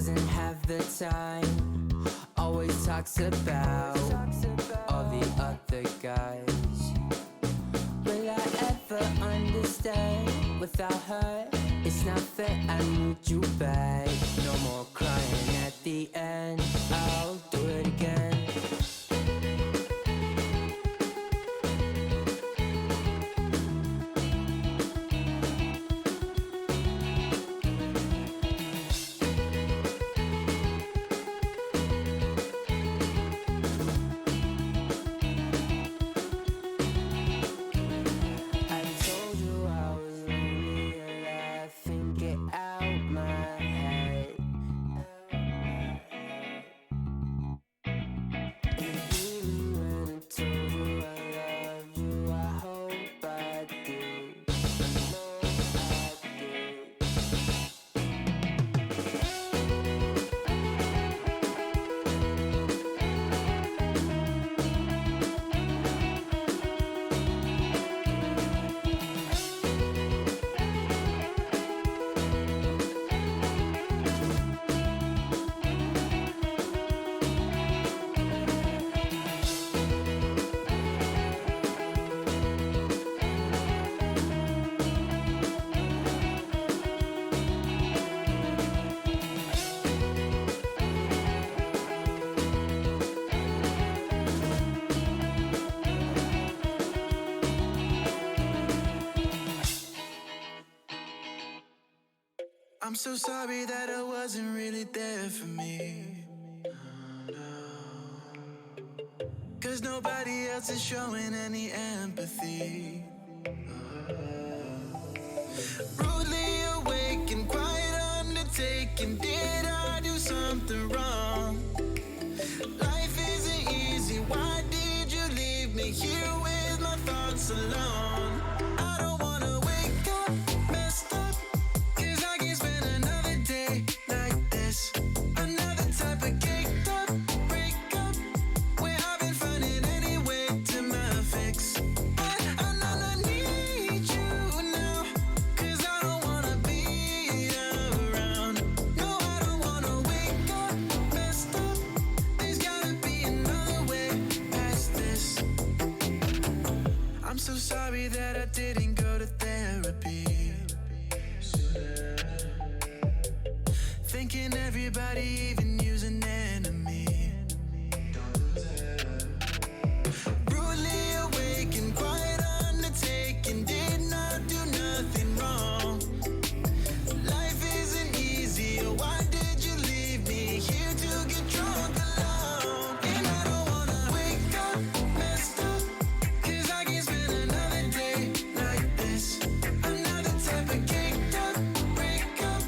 doesn't have the time, always talks about all the other guys. Will I ever understand? Without her, it's not fair, I need you back. No more crying at the end, I'll do it again. I'm so sorry that I wasn't really there for me. Cause nobody else is showing any empathy. Rudely awake and quiet undertaking. Did I do something wrong? Life isn't easy. Why did you leave me here with my thoughts alone? I don't wanna wake up messed up, cause I can't spend another day like this. Another type of caked up breakup, where I've been finding any way to my fix. But I know I need you now, cause I don't wanna be around. No, I don't wanna wake up messed up. There's gotta be another way past this. I'm so sorry that I didn't go to therapy, thinking everybody, even you's an enemy. Brutally awake and quiet undertaking. Did not do nothing wrong. Life isn't easy. Why did you leave me here to get drunk alone? And I don't wanna wake up messed up, cause I can't spend another day like this. Another type of caked up breakup,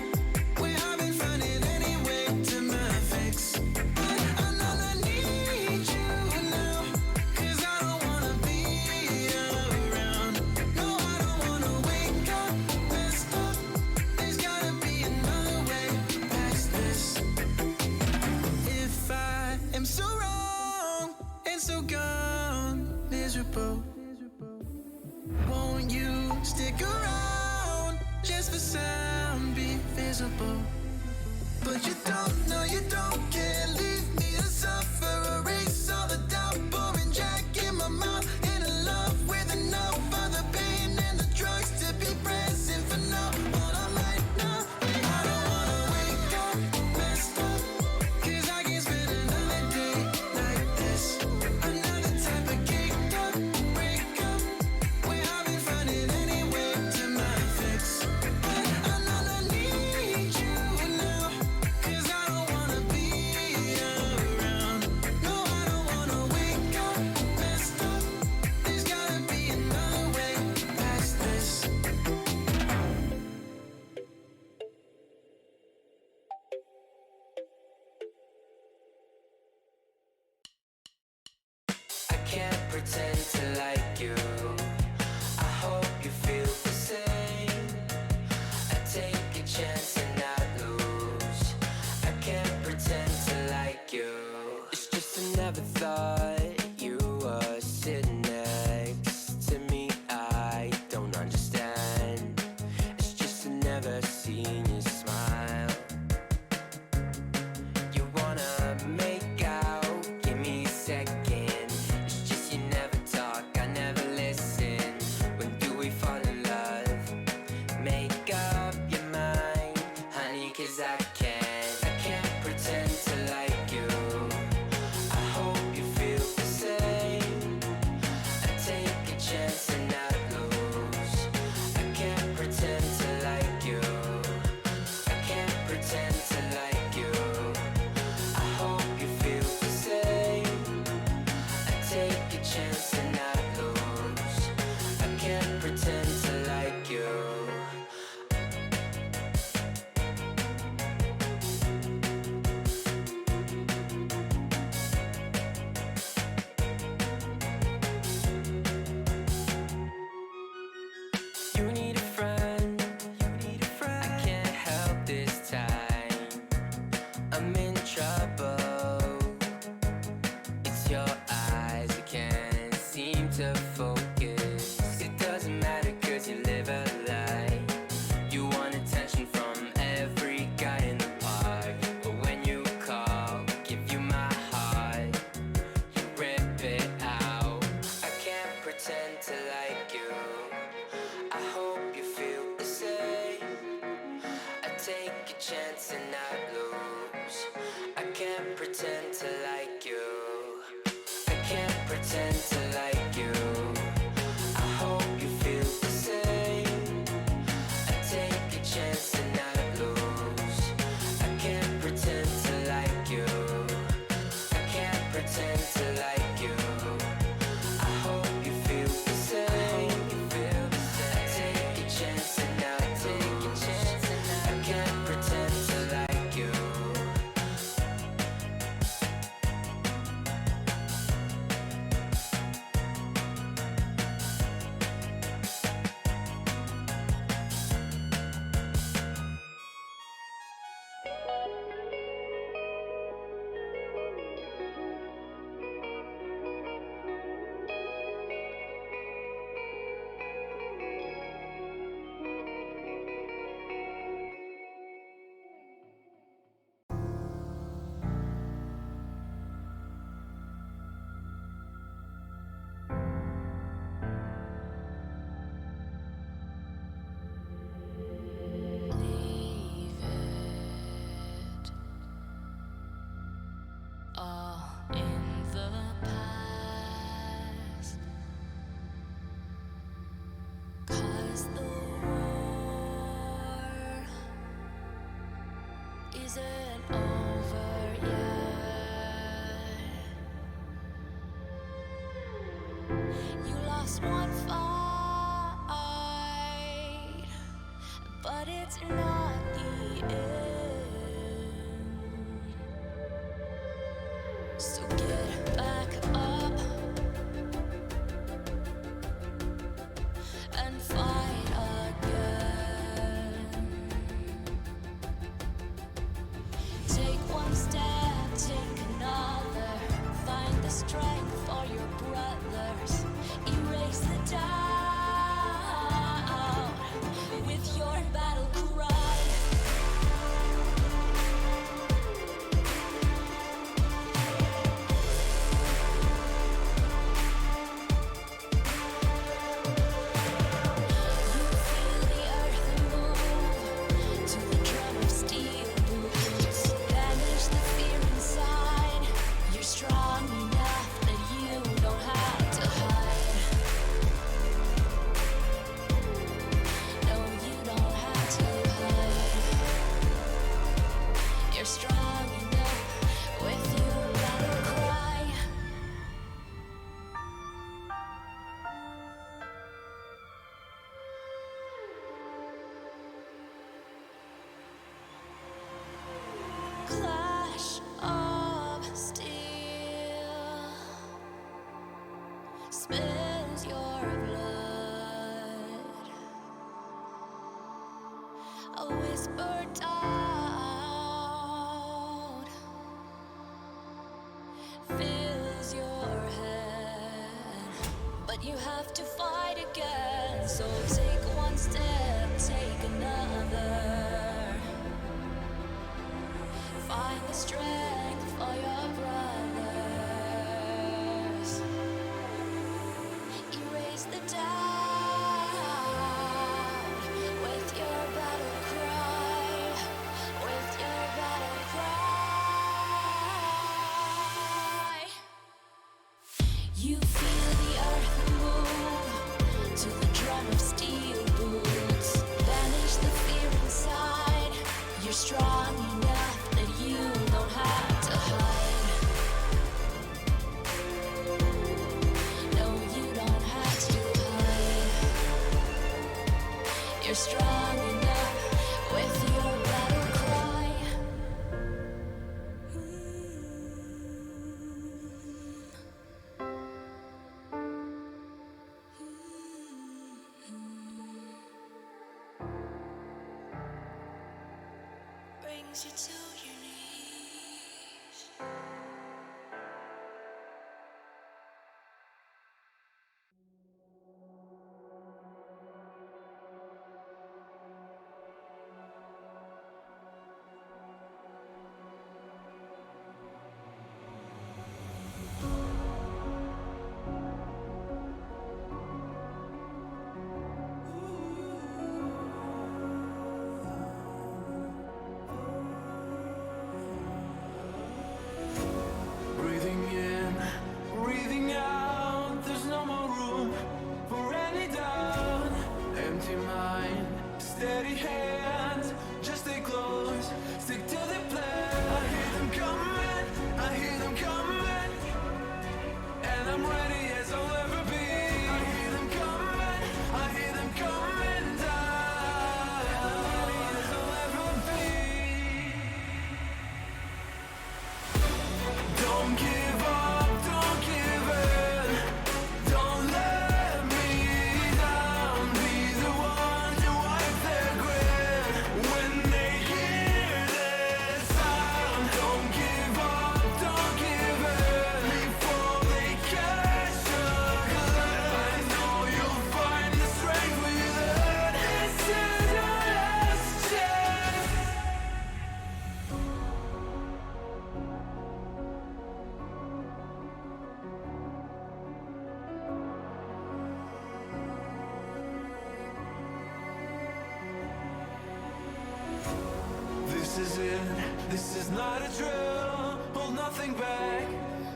where I've been finding any way to my fix. But I know I need you now, cause I don't wanna be around. No, I don't wanna wake up messed up. There's gotta be another way past this. If I am so wrong and so gone, miserable, won't you stick around just for some, be visible? But you don't, no you don't care. Leave me to suffer, erase all the doubt. Pouring Jack in my mouth, in a love with enough of the pain and the drugs to be present for now. All I'm right now, I don't wanna wake up messed up, cause I can't spend another day like this. Another type of caked up breakup, where I've been finding any way to my fix. But I know I need you now, cause I don't wanna be around. No, I don't wanna wake up messed up. There's gotta be another way past this. I can't pretend to like you. I hope you feel the same. I take a chance and not lose. I can't pretend to like you. It's just I never thought you were sitting next to me. I don't understand. It's just I never seen you smile. Close your eyes, you can't seem to focus. It doesn't matter cause you live a lie. You want attention from every guy in the park, but when you call, give you my heart, you rip it out. I can't pretend to like you, I hope you feel the same. I take a chance and not lose. I can't pretend to like you, I can't pretend to like you. I hope you feel the same. I take a chance and not lose. I can't pretend to like you, I can't pretend to like you. I hope you feel the same. I take a chance and not lose. I can't pretend to like you. Leave it all in the past, 'cause the war isn't over yet. You lost one fight, but it's not the end. So get back up and fight again. Take one step, take another. Find the strength for your brothers. Erase the doubt with your battle cry. You feel the earth move to the drum of steel boots. Banish the fear inside. You're strong enough that you don't have to hide. No, you don't have to hide. You're strong enough with your battle cry. Clash of steel spills your blood. A whisper doubt fills your head, but you have to fight again. So take one step, take another. Find the strength for your brothers. Erase the doubt with your battle cry. With your battle cry. You feel the earth move to the drum of steel boots. Banish the fear inside. You're strong enough that you don't have to hide. No, you don't have to hide. You're strong enough with your battle cry. Brings you to your knees. the drill, hold nothing back.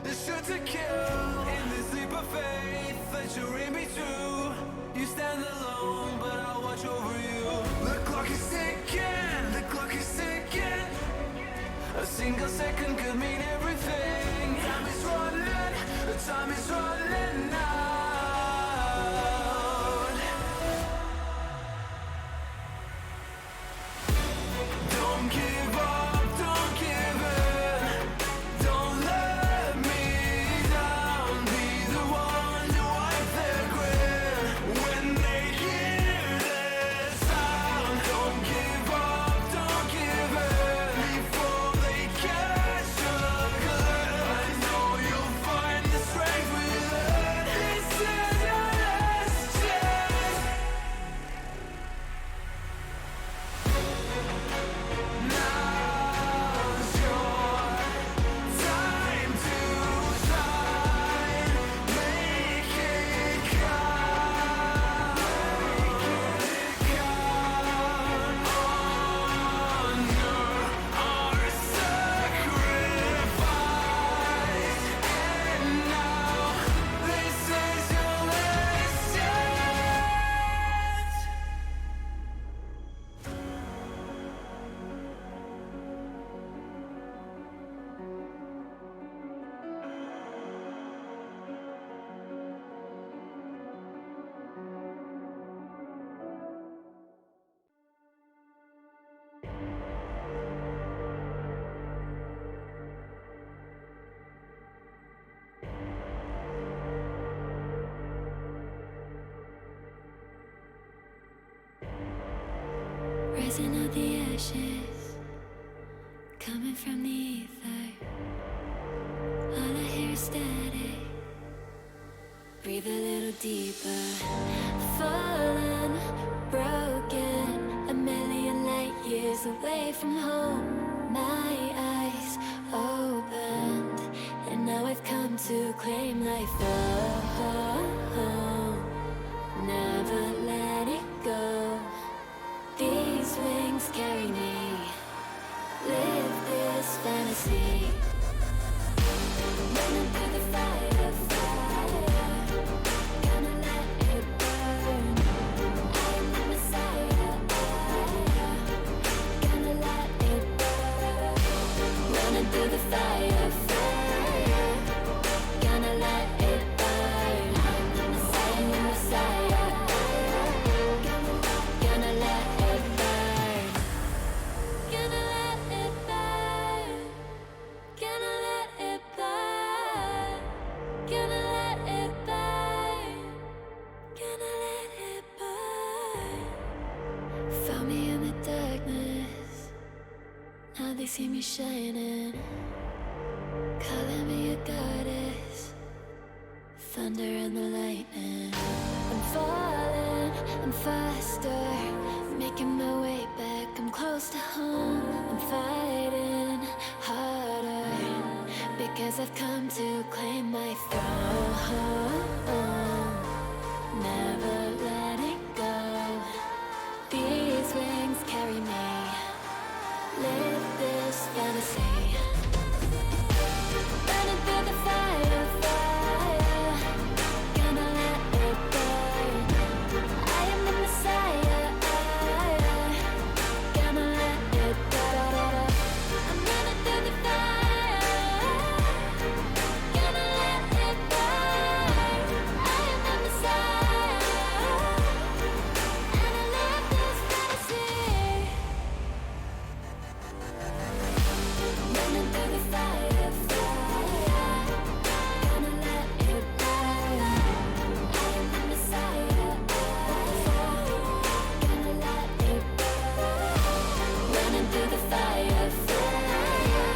It's sure to kill in this leap of faith that you're in me too. You stand alone, but I'll watch over you. The clock is ticking, the clock is ticking. A single second could mean everything. Time is running, the time is running out. Don't give up, don't give in. Don't let me down. Be the one to wipe their grin when they hear this sound. Don't give up, don't give in before they catch a glimpse. I know you'll find the strength within. This is your last chance. Now's your time to shine. Make it count. Honor our sacrifice. And now this is your last chance. Rising out the ashes, coming from the ether. All I hear is static. Breathe a little deeper. Fallen, broken, a million light years away from home. My eyes opened, and now I've come to claim life. Oh, never let it go. These wings carry me. Live this fantasy. Running through the fire, fire. Gonna let it burn. I am the Messiah. Gonna let it burn. Running through the fire, fire. Gonna let it burn. I am the Messiah, Messiah. Gonna let it burn. Gonna let it burn. Gonna let it burn. Gonna let it burn. Gonna let it burn. Found me in the darkness. Now they see me shining. Calling me a goddess. Thunder and the lightning. I'm falling, I'm faster. Making my way back, I'm close to home. I'm fighting harder because I've come to claim my throne. Never letting go. These wings carry me. Live this fantasy. Running through the fire, fire. Gonna let it burn. I am the Messiah. Gonna let it burn. I'm running through the fire. Gonna let it burn. I am the Messiah. And I love this fantasy. Running through the fire, fire. Gonna let it burn. I am the Messiah. Gonna let it burn. Running through the fire, fire.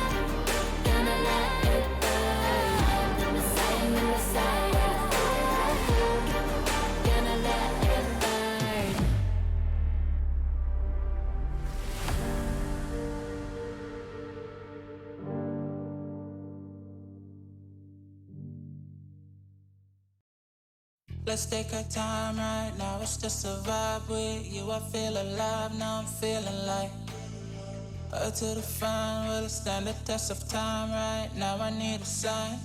Gonna let it burn. I am the Messiah, Messiah. Gonna let it burn. Let's take our time right now, it's just a vibe with you. I feel alive, now I'm feeling like To define will it stand the test of time. Right now I need a sign.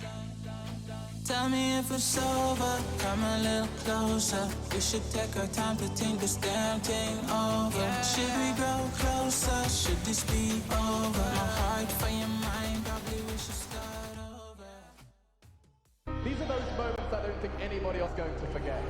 Tell me if it's over, come a little closer. We should take our time to think this damn thing over. Should we grow closer? Should this be over? My heart for your mind, probably we should start over. These are those moments I don't think anybody else is going to forget.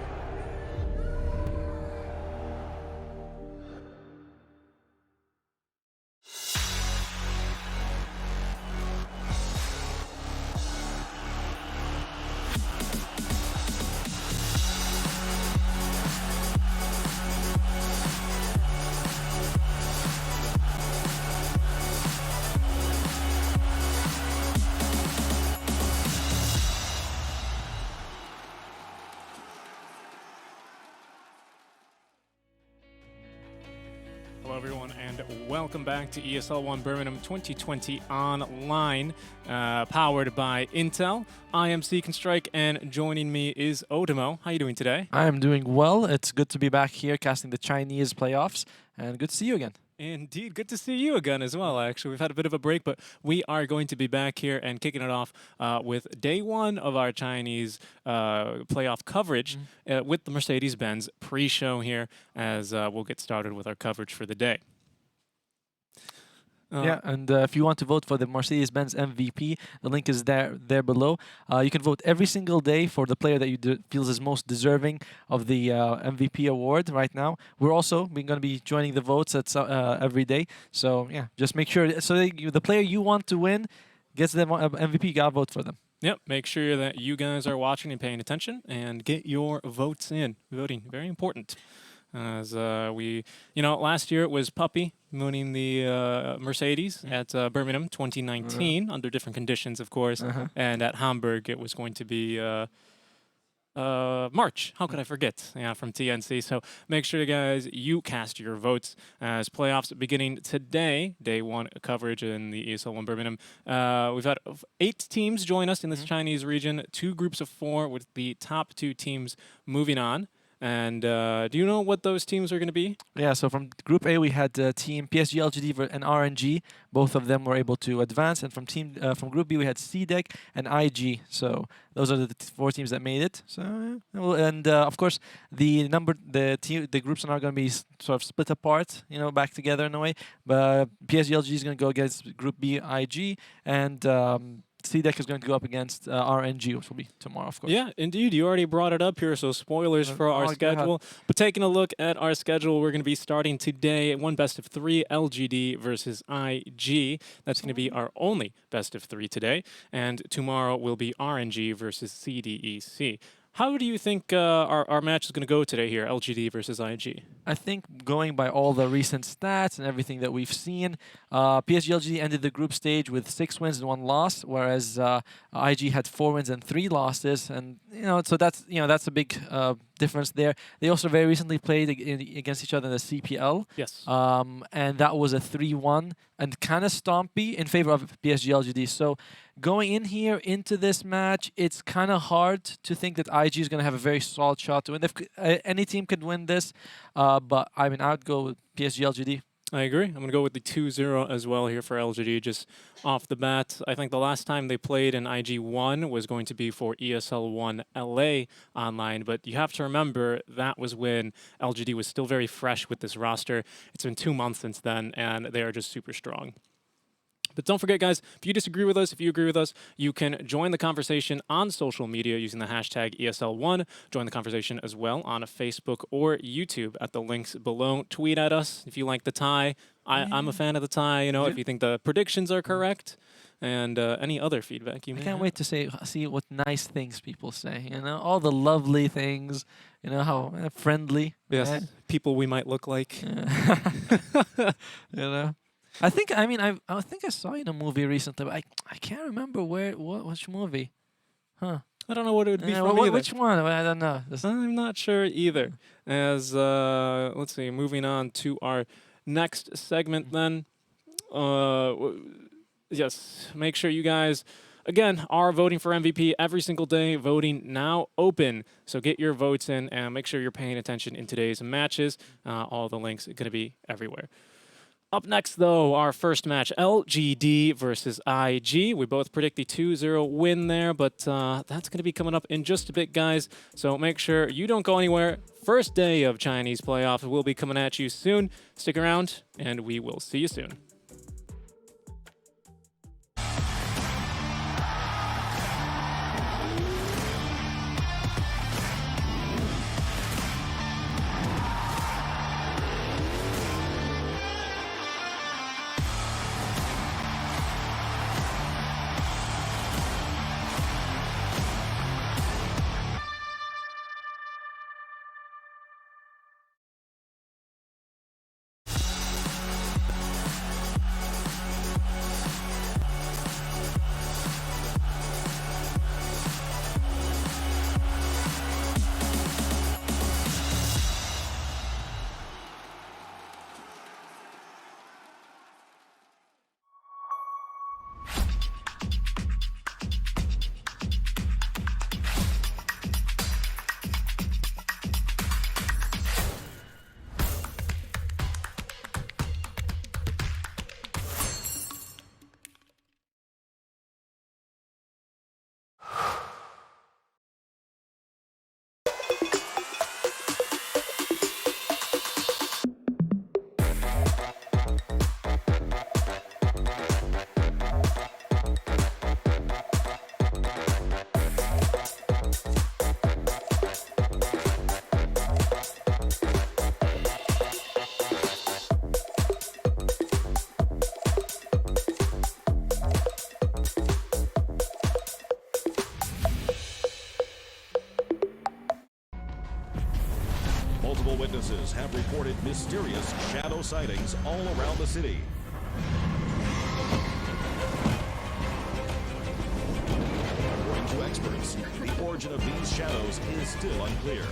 Hello, everyone, and welcome back to ESL 1 Birmingham 2020 online, powered by Intel. I am Seek Strike, and joining me is Odimo. How are you doing today? I am doing well. It's good to be back here casting the Chinese playoffs, and good to see you again. Indeed, good to see you again as well, actually. We've had a bit of a break, but we are going to be back here and kicking it off with day one of our Chinese playoff coverage with the Mercedes-Benz pre-show here as we'll get started with our coverage for the day. Yeah, and if you want to vote for the Mercedes-Benz MVP, the link is there below. You can vote every single day for the player that you feels is most deserving of the MVP award right now. We're also going to be joining the votes at every day. So, yeah, just make sure. So the player you want to win gets the MVP, you got to vote for them. Yep, make sure that you guys are watching and paying attention and get your votes in. Voting, very important. As last year it was Puppy winning the Mercedes at Birmingham 2019 under different conditions, of course. And at Hamburg it was going to be March. How could I forget? Yeah, from TNC. So make sure, guys, you cast your votes as playoffs beginning today. Day one coverage in the ESL 1 Birmingham. We've had 8 teams join us in this Chinese region. 2 groups of 4 with the top 2 teams moving on. And do you know what those teams are going to be? Yeah, so from Group A, we had team PSG.LGD and RNG. Both of them were able to advance. And from Group B, we had CDEC and IG. So those are the 4 teams that made it. So and of course, the groups are not going to be sort of split apart, back together in a way. But PSG.LGD is going to go against Group B, IG, and CDEC is going to go up against RNG, which will be tomorrow, of course. Yeah, indeed. You already brought it up here, so spoilers for our schedule. But taking a look at our schedule, we're going to be starting today at 1 best-of-3 LGD versus IG. That's going to be our only best-of-3 today. And tomorrow will be RNG versus CDEC. How do you think our match is going to go today here, LGD versus IG? I think going by all the recent stats and everything that we've seen, PSG.LGD ended the group stage with 6 wins and 1 loss, whereas IG had 4 wins and 3 losses, and so that's a big difference there. They also very recently played against each other in the CPL. Yes. And that was a 3-1 and kind of stompy in favor of PSG.LGD. So going in here into this match, it's kind of hard to think that IG is going to have a very solid shot to win. Any team could win this, but I mean, I would go with PSG.LGD. I agree. I'm going to go with the 2-0 as well here for LGD, just off the bat. I think the last time they played in IG1 was going to be for ESL 1 LA online, but you have to remember that was when LGD was still very fresh with this roster. It's been 2 months since then, and they are just super strong. But don't forget, guys, if you disagree with us, if you agree with us, you can join the conversation on social media using the hashtag ESL1. Join the conversation as well on Facebook or YouTube at the links below. Tweet at us if you like the tie. I'm a fan of the tie, if you think the predictions are correct. And any other feedback you may have. I can't wait to see what nice things people say, all the lovely things, how friendly. Yes, right? People we might look like. I think I saw in a movie recently, but I can't remember which movie. Huh. I don't know what it would be from either. Which one? I don't know. I'm not sure either. As let's see, moving on to our next segment then. Yes, make sure you guys again are voting for MVP every single day. Voting now open. So get your votes in and make sure you're paying attention in today's matches. All the links are going to be everywhere. Up next, though, our first match, LGD versus IG. We both predict the 2-0 win there, but that's going to be coming up in just a bit, guys. So make sure you don't go anywhere. First day of Chinese playoffs will be coming at you soon. Stick around, and we will see you soon. Multiple witnesses have reported mysterious shadow sightings all around the city. According to experts, the origin of these shadows is still unclear.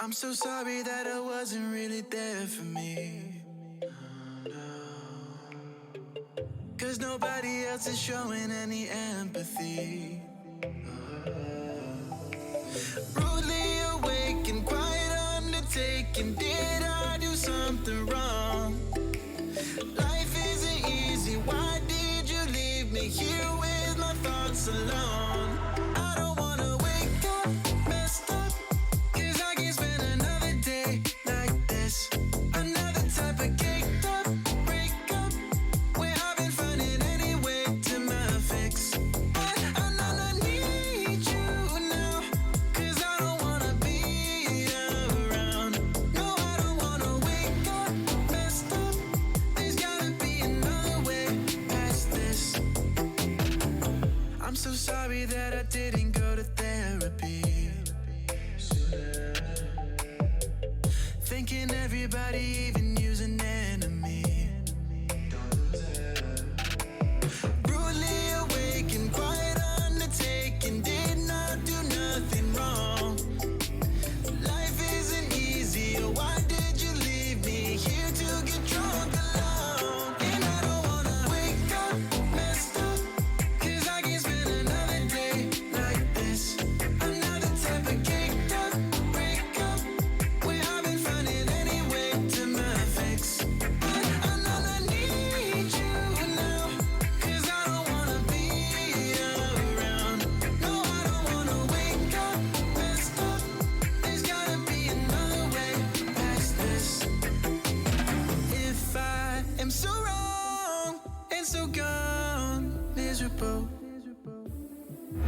I'm so sorry that I wasn't really there for me. Cause nobody else is showing any empathy. Rudely awake and quite undertaken. Did I do something wrong? Life isn't easy. Why did you leave me here with my thoughts alone? I don't wanna wake up messed up, cause I can't spend another day like this. Another type of caked up breakup, where I've been finding any way to my fix. But I need you now, cause I don't wanna be around. No, I don't wanna wake up messed up. There's gotta be another way past this. I'm so sorry that I didn't go to therapy. Thinking everybody, even you's an enemy. Brutally awake and quite undertaken. Did not do nothing wrong. Life isn't easy. Why did you leave me here to get drunk alone? And I don't wanna wake up messed up, cause I can't spend another day like miserable.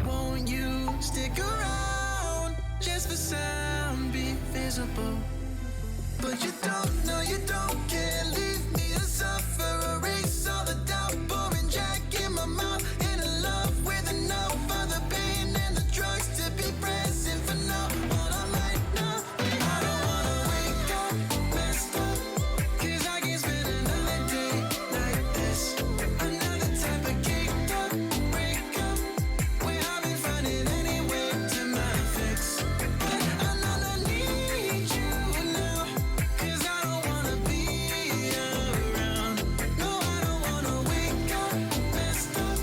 Won't you stick around just for some be visible? But you don't, no, you don't care. Leave me to suffer, erase all the doubt. Pouring Jack in my mouth, in a love with enough of the pain and the drugs to be present for now. All I'm right now, I don't wanna wake up messed up, 'cause I can't spend another day like this. Another type of caked up breakup, where I've been finding any way to my fix. But I know I need you now, 'cause I don't wanna be around. No, I don't wanna wake up messed up.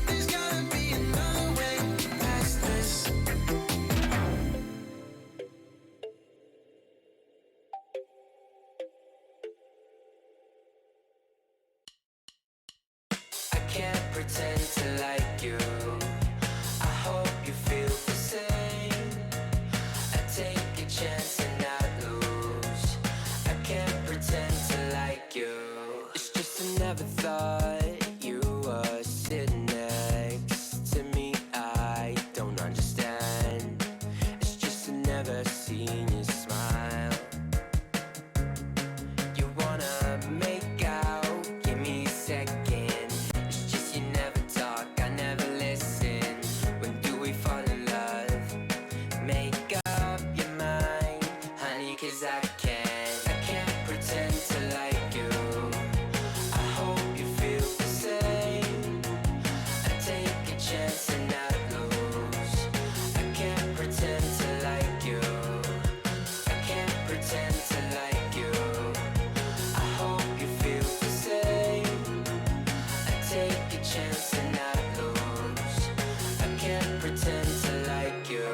There's gotta be another way past this. I can't pretend to like you. I hope you feel the same. I take a chance and not lose. I can't pretend to like you. It's just I never thought you were sitting next to me. I don't understand. It's just I never seen you smile. You wanna make out, give me a second. It's just you never talk, I never listen. When do we fall in love? Make up your mind, honey, 'cause I can't pretend to like you. I hope you feel the same. I take a chance and not lose. I can't pretend to like you. I can't pretend to like you. I hope you feel the same. I take a chance and not lose. I can't pretend to like you.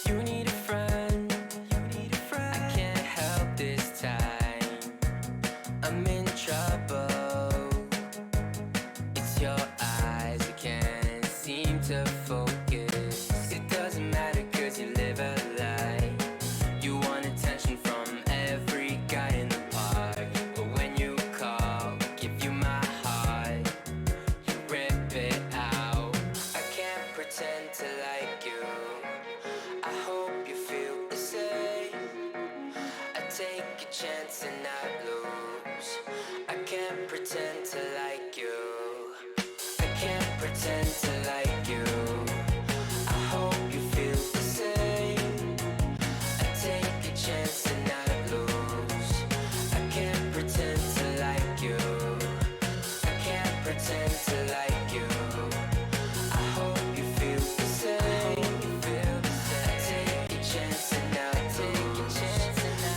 You need a friend. I can't help this time. I'm in trouble. It's your eyes, I can't seem to focus. It doesn't matter 'cause you live a lie. You want attention from every guy in the park, but when you call, I give you my heart, you rip it out. I can't pretend to like you. I hope you feel the same. I take a chance and not lose. I can't pretend to like you. I can't pretend to like you. I hope you feel the same. I take a chance and not lose. I can't pretend to like you. I can't pretend to like you. I hope you feel the same. I take a chance and not lose.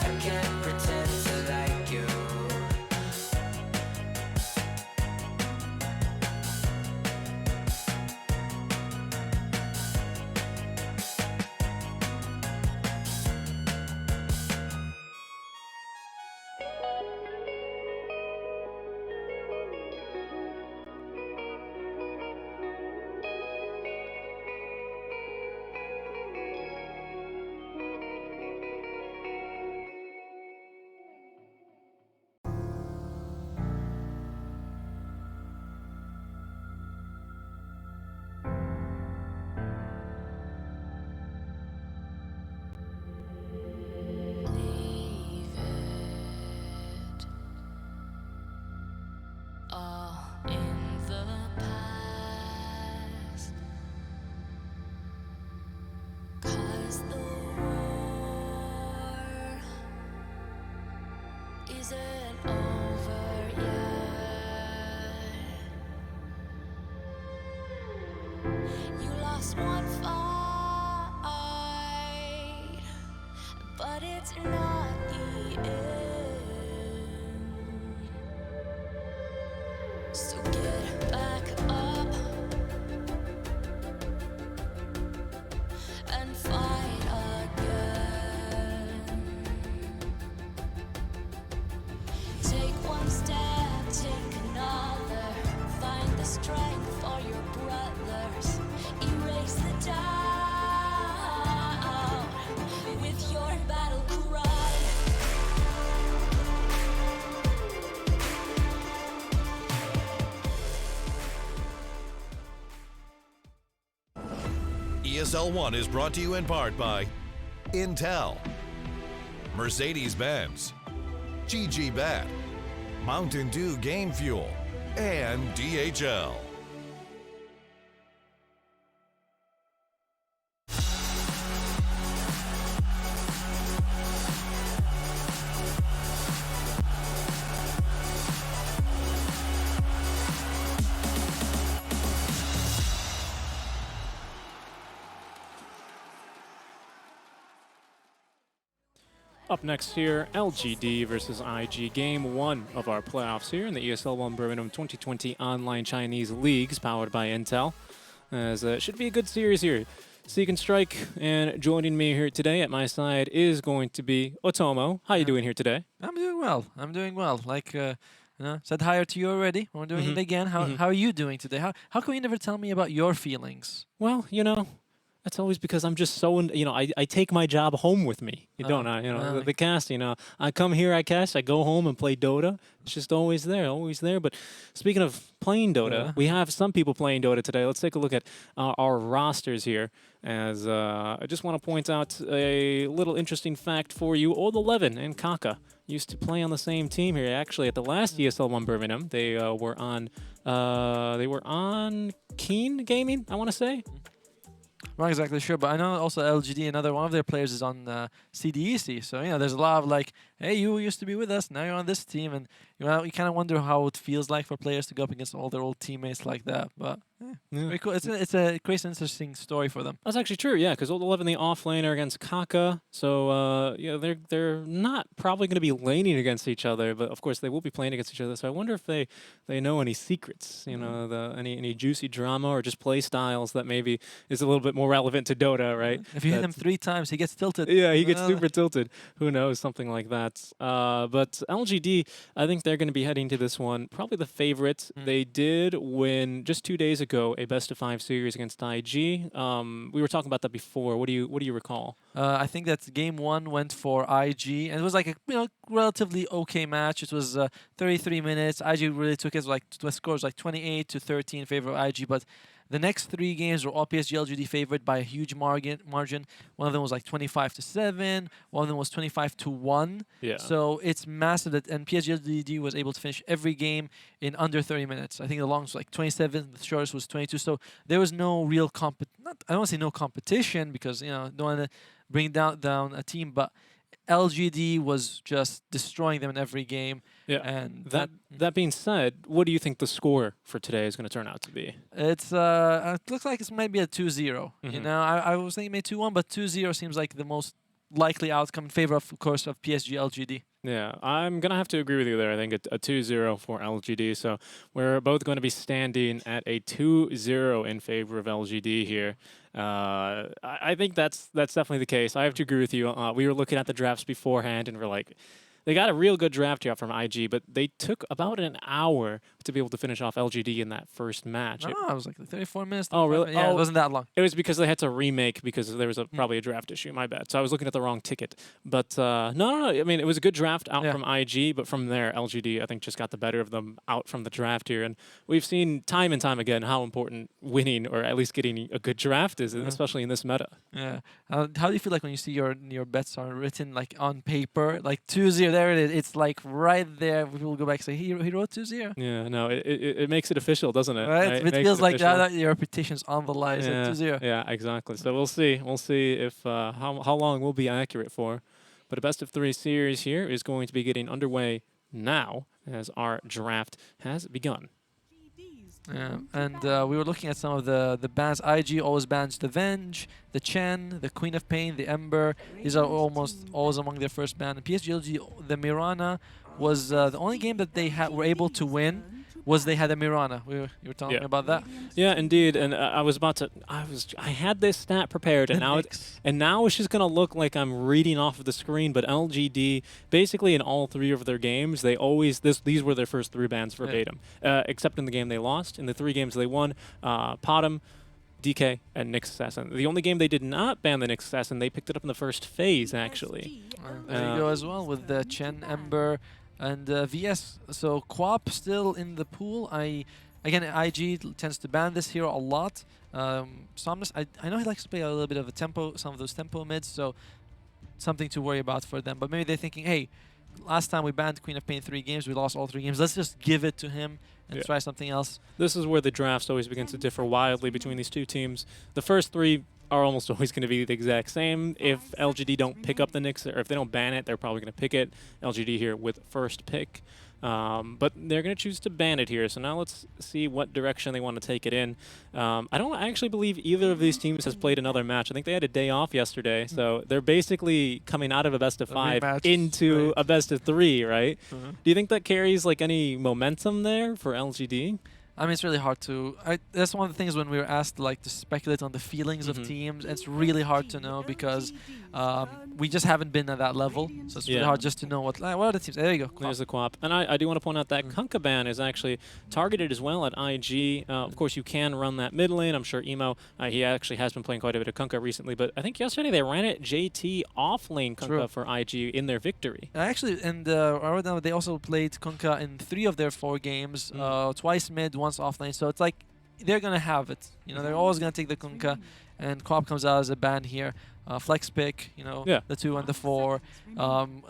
I can't pretend to like you. Leave it all in the past, 'cause the war isn't over yet. You lost one fight, but it's not the end. So get back up and fight again. Take one step, take another. Find the strength for your brothers. ESL 1 is brought to you in part by Intel, Mercedes-Benz, GG Bet, Mountain Dew Game Fuel, and DHL. Up next here, LGD versus IG, game 1 of our playoffs here in the ESL 1 Birmingham 2020 Online Chinese Leagues, powered by Intel. As it should be a good series here. Seek and Strike, and joining me here today at my side is going to be Otomo. How you doing here today? I'm doing well. I'm doing well. Like, said hi to you already. We're doing it again. How are you doing today? How can you never tell me about your feelings? Well, you know, that's always because I'm just so, I take my job home with me, don't I? The cast, I come here, I cast, I go home and play Dota. It's just always there, always there. But speaking of playing Dota, we have some people playing Dota today. Let's take a look at our rosters here. As I just want to point out a little interesting fact for you. Old 11 and Kaka used to play on the same team here. Actually, at the last ESL 1 Birmingham, they were on Keen Gaming, I want to say. I'm not exactly sure, but I know also LGD, another one of their players is on CDEC. So, there's a lot of like, hey, you used to be with us, now you're on this team. And you kind of wonder how it feels like for players to go up against all their old teammates like that. But very cool. It's a crazy, interesting story for them. That's actually true, yeah, because Old 11, the off laner against Kaka. So, they're not probably going to be laning against each other, but of course they will be playing against each other. So I wonder if they know any secrets, any juicy drama or just play styles that maybe is a little bit more relevant to Dota, right? If you hit him 3 times, he gets tilted. Yeah, he gets super tilted. Who knows, something like that. But LGD, I think they're going to be heading to this one probably the favorites. They did win just 2 days ago a best-of-5 series against IG. We were talking about that before. What do you recall? I think that game 1 went for IG, and it was like a relatively okay match. It was 33 minutes. IG really took it. The score was like 28-13 in favor of IG, but the next 3 games were all PSG.LGD favored by a huge margin. One of them was like 25-7. One of them was 25-1. Yeah. So it's massive and PSG.LGD was able to finish every game in under 30 minutes. I think the longest was like 27. The shortest was 22. So there was no real I don't want to say no competition because don't want to bring down a team, but LGD was just destroying them in every game. Yeah. And that being said, what do you think the score for today is going to turn out to be? It's it looks like it's maybe a 2-0. I was thinking maybe 2-1, but 2-0 seems like the most likely outcome in favor of course of PSG.LGD. Yeah, I'm going to have to agree with you there. I think a 2-0 for LGD. So we're both going to be standing at a 2-0 in favor of LGD here. I think that's definitely the case. I have to agree with you. We were looking at the drafts beforehand, and we're like, they got a real good draft here from IG, but they took about an hour to be able to finish off LGD in that first match. It was like 34 minutes. Oh, really? Yeah, it wasn't that long. It was because they had to remake because there was probably a draft issue. My bad. So I was looking at the wrong ticket. But no. I mean, it was a good draft out from IG, but from there, LGD, I think, just got the better of them out from the draft here. And we've seen time and time again how important winning or at least getting a good draft is, especially in this meta. Yeah. How do you feel like when you see your bets are written like on paper, like 2-0? There it is. It's like right there. People go back and say, he wrote 2-0. Yeah, no, it makes it official, doesn't it? Right? It feels like that your reputation's on the line. Yeah, 2-0. yeah, exactly. So we'll see. We'll see if how long we'll be accurate for. But a best-of-3 series here is going to be getting underway now as our draft has begun. Yeah, and we were looking at some of the bans. IG always bans the Venge, the Chen, the Queen of Pain, the Ember. These are almost always among their first ban. And PSG.LGD, the Mirana was the only game that they were able to win. They had a Mirana. You were telling me about that. Yeah, indeed. And I had this stat prepared, and now it's just gonna look like I'm reading off of the screen. But LGD, basically in all 3 of their games, these were their first 3 bans verbatim, except in the game they lost. In the 3 games they won, Potom, DK, and Nyx Assassin. The only game they did not ban the Nyx Assassin, they picked it up in the first phase actually. There you go as well with the Chen, Ember. And VS, so Quap still in the pool. Again, IG tends to ban this hero a lot. So I know he likes to play a little bit of a tempo, some of those tempo mids, so something to worry about for them. But maybe they're thinking, hey, last time we banned Queen of Pain 3 games, we lost all 3 games. Let's just give it to him and try something else. This is where the drafts always begin to differ wildly between these two teams. The first 3 are almost always going to be the exact same. If LGD don't pick up the Knicks, or if they don't ban it, they're probably going to pick it. LGD here with first pick. But they're going to choose to ban it here. So now let's see what direction they want to take it in. I don't actually believe either of these teams has played another match. I think they had a day off yesterday. So they're basically coming out of a best of 5 into a best of 3, right? Do you think that carries like any momentum there for LGD? I mean, it's really hard to. That's one of the things when we were asked like to speculate on the feelings of teams. It's really hard to know because we just haven't been at that level. So it's really hard just to know what are the teams. There you go. There's the Quap. And I do want to point out that Kunkka ban is actually targeted as well at IG. Of course, you can run that mid lane. I'm sure Emo, he actually has been playing quite a bit of Kunkka recently. But I think yesterday they ran it JT off lane Kunkka for IG in their victory. Actually, and they also played Kunkka in 3 of their 4 games, twice mid, once off lane. So it's like they're going to have it. You know, they're always going to take the Kunkka. And Quap comes out as a ban here. Flex pick, you know, the 2 and the 4.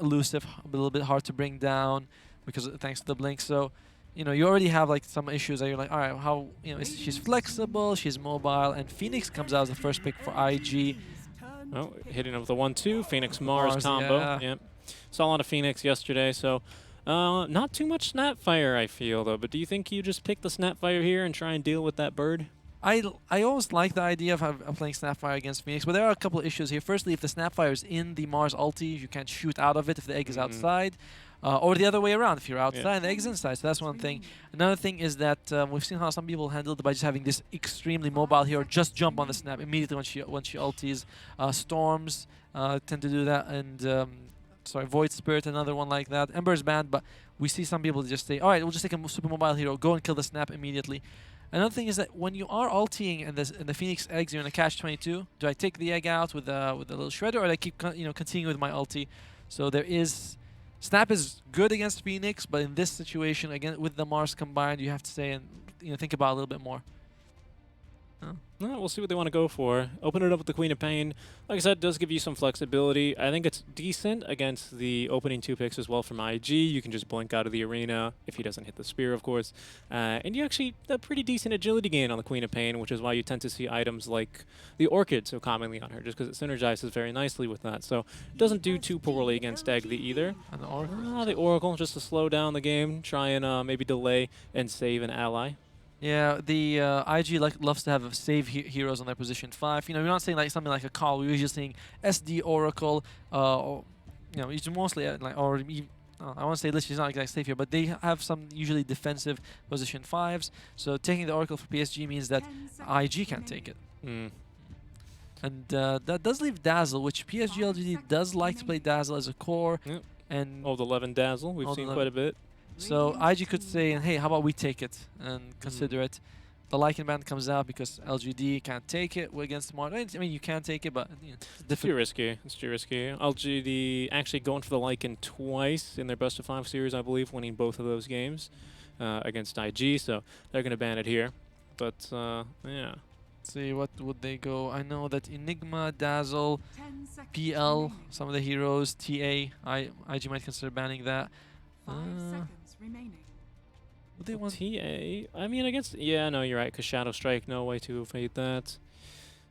Elusive, a little bit hard to bring down because thanks to the blink. So, you know, you already have like some issues that you're like, all right, how, you know, she's flexible, she's mobile, and Phoenix comes out as the first pick for IG. Oh, hitting up with the 1-2, Phoenix Mars combo. Yep. Saw a lot of Phoenix yesterday, so not too much Snapfire, I feel, though. But do you think you just pick the Snapfire here and try and deal with that bird? I always like the idea of playing Snapfire against Phoenix, but there are a couple of issues here. Firstly, if the Snapfire is in the Mars ulti, you can't shoot out of it if the egg is outside. Or the other way around, if you're outside and the egg's inside. So that's one thing. Another thing is that we've seen how some people handle it by just having this extremely mobile hero just jump on the snap immediately when she ultis. Storms tend to do that, and sorry, Void Spirit, another one like that. Ember's banned, but we see some people just say, all right, we'll just take a super mobile hero, go and kill the snap immediately. Another thing is that when you are ultiing and the Phoenix eggs, you're in a catch-22. Do I take the egg out with a little shredder, or do I keep continuing with my ulti? So there is. Snap is good against Phoenix, but in this situation, again with the Mars combined, you have to say and think about it a little bit more. No, we'll see what they want to go for. Open it up with the Queen of Pain. Like I said, it does give you some flexibility. I think it's decent against the opening 2 picks as well from IG. You can just blink out of the arena if he doesn't hit the spear, of course. And you actually a pretty decent agility gain on the Queen of Pain, which is why you tend to see items like the Orchid so commonly on her, just because it synergizes very nicely with that. So it doesn't do too poorly against Egg either. And the Oracle? The Oracle, just to slow down the game, try and maybe delay and save an ally. Yeah, the IG loves to have save heroes on their position 5. You know, we're not saying like something like a call. We're usually saying SD Oracle. Or, you know, it's mostly like or I won't say list. She's not exactly safe here, but they have some usually defensive position 5s. So taking the Oracle for PSG means that IG can't take it. And that does leave Dazzle, which PSG.LGD does like to play Dazzle as a core. And Old 11 Dazzle, we've seen quite a bit. So IG could say, hey, how about we take it and consider it. The Lycan ban comes out because LGD can't take it against Mars. I mean, you can take it, but it's too risky. It's too risky. LGD actually going for the Lycan twice in their best of 5 series, I believe, winning both of those games against IG. So they're going to ban it here. But yeah. Let's see, what would they go? I know that Enigma, Dazzle, PL, some of the heroes, TA, IG might consider banning that. 5 seconds remaining. Would they want TA? I mean, I guess, yeah, no, you're right, because Shadow Strike, no way to evade that.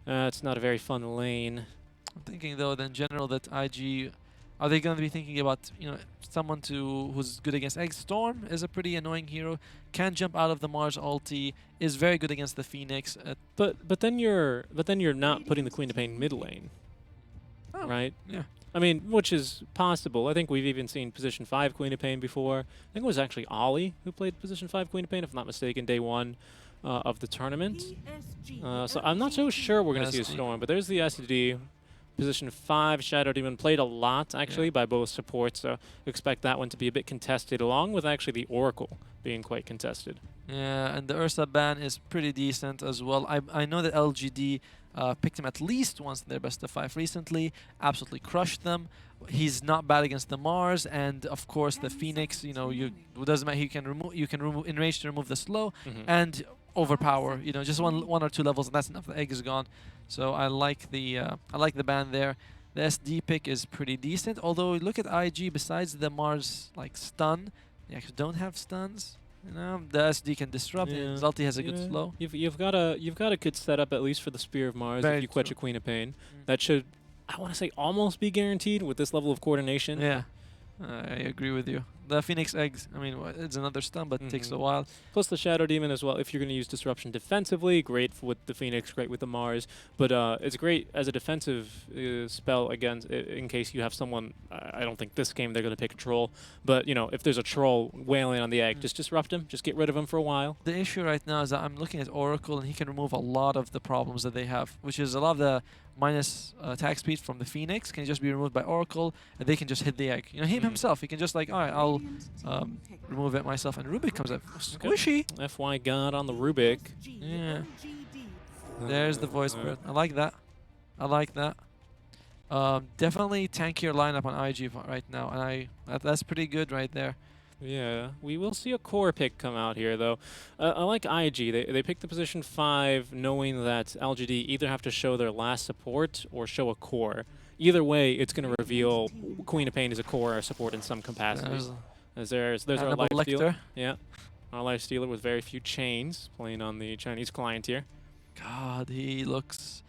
It's not a very fun lane. I'm thinking, though, that in general, that IG, are they going to be thinking about, someone who's good against Egg? Storm is a pretty annoying hero, can jump out of the Mars ulti, is very good against the Phoenix. But then you're not putting the Queen of Pain mid lane, right? Yeah. I mean, which is possible. I think we've even seen position 5 Queen of Pain before. I think it was actually Ollie who played position 5 Queen of Pain, if I'm not mistaken, day 1 of the tournament. So I'm not so sure we're going to see a Storm, but there's the SD. Position 5 Shadow Demon played a lot, actually, by both supports, so expect that one to be a bit contested, along with actually the Oracle being quite contested. Yeah, and the Ursa ban is pretty decent as well. I know that LGD picked him at least once in their best of 5 recently, absolutely crushed them. He's not bad against the Mars, and of course the Phoenix. It doesn't matter. You can remove enrage to remove the slow, and overpower. You know, just one or two levels, and that's enough. The egg is gone. So I like the ban there. The SD pick is pretty decent. Although look at IG. Besides the Mars like stun, they actually don't have stuns. You know, the SD can disrupt. And his ulti has a good flow. You've got a good setup at least for the Spear of Mars Very if you quench a true. Queen of Pain. That should, I want to say, almost be guaranteed with this level of coordination. Yeah, I agree with you. The Phoenix eggs. I mean, it's another stun, but it takes a while. Plus the Shadow Demon as well. If you're going to use Disruption defensively, great with the Phoenix, great with the Mars. But it's great as a defensive spell against, in case you have someone. I don't think this game they're going to pick a troll. But you know, if there's a troll wailing on the egg, just disrupt him. Just get rid of him for a while. The issue right now is that I'm looking at Oracle, and he can remove a lot of the problems that they have, which is a lot of the minus attack speed from the Phoenix can just be removed by Oracle, and they can just hit the egg. You know, him himself, he can just like, all right, I'll remove it myself, and Rubik comes up. Squishy! FY God on the Rubik. Yeah. There's the voice bird. I like that. I like that. Definitely tankier lineup on IG right now, and that's pretty good right there. Yeah, we will see a core pick come out here, though. I like IG. They picked the position 5, knowing that LGD either have to show their last support or show a core. Either way, it's going to reveal Queen of Pain is a core or support in some capacity. There's our life stealer. Yeah, our life stealer with very few chains, playing on the Chinese client here. God, he looks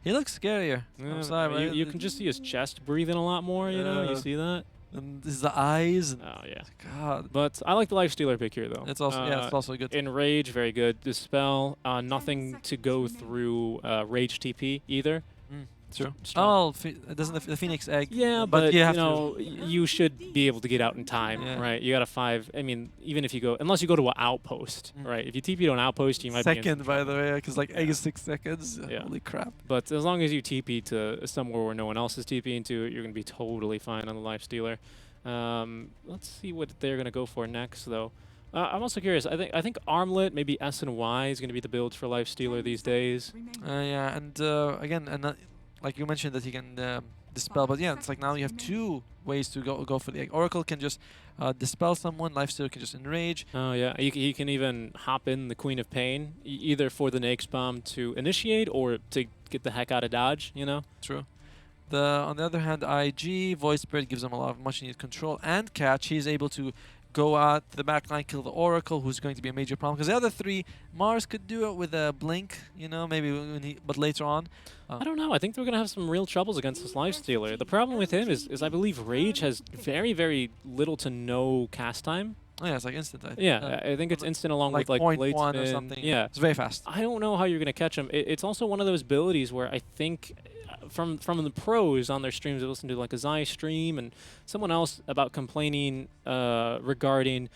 scarier. Yeah, I'm sorry, you can just see his chest breathing a lot more. You know, you see that. And his eyes. And oh yeah. God. But I like the life stealer pick here though. It's also it's also good. Enrage, very good. Dispel, nothing to go through Rage TP either. True. Oh, doesn't the Phoenix egg? Yeah, but you know, you should be able to get out in time, right? You got a 5. I mean, even if you go, unless you go to an outpost, right? If you TP to an outpost, you might be second, by the way, because like egg is 6 seconds. Yeah. Holy crap! But as long as you TP to somewhere where no one else is TPing to, you're gonna be totally fine on the life stealer. Let's see what they're gonna go for next, though. I'm also curious. I think Armlet, maybe S and Y is gonna be the builds for life stealer these days. Yeah, and again, like you mentioned that he can dispel, but yeah, it's like now you have 2 ways to go for the egg. Oracle can just dispel someone, Lifestealer can just enrage. Oh yeah, he can even hop in the Queen of Pain, either for the Nakes Bomb to initiate or to get the heck out of dodge, you know? True. On the other hand, IG, Voice Spirit gives him a lot of much needed control and catch. He's able to go out the back line, kill the Oracle, who's going to be a major problem. Because the other 3, Mars could do it with a blink, you know, maybe but later on. I don't know. I think they're going to have some real troubles against this Lifestealer. The problem with him is I believe Rage has very, very little to no cast time. Oh yeah, it's like instant. Yeah, I think it's instant along with like blade .1 spin. or something. Yeah, it's very fast. I don't know how you're going to catch him. It's also one of those abilities where I think from the pros on their streams, I listened to like a Zai stream and someone else about complaining regarding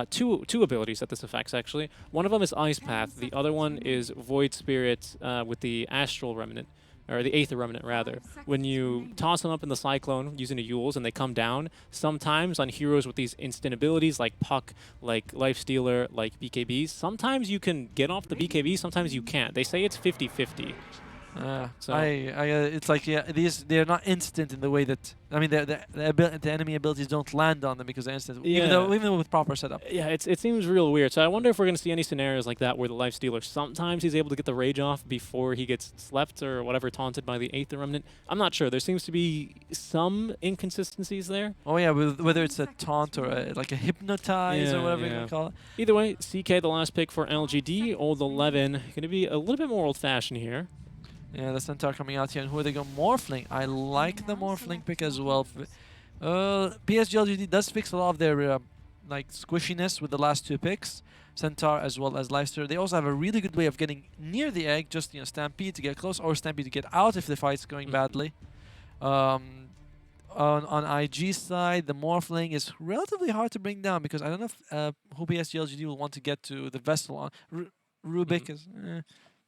two abilities that this affects actually. One of them is Ice Path. The other one is Void Spirit with the Astral Remnant. Or the Aether Remnant, rather. When you toss them up in the Cyclone using a Yules and they come down, sometimes on heroes with these instant abilities like Puck, like Lifestealer, like BKBs, sometimes you can get off the BKB, sometimes you can't. They say it's 50-50. So it's like they're not instant in the way that the enemy abilities don't land on them because they're instant. Yeah. Even with proper setup. Yeah, it seems real weird. So I wonder if we're gonna see any scenarios like that where the Lifestealer sometimes he's able to get the rage off before he gets slept or whatever, taunted by the Aether Remnant. I'm not sure. There seems to be some inconsistencies there. Oh yeah, whether it's a taunt or like a hypnotize or whatever you can call it. Either way, CK the last pick for LGD, old 11, gonna be a little bit more old-fashioned here. Yeah, the Centaur coming out here. And who are they going? Morphling. I like the Morphling pick as well. PSG.LGD does fix a lot of their like squishiness with the last 2 picks. Centaur as well as Lifestealer. They also have a really good way of getting near the egg. Just Stampede to get close or Stampede to get out if the fight's going badly. On IG side, the Morphling is relatively hard to bring down because I don't know if who PSG.LGD will want to get to the Vessel on. Rubik is...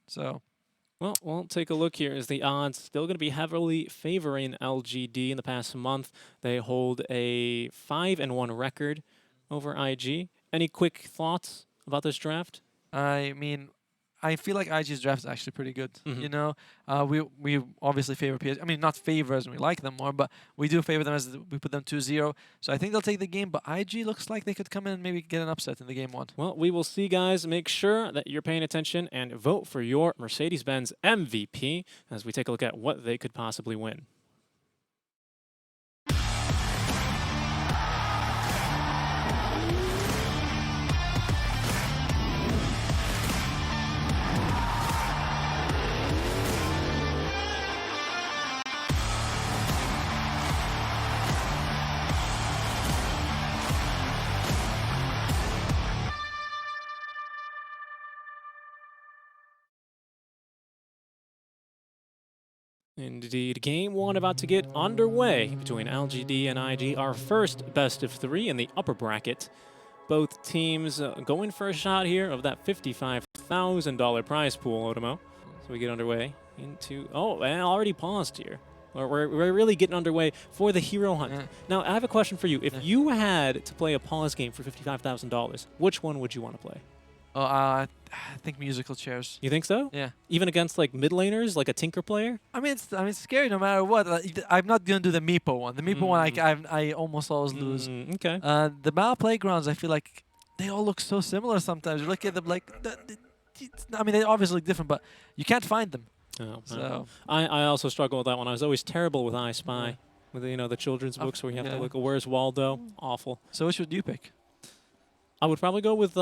so... Well, we'll take a look here. Is the odds still going to be heavily favoring LGD in the past month? They hold a 5-1 record over IG. Any quick thoughts about this draft? I mean, I feel like IG's draft is actually pretty good. Mhm. You know, we obviously favor PSG. I mean, not favor as in we like them more, but we do favor them as we put them 2-0. So I think they'll take the game. But IG looks like they could come in and maybe get an upset in the game 1. Well, we will see, guys. Make sure that you're paying attention and vote for your Mercedes-Benz MVP as we take a look at what they could possibly win. Indeed, game 1 about to get underway between LGD and IG, our first best of 3 in the upper bracket. Both teams going for a shot here of that $55,000 prize pool, Otomo. So we get underway into... Oh, and already paused here. We're really getting underway for the hero hunt. Yeah. Now, I have a question for you. If you had to play a pause game for $55,000, which one would you want to play? Oh, I think musical chairs. You think so? Yeah. Even against like mid laners, like a Tinker player? I mean, it's scary no matter what. I'm not gonna do the Meepo one. The Meepo one, I almost always lose. Okay. The Battle Playgrounds, I feel like they all look so similar sometimes. You look at them like, I mean, they obviously look different, but you can't find them. Oh, So I also struggle with that one. I was always terrible with I Spy, with the children's books where you have to look. Where's Waldo? Awful. So which would you pick? I would probably go with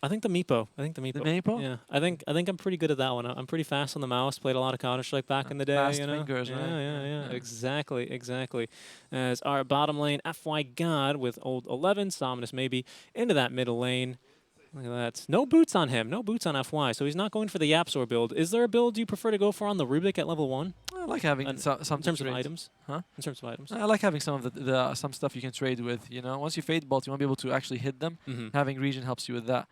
I think the Meepo. The Meepo? Yeah, I think I'm pretty good at that one. I'm pretty fast on the mouse. Played a lot of Counter-Strike back in the day. Fast you know? fingers, yeah, right? yeah. Exactly. As our bottom lane, FY God with old 11, Sominus maybe into that middle lane. Look at that. No boots on him. No boots on FY. So he's not going for the Yapsor build. Is there a build you prefer to go for on the Rubik at level 1? I like having some in terms of items. Huh? In terms of items. I like having some of the some stuff you can trade with. You know, once you fade bolt, you want to be able to actually hit them. Having region helps you with that.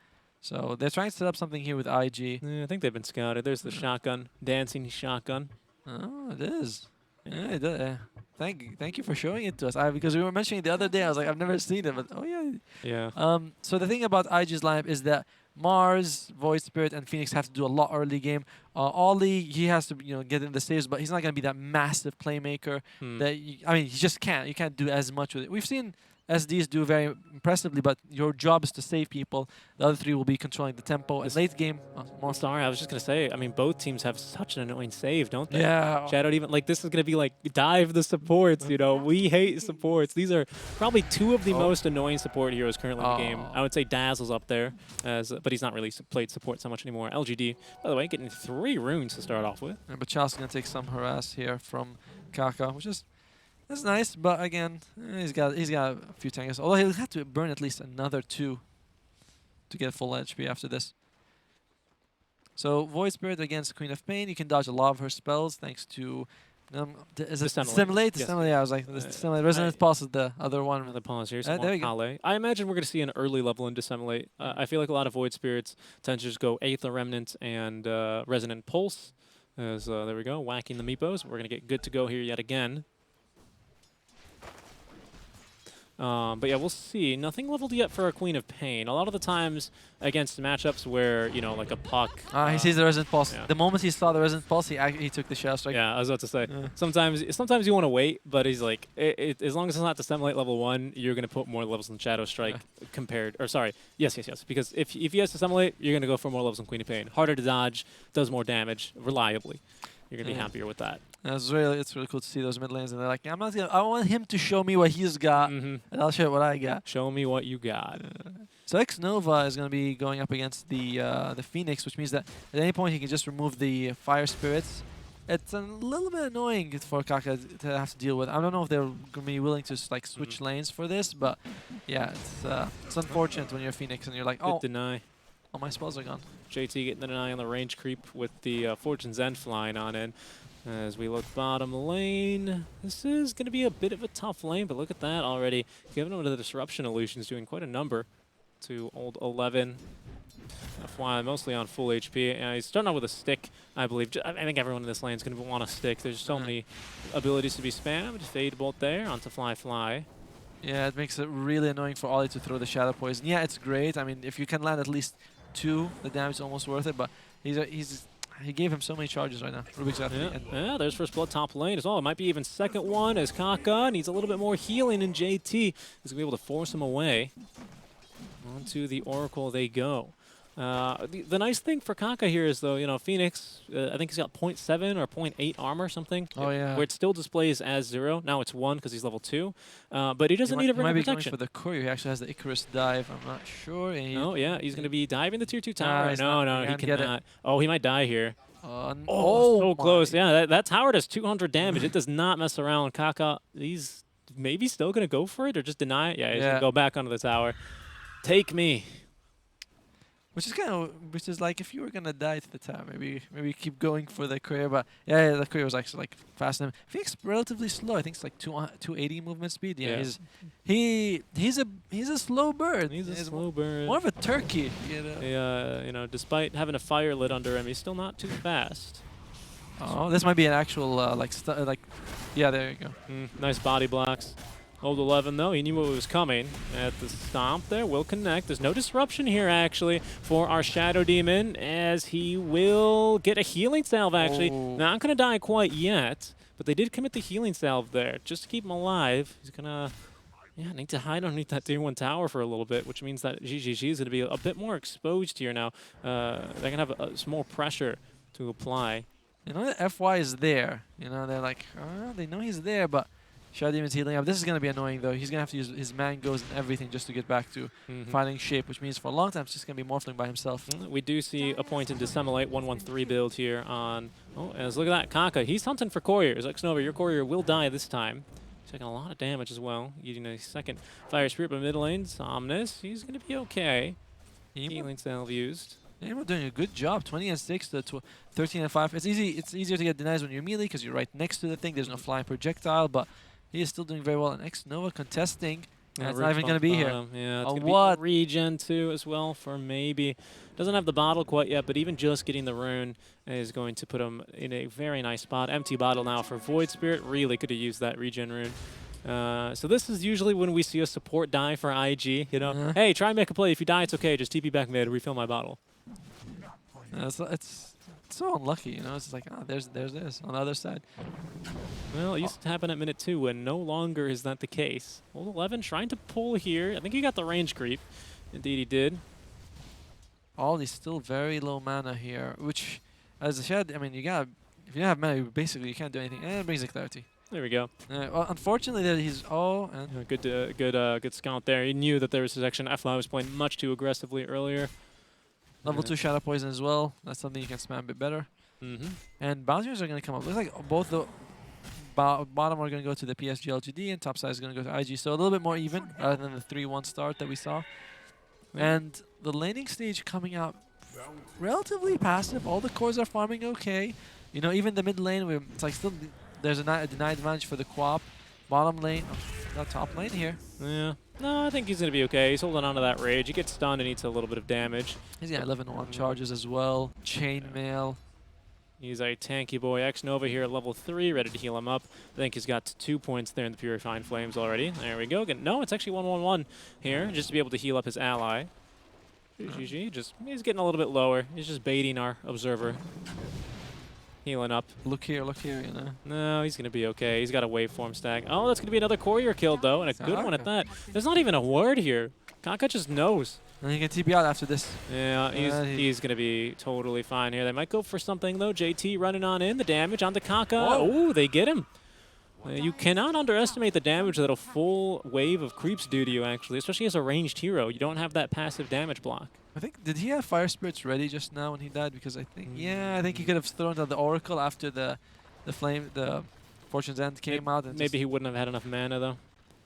So they're trying to set up something here with IG. Yeah, I think they've been scouted. There's the shotgun, dancing shotgun. Oh, it is. Yeah, it does. Thank you for showing it to us. Because we were mentioning it the other day, I was like, I've never seen it, but oh yeah. Yeah. So the thing about IG's lineup is that Mars, Void Spirit, and Phoenix have to do a lot early game. Ollie, he has to get in the saves, but he's not going to be that massive playmaker. That I mean, he just can't. You can't do as much with it. We've seen SDs do very impressively, but your job is to save people. The other 3 will be controlling the tempo. And late game, more. Sorry, I was just going to say, I mean, both teams have such an annoying save, don't they? Yeah. Shadow even, like, this is going to be like, dive the supports, we hate supports. These are probably 2 of the most annoying support heroes currently in the game. I would say Dazzle's up there, but he's not really played support so much anymore. LGD, by the way, getting 3 runes to start off with. Yeah, but Charles is going to take some harass here from Kaka, which is... That's nice, but again, he's got a few tankers. Although he'll have to burn at least another 2 to get full HP after this. So Void Spirit against Queen of Pain. You can dodge a lot of her spells thanks to is it Stimulate? Yes. Stimulate. I was like, Stimulate. Resonant Pulse is the other one. Another pause here. There you go. I imagine we're going to see an early level in Dissemblate. I feel like a lot of Void Spirits tend to just go Aether Remnant and Resonant Pulse. As there we go, whacking the Meepos. We're going to get good to go here yet again. But yeah, we'll see. Nothing leveled yet for a Queen of Pain. A lot of the times against matchups where, like a Puck. He sees the Resonant Pulse. Yeah. The moment he saw the Resonant Pulse, he took the Shadow Strike. Yeah, I was about to say. Sometimes you want to wait, but he's like, as long as it's not Dissemblate level 1, you're going to put more levels in Shadow Strike compared, or sorry, yes. Because if he has Dissemblate, you're going to go for more levels in Queen of Pain. Harder to dodge, does more damage reliably. You're going to be happier with that. It's really cool to see those mid lanes, and they're like, I want him to show me what he's got, and I'll show what I got. Show me what you got. So X-Nova is going to be going up against the Phoenix, which means that at any point he can just remove the Fire Spirits. It's a little bit annoying for Kaka to have to deal with. I don't know if they're going to be willing to switch lanes for this, but yeah, it's unfortunate when you're a Phoenix and you're like, Good deny. All my spells are gone. JT getting the deny on the range creep with the Fortune's End flying on in. As we look bottom lane, this is going to be a bit of a tough lane, but look at that already. Giving over the Disruption Illusions, doing quite a number to old 11. FY mostly on full HP. And he's starting out with a stick, I believe. I think everyone in this lane is going to want a stick. There's so many abilities to be spammed. Fade Bolt there onto Fly. Yeah, it makes it really annoying for Ollie to throw the Shadow Poison. Yeah, it's great. I mean, if you can land at least 2, the damage is almost worth it. But he gave him so many charges right now. Rubik's at the end. Yeah, there's first blood top lane as well. It might be even second one as Kaka needs a little bit more healing, and JT is going to be able to force him away. Onto the Oracle they go. The nice thing for Kaka here is, though, you know, Phoenix, I think he's got 0.7 or 0.8 armor or something. Oh, yeah. Where it still displays as 0. Now it's 1 because he's level 2. But he doesn't need a He might be going protection. for the courier. He actually has the Icarus dive. I'm not sure. Oh, yeah. He's going to be diving the tier 2 tower. he's No, not. no, he Can't get it. cannot. Oh, he might die here. Oh, So close. my. Yeah, that tower does 200 damage. It does not mess around. Kaka, he's maybe still going to go for it or just deny it. Yeah, he's going to go back onto the tower. Take me. Which is like if you were gonna die to the tower, maybe keep going for the courier. But yeah, the courier was actually like fast. Phoenix relatively slow. I think it's like 280 movement speed. Yeah, he's a slow bird. He's a slow bird. More of a turkey, you know. Yeah, you know, despite having a fire lit under him, he's still not too fast. Oh, this might be an actual yeah, there you go. Nice body blocks. Old 11, though, he knew what was coming at the stomp there. Will connect. There's no disruption here, actually, for our Shadow Demon, as he will get a healing salve, actually. Not going to die quite yet, but they did commit the healing salve there just to keep him alive. He's going to need to hide underneath that tier 1 tower for a little bit, which means that GGG is going to be a bit more exposed here now. They're going to have some more pressure to apply. You know, the FY is there. You know, they're like, they know he's there, but Shadow Demon's healing up. This is going to be annoying, though. He's going to have to use his mangoes and everything just to get back to fighting shape, which means for a long time it's just going to be morphling by himself. We do see a point in Dissemblate 113 build here on... Oh, as look at that. Kaka, he's hunting for couriers. Xnova, your courier will die this time. He's taking a lot of damage as well. Eating a second Fire Spirit, but mid lane, Somnus, he's going to be okay. Healing salve used. Emo doing a good job. 20 and 6 to 13 and 5. It's easy. It's easier to get denies when you're melee because you're right next to the thing. There's no flying projectile, but he is still doing very well. And Xnova contesting. And it's not even going to be here. Yeah, it's going to be regen too as well for maybe. Doesn't have the bottle quite yet, but even just getting the rune is going to put him in a very nice spot. Empty bottle now for Void Spirit. Really could have used that regen rune. So this is usually when we see a support die for IG. You know, hey, try and make a play. If you die, it's okay. Just TP back mid, refill my bottle. It's so unlucky, you know. It's like, there's this on the other side. Well, it used to happen at minute 2, and no longer is that the case. Old 11 trying to pull here. I think he got the range creep. Indeed, he did. All is still very low mana here, which, as I said, I mean, if you don't have mana, basically you can't do anything. And it brings the clarity. There we go. Well, unfortunately, that he's and good scout there. He knew that there was a section. F-Line was playing much too aggressively earlier. Level 2 Shadow Poison as well. That's something you can spam a bit better. And Bouncers are going to come up. Looks like both the bottom are going to go to the PSG.LGD and top side is going to go to IG. So a little bit more even rather than the 3-1 start that we saw. And the laning stage coming out relatively passive. All the cores are farming okay. You know, even the mid lane, it's like still there's a denied advantage for the Quap. Bottom lane, not top lane here. Yeah. No, I think he's going to be okay. He's holding on to that rage. He gets stunned and eats a little bit of damage. He's got 11-1 charges as well. Chainmail. He's a tanky boy. Xnova here at level 3, ready to heal him up. I think he's got 2 points there in the Purifying Flames already. There we go. No, it's actually 1-1-1 here, just to be able to heal up his ally. GG, he's getting a little bit lower. He's just baiting our observer. Healing up. Look here, you know. No, he's going to be okay. He's got a waveform stack. Oh, that's going to be another courier killed, though, and a good one at that. There's not even a word here. Kaka just knows. And he can TP out after this. Yeah, he's going to be totally fine here. They might go for something, though. JT running on in. The damage onto Kaka. Oh, they get him. You cannot underestimate the damage that a full wave of creeps do to you, actually, especially as a ranged hero. You don't have that passive damage block. I think, did he have Fire Spirits ready just now when he died? Because I think, I think he could have thrown out the Oracle after the Fortune's End came out. And maybe he wouldn't have had enough mana, though.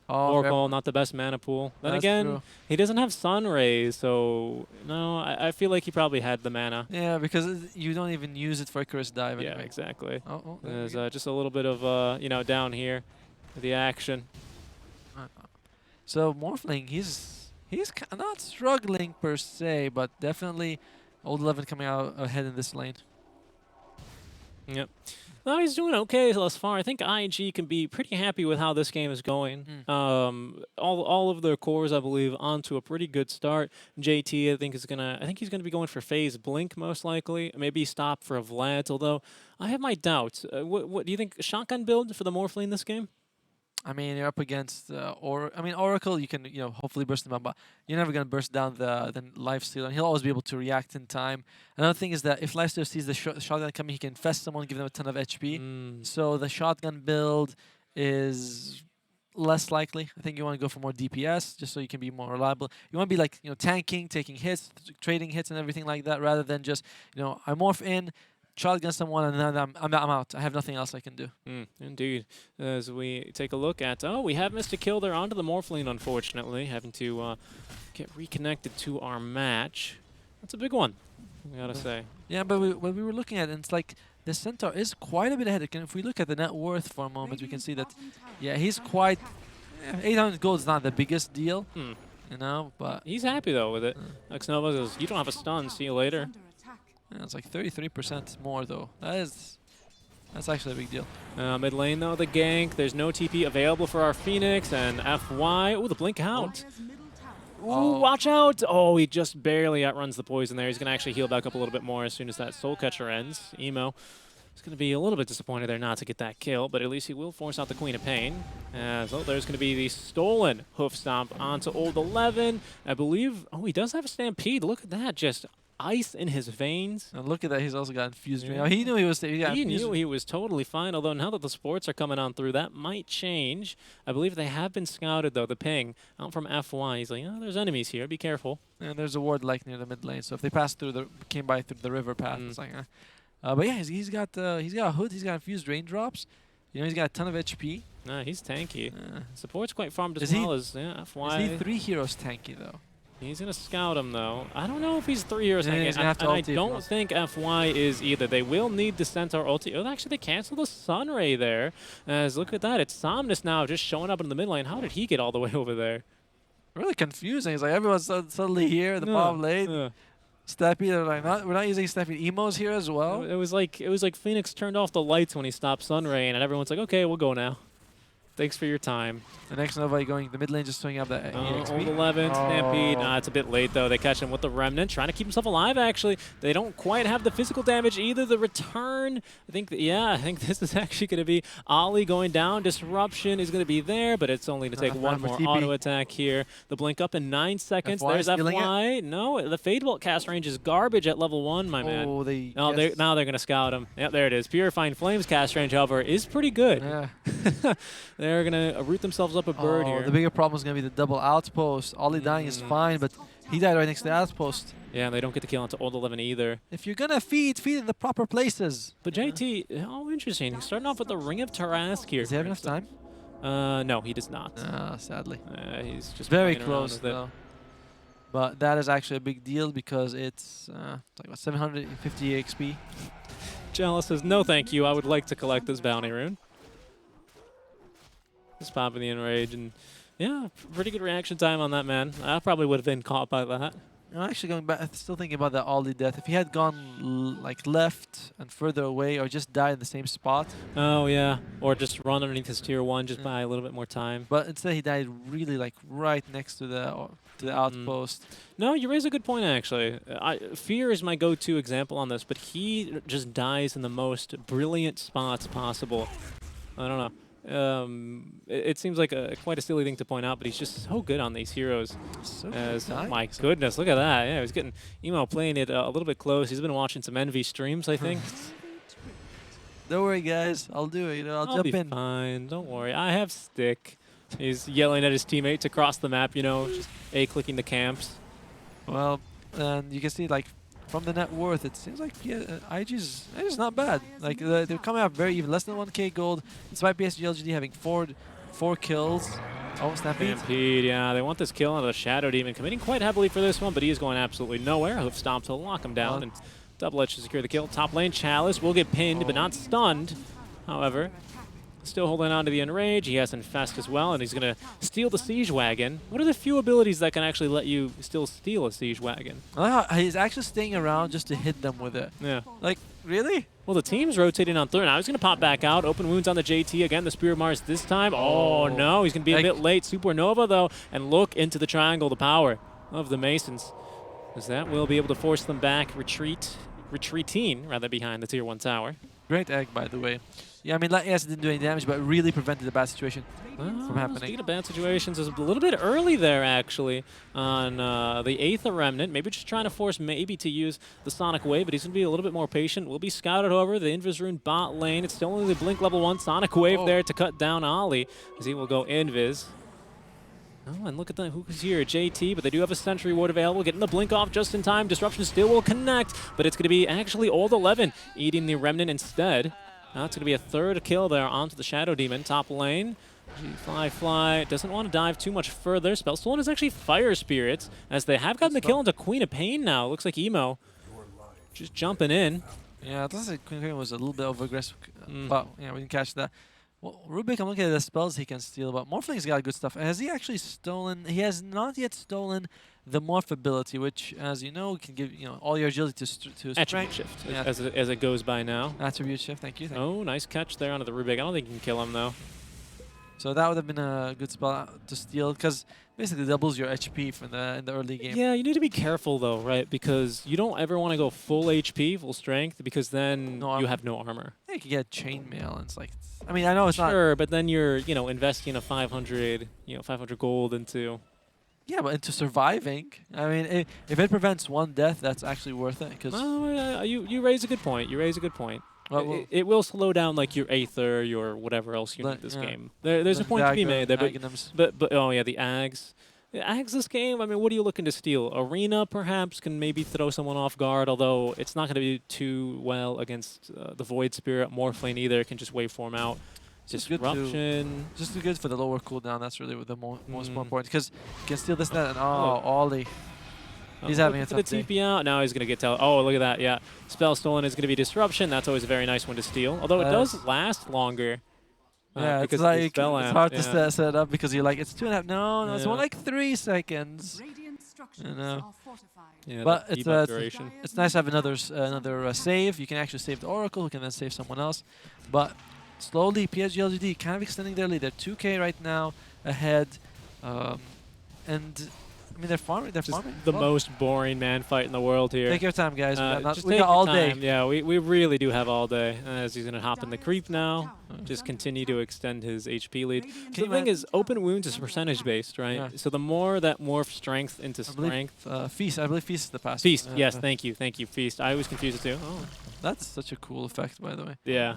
Oh, Oracle, not the best mana pool. Then again, he doesn't have Sun Rays, so no, I feel like he probably had the mana. Yeah, because you don't even use it for Icarus Dive anyway. Yeah, exactly. There's just a little bit of, down here, the action. So Morphling, he's not struggling per se, but definitely Old 11 coming out ahead in this lane. Yep. No, he's doing okay thus far. I think IG can be pretty happy with how this game is going. All of their cores, I believe, onto a pretty good start. JT, I think he's gonna be going for phase blink most likely. Maybe stop for a Vlad. Although I have my doubts. What do you think? Shotgun build for the Morphling in this game? I mean, you're up against Oracle. You can hopefully burst them up, but you're never gonna burst down the lifesteal, and he'll always be able to react in time. Another thing is that if lifesteal sees the shotgun coming, he can infest someone, give them a ton of HP. So the shotgun build is less likely. I think you want to go for more DPS just so you can be more reliable. You want to be like tanking, taking hits, trading hits, and everything like that, rather than just I morph in, shotgun someone, and then I'm out. I have nothing else I can do. Indeed. As we take a look at... Oh, we have missed a kill there onto the Morphling, unfortunately. Having to get reconnected to our match. That's a big one, I gotta say. Yeah, but when we were looking at it, it's like the Centaur is quite a bit ahead. If we look at the net worth for a moment, we can see that, yeah, he's quite... 800 gold is not the biggest deal, but... He's happy, though, with it. Xnova goes, you don't have a stun, see you later. Yeah, it's like 33% more, though. That's actually a big deal. Mid lane, though, the gank. There's no TP available for our Phoenix, and FY. Oh, the blink out. Ooh, watch out! Oh, he just barely outruns the poison there. He's going to actually heal back up a little bit more as soon as that Soul Catcher ends. Emo is going to be a little bit disappointed there not to get that kill, but at least he will force out the Queen of Pain. So there's going to be the stolen hoof stomp onto Old 11. I believe... Oh, he does have a Stampede. Look at that. Just... ice in his veins. And look at that, he's also got infused drain. He knew he was knew he was totally fine, although now that the sports are coming on through, that might change. I believe they have been scouted, though, the ping out from FY. He's like, oh, there's enemies here, be careful. And there's a ward like near the mid lane, so if they came by through the river path, it's like, but yeah, he's got a hood, he's got infused raindrops. He's got a ton of HP. Nah, he's tanky. Support's quite farmed as well as FY. Is he 3 heroes tanky, though? He's going to scout him, though. I don't know if he's 3 heroes tanky. And I don't think FY is either. They will need the Centaur ulti. Oh, actually, they cancel the Sunray there. As look at that. It's Somnus now just showing up in the mid lane. How did he get all the way over there? Really confusing. It's like everyone's suddenly here, the bottom lane. Stampede, they're like, we're not using Stampede. Emo's here as well. It was like Phoenix turned off the lights when he stopped Sunray, and everyone's like, okay, we'll go now. Thanks for your time. The next Nova going, the mid lane just swinging up that Old 11, Stampede. It's a bit late, though. They catch him with the Remnant, trying to keep himself alive, actually. They don't quite have the physical damage either. The return, I think this is actually going to be Ollie going down. Disruption is going to be there, but it's only to take one more auto attack here. The blink up in 9 seconds. There's FY. No, the Fade Bolt cast range is garbage at level 1, my man. Now they're going to scout him. Yep, there it is. Purifying Flames cast range, however, is pretty good. Yeah. They're going to root themselves up a bird here. The bigger problem is going to be the double outpost. Ollie dying is fine, but he died right next to the outpost. Yeah, and they don't get the kill onto Old 11 either. If you're going to feed in the proper places. But JT, interesting. He's starting off with the Ring of Tarask here. Does he have enough time? No, he does not. Sadly. He's just very close, though. But that is actually a big deal because it's like about 750 XP. Jealous says, no thank you, I would like to collect this bounty rune. Just popping the enrage, and yeah, pretty good reaction time on that, man. I probably would have been caught by that. I'm actually going back, still thinking about that Ollie death. If he had gone like left and further away, or just died in the same spot. Oh yeah, or just run underneath his tier 1, just buy a little bit more time. But instead, he died really like right next to the outpost. No, you raise a good point, actually. Fear is my go-to example on this, but he just dies in the most brilliant spots possible. I don't know. It seems like quite a silly thing to point out, but he's just so good on these heroes. Oh my goodness, look at that. Yeah, he's getting Emo playing it a little bit close. He's been watching some Envy streams, I think. Don't worry, guys. I'll do it. I'll jump in. Fine. Don't worry. I have stick. He's yelling at his teammates across the map, just A-clicking the camps. Well, and you can see, like, from the net worth, it seems like IG's not bad. Like they're coming up very even, less than 1k gold, despite PSG.LGD having four kills. Oh, Stampede, yeah, they want this kill on the Shadow Demon, committing quite heavily for this one, but he is going absolutely nowhere. Hoof Stomp to lock him down, and Double Edge to secure the kill. Top lane, Chalice will get pinned, but not stunned. However, Still holding on to the Enrage. He has Infest as well, and he's going to steal the Siege Wagon. What are the few abilities that can actually let you still steal a Siege Wagon? He's actually staying around just to hit them with it. Yeah. Like, really? Well, the team's rotating on third. Now he's going to pop back out. Open wounds on the JT. Again, the Spear of Mars this time. Oh, no. He's going to be a bit late. Supernova, though. And look into the triangle, the power of the Masons. As that will be able to force them back, retreating, rather, behind the Tier 1 tower. Great egg, by the way. Yeah, I mean, yes, it didn't do any damage, but really prevented a bad situation from happening. Speaking of bad situations, it's a little bit early there, actually, on the Aether Remnant. Maybe just trying to force maybe to use the Sonic Wave, but he's going to be a little bit more patient. Will be scouted over the Invis Rune bot lane. It's still only the Blink level 1 Sonic Wave there to cut down Ollie, as he will go Invis. Oh, and look at them. Who's here? JT, but they do have a Sentry Ward available. Getting the Blink off just in time. Disruption still will connect, but it's going to be actually Old 11 eating the Remnant instead. Now it's going to be a third kill there onto the Shadow Demon. Top lane. Fly. Doesn't want to dive too much further. Spellstolen is actually Fire Spirits, as they have gotten the kill into Queen of Pain now. Looks like Emo just jumping in. Yeah, it looks like Queen of Pain was a little bit over-aggressive, but yeah, we didn't catch that. Well, Rubik, I'm looking at the spells he can steal, but Morphling's got good stuff. Has he actually stolen? He has not yet stolen the Morph ability, which, as you know, can give all your agility to Attribute Shift, as it goes by now. Attribute Shift, thank you. Oh, nice catch there onto the Rubik. I don't think you can kill him, though. So that would have been a good spell to steal, because basically doubles your HP from in the early game. Yeah, you need to be careful, though, right? Because you don't ever want to go full HP, full strength, because then you have no armor. Yeah, you can get chainmail, and it's like, I mean, I know it's not. Sure, but then you're, investing a 500 gold into. Yeah, but into surviving, I mean, if it prevents one death, that's actually worth it. Cause you raise a good point. You raise a good point. Well, it will slow down like your Aether, your whatever else you need this game. There's a point to be made there, but oh yeah, the Ags. The Ags this game, I mean, what are you looking to steal? Arena perhaps can maybe throw someone off guard, although it's not going to be too well against the Void Spirit. Morphling either can just waveform out. Disruption. Just good for the lower cooldown. That's really the most important, because you can steal this, that, and Ollie. He's having a tough day. TP out. Now he's going to get Oh, look at that. Yeah. Spell stolen is going to be Disruption. That's always a very nice one to steal. Although it does last longer. Yeah, it's like it's hard to set it up because you're like, it's 2.5. No, it's more like 3 seconds. Yeah, but it's nice to have another save. You can actually save the Oracle, who can then save someone else. But slowly, PSG.LGD kind of extending their lead. They're 2K right now ahead, and I mean, they're farming. The most boring man fight in the world here. Take your time, guys. We got all day. Yeah, we really do have all day. As he's going to hop in the creep now, just continue to extend his HP lead. The thing is, open wounds is percentage-based, right? Yeah. So the more that morph strength into strength. Feast. I believe Feast is the passive. Feast, yes, thank you. Feast. I was confused too. Oh. That's such a cool effect, by the way. Yeah.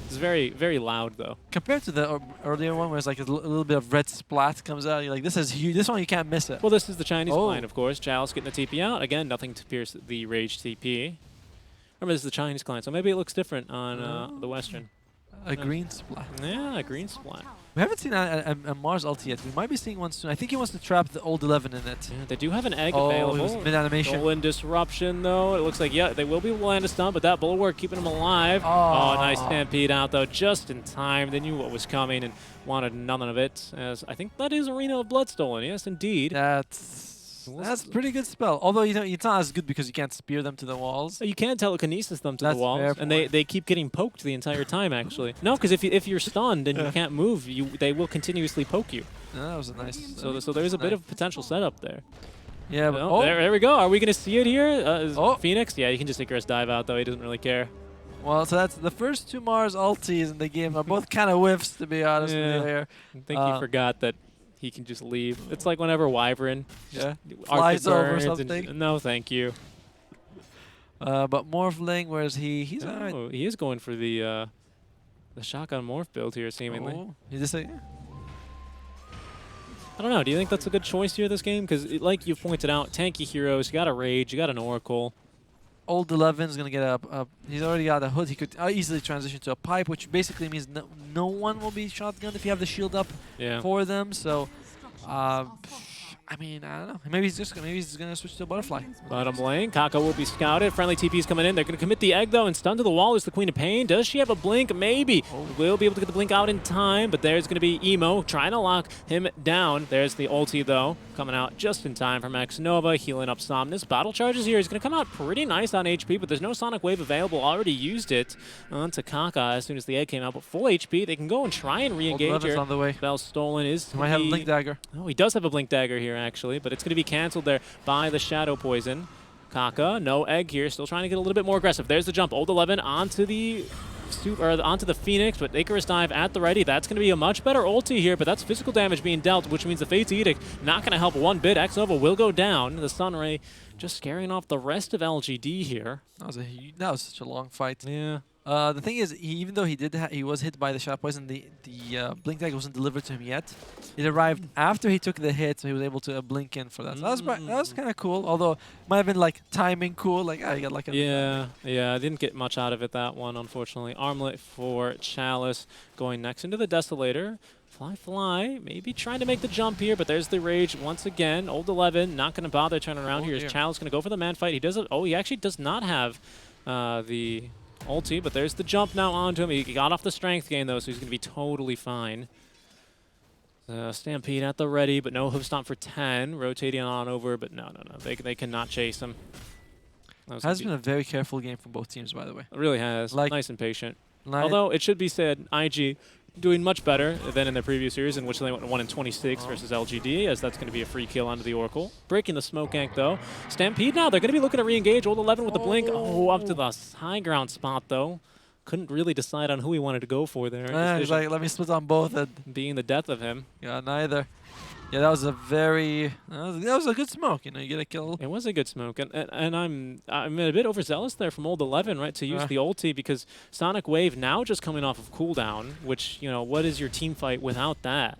It's very, very loud, though. Compared to the earlier one, where it's like a little bit of red splat comes out, you're like, this is huge. This one, you can't miss it. Well, this is the Chinese client, of course. Chalice getting the TP out. Again, nothing to pierce the Rage TP. Remember, this is the Chinese client, so maybe it looks different on the Western. A green splat. Yeah, a green splat. We haven't seen a Mars ulti yet. We might be seeing one soon. I think he wants to trap the old 11 in it. Yeah, they do have an egg available. Mid-animation. Stolen Disruption, though. It looks like, yeah, they will be able to land a stun, but that bulwark keeping him alive. Oh, nice Stampede out, though, just in time. They knew what was coming and wanted none of it. As I think that is Arena of Bloodstolen. Yes, indeed. That's pretty good spell. Although it's not as good because you can't spear them to the walls. You can telekinesis them to the walls, and they keep getting poked the entire time. Actually, no, because if you're stunned and you can't move, they will continuously poke you. Yeah, that was a nice. So there's a bit of potential setup there. Yeah, but there we go. Are we gonna see it here? Phoenix? Yeah, you can just Icarus dive out though. He doesn't really care. Well, so that's the first 2 Mars ultis in the game are both kind of whiffs, to be honest with you here. I think he forgot that. He can just leave. It's like whenever Wyvern flies over something. No, thank you. But Morphling, whereas he's alright. He is going for the shotgun morph build here, seemingly. You just say, I don't know. Do you think that's a good choice here this game? Because, like you've pointed out, tanky heroes. You got a Rage. You got an Oracle. Old 11 is going to get he's already got a hood. He could easily transition to a pipe, which basically means no one will be shotgunned if you have the shield up for them. So, I I mean, I don't know. Maybe he's gonna switch to a butterfly. Bottom lane, Kaka will be scouted. Friendly TP's coming in. They're going to commit the egg, though, and stun to the wall is the Queen of Pain. Does she have a blink? Maybe. Will be able to get the blink out in time, but there's going to be Emo trying to lock him down. There's the ulti, though, coming out just in time from X-Nova, healing up Somnus. Battle Charges here is going to come out pretty nice on HP, but there's no Sonic Wave available. Already used it onto Kaka as soon as the egg came out, but full HP. They can go and try and re-engage here. On the way. Spell stolen is... He might have a Blink Dagger. Oh, he does have a Blink Dagger here, actually, but it's going to be canceled there by the Shadow Poison. Kaka, no egg here, still trying to get a little bit more aggressive. There's the jump, Old 11 onto the Phoenix, but Icarus Dive at the ready. That's going to be a much better ulti here, but that's physical damage being dealt, which means the Fate's Edict not going to help one bit. X-Nova will go down. The Sunray just scaring off the rest of LGD here. That was such a long fight. Yeah. The thing is, even though he was hit by the Shadow Poison, the Blink Dagger wasn't delivered to him yet. It arrived after he took the hit, so he was able to blink in for that. So that was kind of cool, although it might have been like timing cool. Like, you got like a... Yeah, I didn't get much out of it, that one, unfortunately. Armlet for Chalice going next into the Desolator. Fly, maybe trying to make the jump here, but there's the Rage once again. Old 11 not going to bother turning around here. Chalice going to go for the man fight. He actually does not have the ulti, but there's the jump now onto him. He got off the strength gain, though, so he's going to be totally fine. Stampede at the ready, but no hoof stomp for 10. Rotating on over, but no. They cannot chase him. Has been a very careful game from both teams, by the way. It really has. Like, nice and patient. Although, it should be said, IG doing much better than in the previous series, in which they went 1-26 versus LGD, as that's going to be a free kill onto the Oracle. Breaking the smoke gank, though. Stampede now, they're going to be looking to re-engage. Old 11 with the blink. Oh, up to the high ground spot, though. Couldn't really decide on who he wanted to go for there. He's like, let me split on both. And being the death of him. Yeah, neither. Yeah, that was a very... that was a good smoke, you know, you get a kill. It was a good smoke, and I'm a bit overzealous there from Old 11, right, to use the ulti, because Sonic Wave now just coming off of cooldown, which, you know, what is your team fight without that?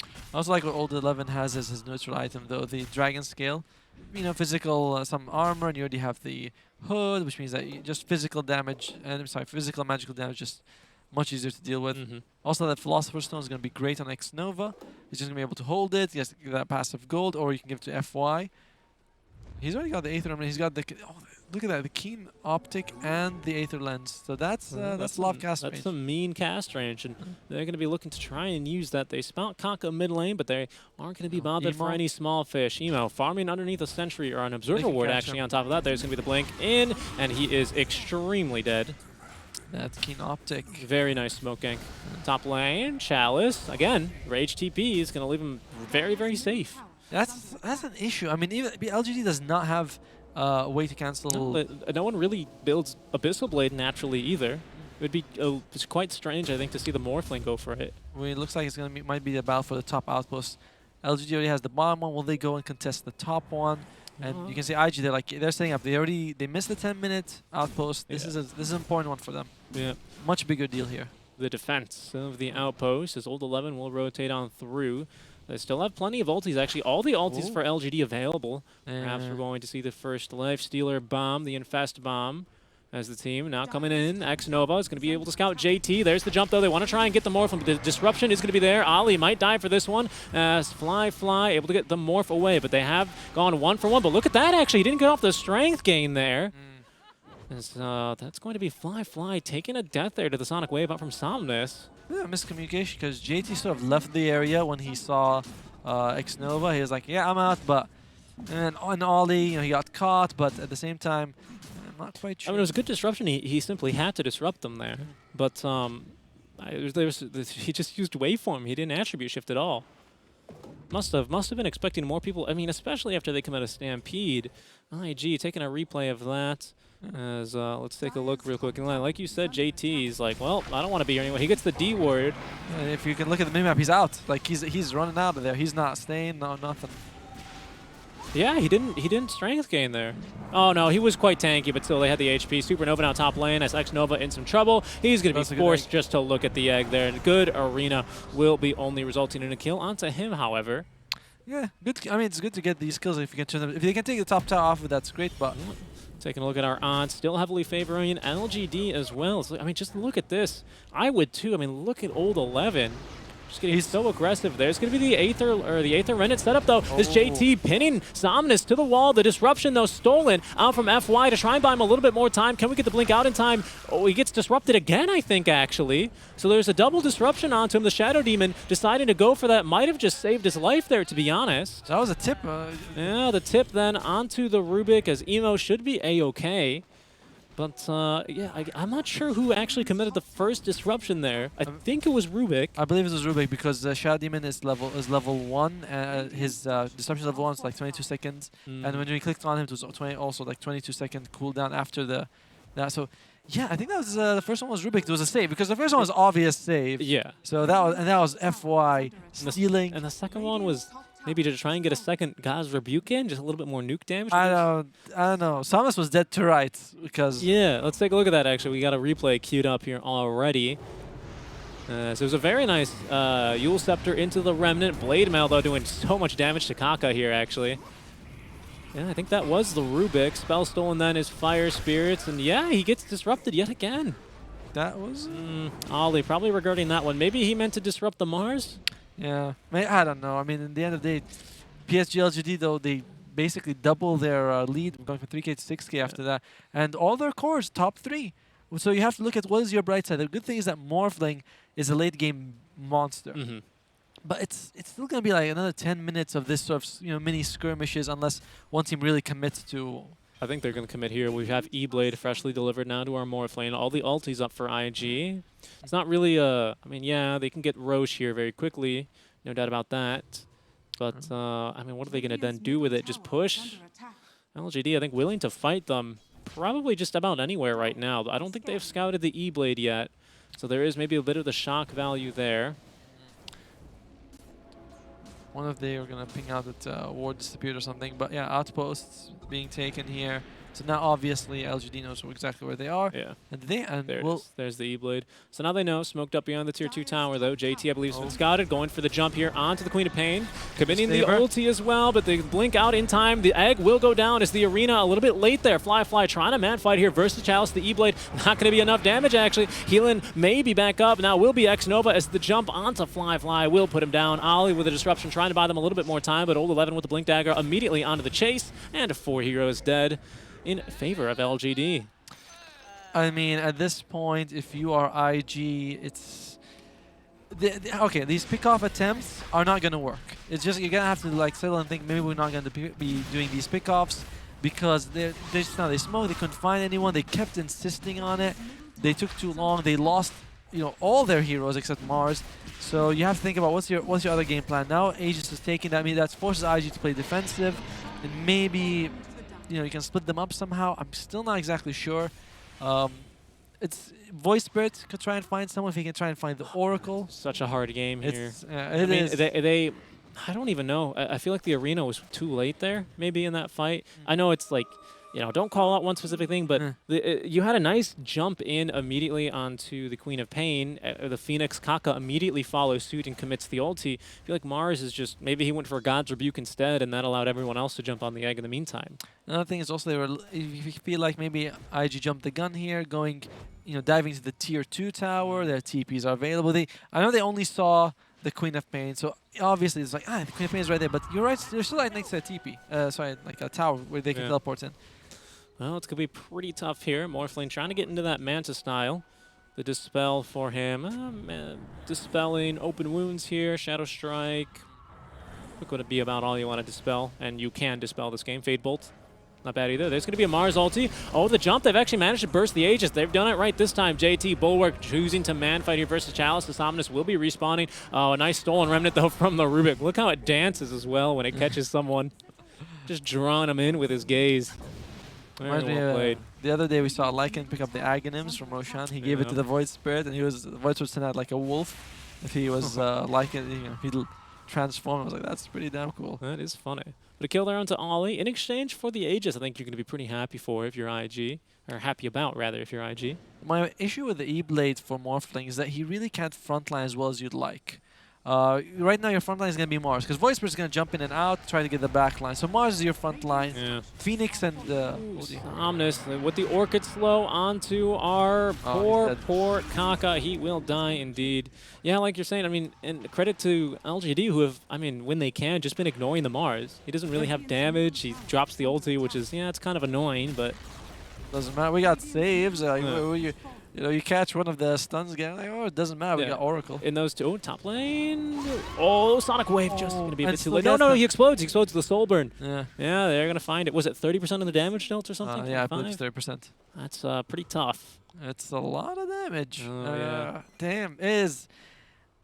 I also like what Old 11 has as his neutral item, though, the Dragon Scale. You know, physical, some armor, and you already have the hood, which means that just physical damage, physical and magical damage, just much easier to deal with. Also, that Philosopher's Stone is going to be great on X-Nova. He's just going to be able to hold it. He has to give that passive gold, or you can give it to FY. He's already got the Aether. I mean, he's got the... Oh, look at that, the Keen Optic and the Aether Lens. So that's a lot of cast range. That's a mean cast range, and they're going to be looking to try and use that. They spout Kaka mid lane, but they aren't going to be bothered for any small fish. Emo farming underneath a Sentry or an Observer Ward, actually, on top of that. There's going to be the blink in, and he is extremely dead. That's Keen Optic. Very nice smoke gank. Top lane, Chalice. Again, Rage TP is going to leave him very, very safe. That's an issue. I mean, even LGD does not have a way to cancel... No one really builds Abyssal Blade naturally either. It would be it's quite strange, I think, to see the Morphling go for it. Well, it looks like it's going to might be the battle for the top outpost. LGD already has the bottom one. Will they go and contest the top one? And you can see IG, they're setting up. They missed the 10-minute outpost. This is an important one for them. Yeah. Much bigger deal here. The defense of the outpost, as Old 11 will rotate on through. They still have plenty of ultis, actually. All the ultis for LGD available. Perhaps we're going to see the first Life Stealer bomb, the Infest bomb, as the team now coming in. X-Nova is going to be able to scout JT. There's the jump, though. They want to try and get the morph. The disruption is going to be there. Ali might die for this one, as Fly able to get the morph away, but they have gone 1 for 1. But look at that, actually. He didn't get off the strength gain there. As, that's going to be Fly taking a death there to the Sonic Wave up from Somnus. Yeah, miscommunication, because JT sort of left the area when he saw X-Nova. He was like, yeah, I'm out, but... And on Ollie, you know, he got caught, but at the same time, I'm not quite sure. I mean, it was a good disruption. He simply had to disrupt them there. But he just used waveform. He didn't attribute shift at all. Must have been expecting more people. I mean, especially after they come out of Stampede. IG taking a replay of that. As let's take a look real quick. And like you said, JT's like, well, I don't want to be here anymore. He gets the D word. And if you can look at the minimap, he's out. Like he's running out of there. He's not staying. No, nothing. Yeah, he didn't strength gain there. Oh no, he was quite tanky, but still they had the HP. Supernova now top lane as X-Nova in some trouble. He's going to be forced just to look at the egg there. And good arena will be only resulting in a kill onto him, however. Yeah, good. I mean, it's good to get these kills if you can turn them. If they can take the top tower off, that's great. But taking a look at our odds, still heavily favoring LGD as well. So, I mean, just look at this. I would too. I mean, look at Old 11. Just getting so aggressive. There's going to be the Aether Remnant setup, though. This JT pinning Somnus to the wall. The disruption, though, stolen out from FY to try and buy him a little bit more time. Can we get the blink out in time? Oh, he gets disrupted again, I think, actually. So there's a double disruption onto him. The Shadow Demon deciding to go for that. Might have just saved his life there, to be honest. That was a tip. Yeah, the tip then onto the Rubik, as Emo should be A-okay. But, yeah, I'm not sure who actually committed the first disruption there. I think it was Rubik. I believe it was Rubik because Shadow Demon is level 1. His disruption level 1 is like 22 seconds. And when we clicked on him, it was also like 22-second cooldown after that. So, yeah, I think that was the first one was Rubik. It was a save because the first one was obvious save. Yeah. So that was FY stealing. And the second one was maybe to try and get a second God's Rebuke in, just a little bit more nuke damage. I don't know. Samus was dead to rights because. Yeah, let's take a look at that. Actually, we got a replay queued up here already. So it was a very nice Yule Scepter into the Remnant. Blade Mail, though, doing so much damage to Kaka here, actually. Yeah, I think that was the Rubik. Spell stolen then is Fire Spirits. And yeah, he gets disrupted yet again. That was. Ollie, probably regarding that one. Maybe he meant to disrupt the Mars? Yeah, I don't know. I mean, in the end of the day, PSG.LGD, though, they basically double their lead, going from 3K to 6K after that. And all their cores, top 3. So you have to look at what is your bright side. The good thing is that Morphling is a late-game monster. But it's still going to be like another 10 minutes of this sort of mini skirmishes unless one team really commits to... I think they're going to commit here. We have E-Blade freshly delivered now to our Morphlane. All the ultis up for IG. It's not really I mean, yeah, they can get Roche here very quickly. No doubt about that. But, I mean, what are they going to then do with it? Just push? LGD, I think, willing to fight them probably just about anywhere right now. I don't think they've scouted the E-Blade yet. So there is maybe a bit of the shock value there. One of they are going to ping out that ward disappeared or something. But yeah, outposts being taken here. So now obviously LGD knows exactly where they are. Yeah. And there's the E-Blade. So now they know. Smoked up beyond the tier 2 tower though. JT, I believe, has been scouted. Going for the jump here onto the Queen of Pain. Committing the ulti as well, but they blink out in time. The egg will go down as the arena a little bit late there. Fly trying to man fight here versus Chalice. The E-Blade not going to be enough damage actually. Healing may be back up. Now will be X-Nova as the jump onto Fly will put him down. Ollie with a disruption trying to buy them a little bit more time, but Old 11 with the blink dagger immediately onto the chase. And 4 heroes dead in favor of LGD. I mean, at this point, if you are IG, it's... okay, these pick-off attempts are not going to work. It's just, you're going to have to like settle and think, maybe we're not going to be doing these pick-offs because they smoked, they couldn't find anyone, they kept insisting on it, they took too long, they lost all their heroes except Mars. So you have to think about what's your other game plan. Now Aegis is taking that, I mean, that forces IG to play defensive, and maybe you can split them up somehow. I'm still not exactly sure. It's Voice Spirit could try and find someone if he can try and find the Oracle. Such a hard game here. It is. I don't even know. I feel like the arena was too late there, maybe in that fight. I know it's like, don't call out one specific thing, but you had a nice jump in immediately onto the Queen of Pain. The Phoenix Kaka immediately follows suit and commits the ulti. I feel like Mars is just, maybe he went for God's Rebuke instead, and that allowed everyone else to jump on the egg in the meantime. Another thing is also if you feel like maybe IG jumped the gun here, going, diving to the tier 2 tower, their TPs are available. I know they only saw the Queen of Pain, so obviously it's like, the Queen of Pain is right there, but you're right, they're still right next to a TP. Sorry, like a tower where they can teleport in. Well, it's going to be pretty tough here. Morphling trying to get into that Manta style. The Dispel for him. Dispelling open wounds here. Shadow Strike. Look what it'd be about all you want to dispel. And you can dispel this game. Fade Bolt. Not bad either. There's going to be a Mars ulti. Oh, the jump. They've actually managed to burst the Aegis. They've done it right this time. JT Bulwark choosing to man fight here versus Chalice. The Somnus will be respawning. Oh, a nice stolen remnant, though, from the Rubik. Look how it dances as well when it catches someone. Just drawing him in with his gaze. The other day we saw Lycan pick up the Aghanim's from Roshan. He gave it to the Void Spirit, and the Void Spirit turned out like a wolf. If he was Lycan, he'd transform. I was like, that's pretty damn cool. That is funny. But a kill there onto Ollie in exchange for the Aegis. I think you're going to be pretty happy for if you're IG, or happy about rather if you're IG. My issue with the E-Blade for Morphling is that he really can't frontline as well as you'd like. Right now, your front line is going to be Mars, because Voiceper is going to jump in and out, try to get the back line. So Mars is your front line. Yeah. Phoenix and Woody. Omnis with the Orchid slow onto our poor Kaka. He will die indeed. Yeah, like you're saying, I mean, and credit to LGD who have, I mean, when they can, just been ignoring the Mars. He doesn't really have damage. He drops the ulti, which is, yeah, it's kind of annoying, but... Doesn't matter. We got saves. You know, you catch one of the stuns again. Like, oh, it doesn't matter. We got Oracle. In those two, top lane. Oh, Sonic Wave just going to be a bit too late. still No, gets he explodes. He explodes the soul burn. Yeah. Yeah, they're going to find it. Was it 30% of the damage dealt or something? Yeah, I believe it's 30%. That's pretty tough. It's a lot of damage. Oh, yeah. Damn.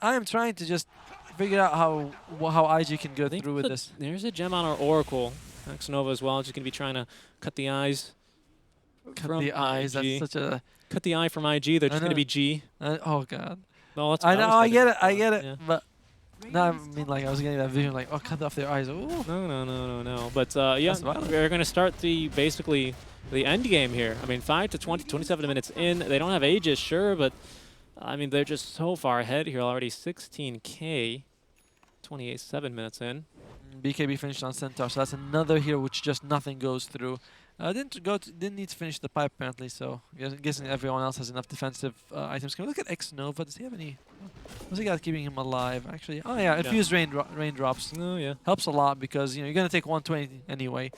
I am trying to just figure out how IG can go through with this. There's a gem on our Oracle. Xnova as well. Just going to be trying to cut the eyes. Cut the eyes. IG. That's such a... Cut the eye from IG. They're just going to be G. Oh, God. No, that's I know, I get it, Yeah. but no, I mean, like, I was getting that vision, like, oh, cut off their eyes. Ooh. No. But yeah, violent. we're going to start basically the end game here. I mean, 5 to 20, 27 minutes in. They don't have Aegis, sure, but I mean, they're just so far ahead here already. 16K, 7 minutes in. BKB finished on Centaur, so that's another here which just nothing goes through. Didn't need to finish the pipe apparently, so I'm guessing everyone else has enough defensive items. Can we look at Xnova? Does he have any? What's he got keeping him alive? Actually, oh yeah, infused raindrops. Oh yeah, helps a lot because you're gonna take 120 anyway.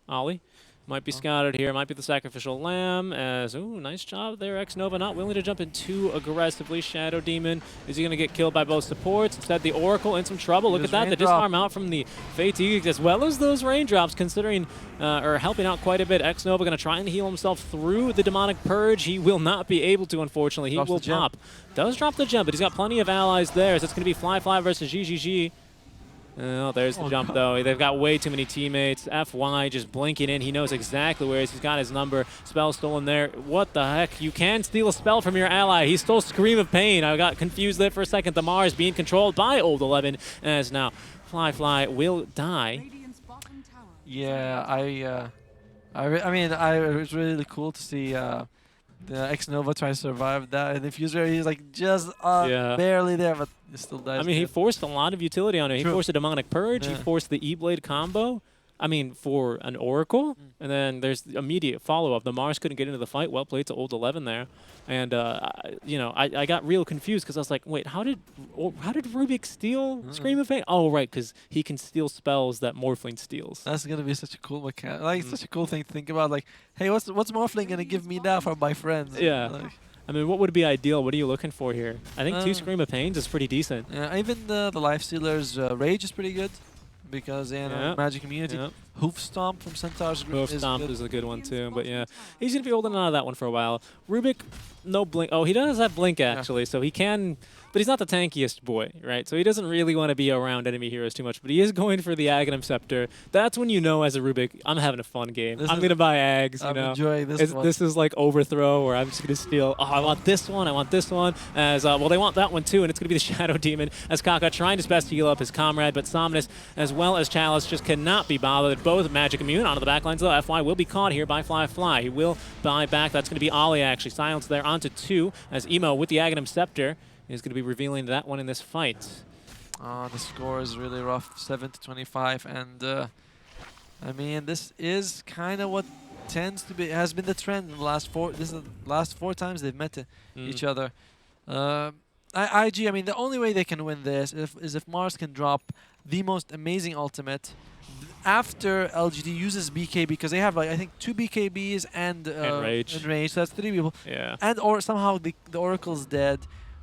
Ollie might be scouted here. Might be the sacrificial lamb. As nice job there, Xnova. Not willing to jump in too aggressively. Shadow Demon. Is he gonna get killed by both supports? Instead, the Oracle in some trouble. Look at that. The disarm out from the Fatigue as well as those raindrops, considering or helping out quite a bit. Xnova gonna try and heal himself through the demonic purge. He will not be able to, unfortunately. He will pop. Does drop the gem, but he's got plenty of allies there. So it's gonna be Fly versus GGG. Oh, there's the jump, though. They've got way too many teammates. FY just blinking in. He knows exactly where he is. He's got his number. Spell stolen there. What the heck? You can steal a spell from your ally. He stole Scream of Pain. I got confused there for a second. The Mars being controlled by Old 11, as now Fly will die. Yeah, I mean, it was really cool to see the Xnova try to survive that. And the Fuser, he's like just barely there, but he still dies. I mean, he forced a lot of utility on it. He forced a demonic purge. He forced the E-Blade combo. I mean, for an Oracle. And then there's the immediate follow-up. The Mars couldn't get into the fight. Well played to Old 11 there. And, you know, I got real confused because I was like, wait, how did Rubik steal Scream of Pain? Oh, right, because he can steal spells that Morphling steals. That's going to be such a cool mechanic. Like, such a cool thing to think about. Like, hey, what's Morphling going to give me now for my friends? Yeah. Like, I mean, what would be ideal? What are you looking for here? I think 2 Scream of Pains is pretty decent. Yeah, even the Lifestealer's Rage is pretty good. Because Magic Immunity. Hoof Stomp from Centaur's group is a good one too, but yeah. He's going to be holding on to that one for a while. Rubik, no blink. Oh, he does have blink actually, so he can, but he's not the tankiest boy, right? So he doesn't really want to be around enemy heroes too much, but he is going for the Aghanim Scepter. That's when you know as a Rubik, I'm having a fun game. I'm going to buy Ags, you know. I'm enjoying this one. This is like Overthrow, where I'm just going to steal, oh, I want this one, as, well, they want that one too, and it's going to be the Shadow Demon, as Kaka trying his best to heal up his comrade, but Somnus, as well as Chalice, just cannot be bothered. Both Magic Immune onto the backlines, though. FY will be caught here by Fly. He will buy back. That's going to be Ollie, actually. Silence there onto 2, as Emo with the Aghanim Scepter is going to be revealing that one in this fight. The score is really rough, 7 to 25, and I mean, this is kind of what tends to be, has been the trend in the last 4. This is the last 4 times they've met each other. IG, I mean, the only way they can win this is if Mars can drop the most amazing ultimate after LGD uses BK, because they have, like, I think 2 BKBs and Rage. So that's 3 people. Yeah. And or somehow the Oracle's dead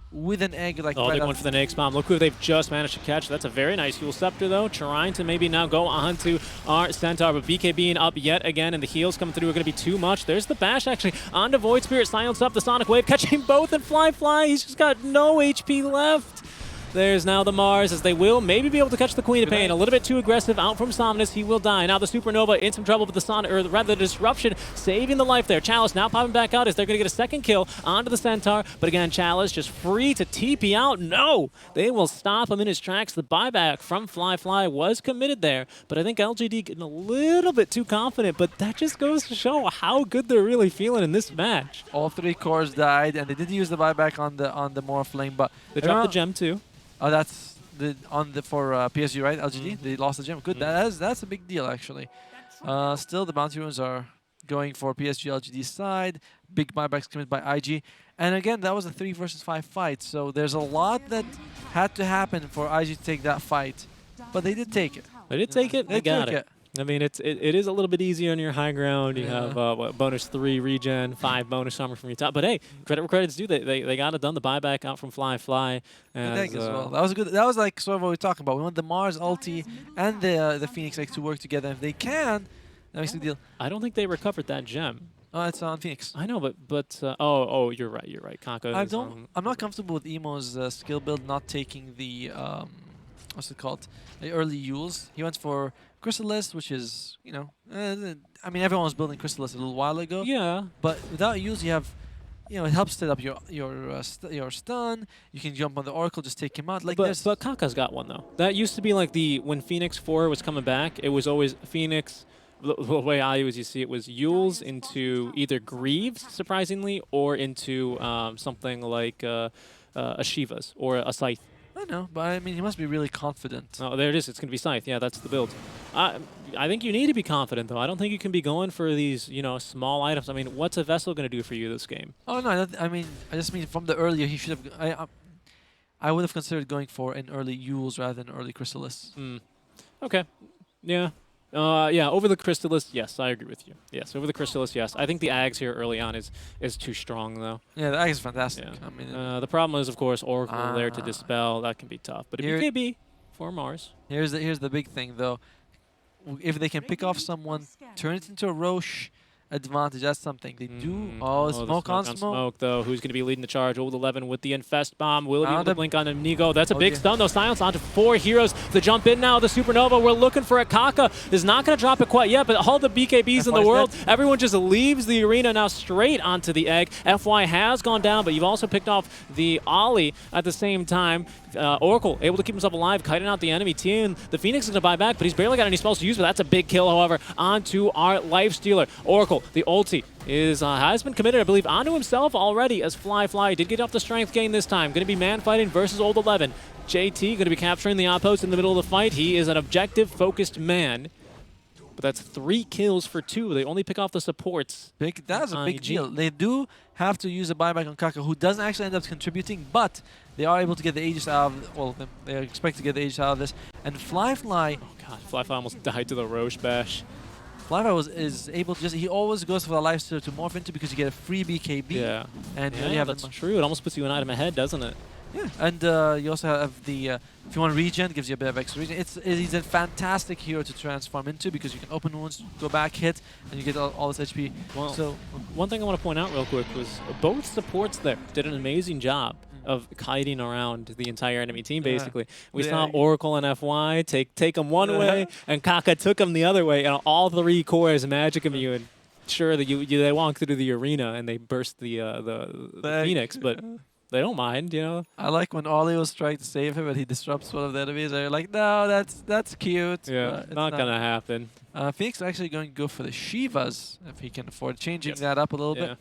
with an egg. Like, they're going for the next bomb. Look who they've just managed to catch. That's a very nice Fuel Scepter, though. Trying to maybe now go on to our Centaur, but BK being up yet again, and the heals coming through are going to be too much. There's the bash, actually, onto Void Spirit. Silence up the Sonic Wave, catching both, and Fly. He's just got no HP left. There's now the Mars, as they will maybe be able to catch the Queen of Pain. A little bit too aggressive out from Somnus. He will die. Now the Supernova in some trouble with the Sonic, or rather the Disruption, saving the life there. Chalice now popping back out as they're going to get a second kill onto the Centaur. But again, Chalice just free to TP out. No! They will stop him in his tracks. The buyback from Fly was committed there. But I think LGD getting a little bit too confident. But that just goes to show how good they're really feeling in this match. All 3 cores died, and they did use the buyback on the Morphling, but they dropped the gem too. Oh, that's for PSG, right? LGD, they lost the gem. Good. That's a big deal actually. Still, the bounty runes are going for PSG.LGD side. Big buybacks committed by IG, and again, that was a 3 versus 5 fight. So there's a lot that had to happen for IG to take that fight, but they did take it. They did take it. They got took it. I mean, it is a little bit easier on your high ground. You have what, bonus 3 regen, 5 bonus armor from your top. But hey, credit where credit's due. They got it done. The buyback out from Fly. As well. That was good. That was like sort of what we're talking about. We want the Mars ulti and the Phoenix X to work together. If they can, that makes a deal. I don't think they recovered that gem. Oh, it's on Phoenix. I know, but oh, you're right. You're right. Kaka. I'm not comfortable with Emo's skill build not taking the what's it called? The early Yules. He went for Chrysalis, which is, you know, I mean, everyone was building Chrysalis a little while ago. Yeah. But without Yules, you have, you know, it helps set up your stun. You can jump on the Oracle, just take him out. Like but Kaka's got one though. That used to be like when Phoenix 4 was coming back. It was always Phoenix. The way I always used to see it was Yules into either Greaves, surprisingly, or into something like a Shiva's or a Scythe. I know, but I mean, he must be really confident. Oh, there it is. It's going to be Scythe. Yeah, that's the build. I think you need to be confident, though. I don't think you can be going for these, you know, small items. I mean, what's a Vessel going to do for you this game? Oh, no, I mean, I just mean from the earlier, he should have... I would have considered going for an early Yules rather than early Chrysalis. Okay. Yeah. Yeah, over the Crystallis, yes, I agree with you. Yes, over the Crystallis, yes. I think the Ags here early on is too strong, though. Yeah, the Ag is fantastic. Yeah. I mean, the problem is, of course, Oracle there to dispel. That can be tough. But a BKB for Mars. Here's the big thing, though. If they can pick off someone, turn it into a Roche advantage, that's something. They do. Oh, smoke on smoke. Though. Who's going to be leading the charge? Old 11 with the Infest Bomb. Will it be able to blink on Inigo? That's a big stun, though. Silence onto 4 heroes. The jump in now. The Supernova. We're looking for it. Kaka is not going to drop it quite yet, but all the BKBs in the world, everyone just leaves the arena now straight onto the egg. FY has gone down, but you've also picked off the Ollie at the same time. Oracle able to keep himself alive, kiting out the enemy team. The Phoenix is going to buy back, but he's barely got any spells to use, but that's a big kill, however, onto our Lifestealer. Oracle, the ulti, has been committed, I believe, onto himself already as Fly did get off the strength gain this time. Going to be man fighting versus Old 11. JT going to be capturing the outpost in the middle of the fight. He is an objective-focused man. But that's 3 kills for 2. They only pick off the supports. That's a big deal. They do have to use a buyback on Kaka, who doesn't actually end up contributing, but they are able to get the Aegis out of... Well, they expect to get the Aegis out of this. And Fly... Oh, God. Fly almost died to the Roche Bash. Fly is able to just... He always goes for the Lifestealer to morph into because you get a free BKB. Yeah. And you have that's true. It almost puts you an item ahead, doesn't it? Yeah, and you also have the, if you want regen, it gives you a bit of extra regen. He's a fantastic hero to transform into because you can open wounds, go back, hit, and you get all this HP. Well, so one thing I want to point out real quick was both supports there did an amazing job of kiting around the entire enemy team, basically. We saw Oracle and FY take them one way, and Kaka took them the other way, and all 3 cores magic immune. Sure, they walk through the arena and they burst the Phoenix, but... They don't mind, you know. I like when Ollie was trying to save him and he disrupts one of the enemies. They're like, no, that's cute. Yeah, not gonna happen. Phoenix is actually going to go for the Shivas if he can afford changing that up a little bit.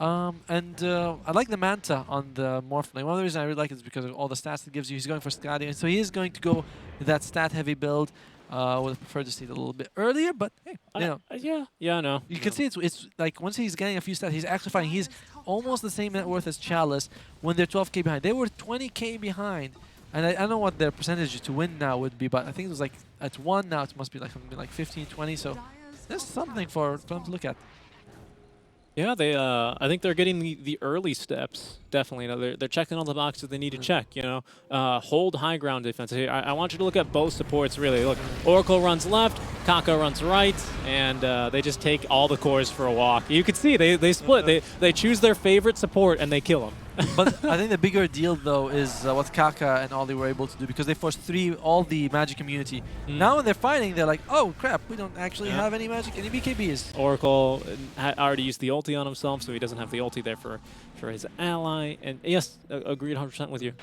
I like the Manta on the Morph Lane. One of the reasons I really like it is because of all the stats it gives you. He's going for Scotty, and so he is going to go with that stat-heavy build. Would have preferred to see it a little bit earlier, but hey, you know. Yeah, no. You can see it's like once he's getting a few stats, he's actually finding he's almost the same net worth as Chalice when they're 12k behind. They were 20k behind, and I don't know what their percentage to win now would be, but I think it was like at 1 now it must be like something like 15, 20. So there's something for them to look at. Yeah, I think they're getting the early steps. Definitely, you know, they're checking all the boxes they need to check. You know, hold high ground defense. I want you to look at both supports really. Look, Oracle runs left, Kaka runs right, and they just take all the cores for a walk. You can see they split. They choose their favorite support and they kill them. But I think the bigger deal though is what Kaka and Ollie were able to do because they forced all the magic immunity. Now when they're fighting, they're like, oh crap, we don't actually have any magic, any BKBs. Oracle already used the ulti on himself, so he doesn't have the ulti there for his ally. And yes, agreed 100% with you.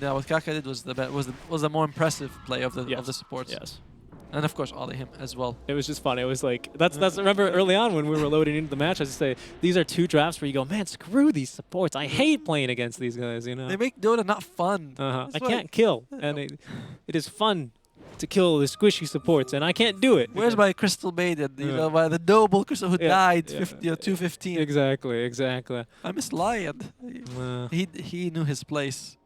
Yeah, what Kaka did was the more impressive play of the supports. Yes. And of course, Ollie him as well. It was just fun. It was like, that's remember early on when we were loading into the match, I used to say, these are two drafts where you go, man, screw these supports. I hate playing against these guys, you know? They make Dota not fun. I That's can't kill. And it is fun to kill the squishy supports, and I can't do it. Where's my Crystal Maiden? You know, by the noble Crystal who died 215. Exactly. I miss Lion. He knew his place.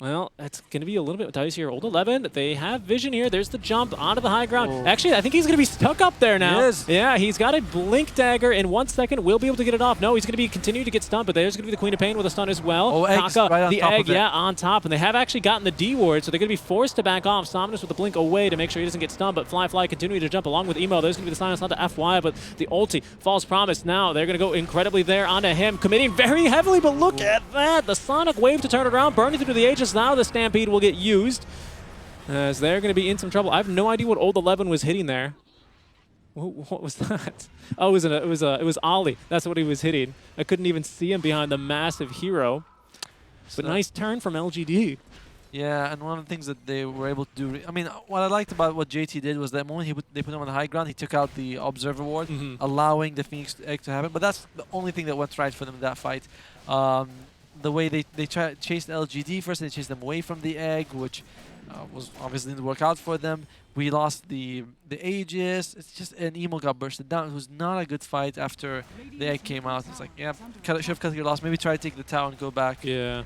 Well, it's going to be a little bit dicey here. Old 11, they have vision here. There's the jump onto the high ground. Oh. Actually, I think he's going to be stuck up there now. He is. Yeah, he's got a blink dagger in 1 second. Will be able to get it off. No, he's going to be continue to get stunned, but there's going to be the Queen of Pain with a stun as well. Oh, Egg's Kaka, right on the top egg, of it. yeah, on top. And they have actually gotten the D ward, so they're going to be forced to back off. Somnus with the blink away to make sure he doesn't get stunned, but Fly continuing to jump along with Emo. There's going to be the silence onto FY, but the ulti, false promise now. They're going to go incredibly there onto him, committing very heavily, but look at that. The Sonic Wave to turn it around, burning through the Aegis. Now the Stampede will get used, as they're going to be in some trouble. I have no idea what Old 11 was hitting there. What was that? Oh, it was Ollie. That's what he was hitting. I couldn't even see him behind the massive hero. But nice turn from LGD. Yeah, and one of the things that they were able to do, I mean, what I liked about what JT did was that moment they put him on the high ground, he took out the Observer Ward, allowing the Phoenix Egg to happen. But that's the only thing that went right for them in that fight. The way they chased LGD first, they chased them away from the egg, which was obviously didn't work out for them. We lost the Aegis. It's just an Emo got bursted down. It was not a good fight after the egg came out. It's like, yeah, should have cut your loss. Maybe try to take the tower and go back. Yeah.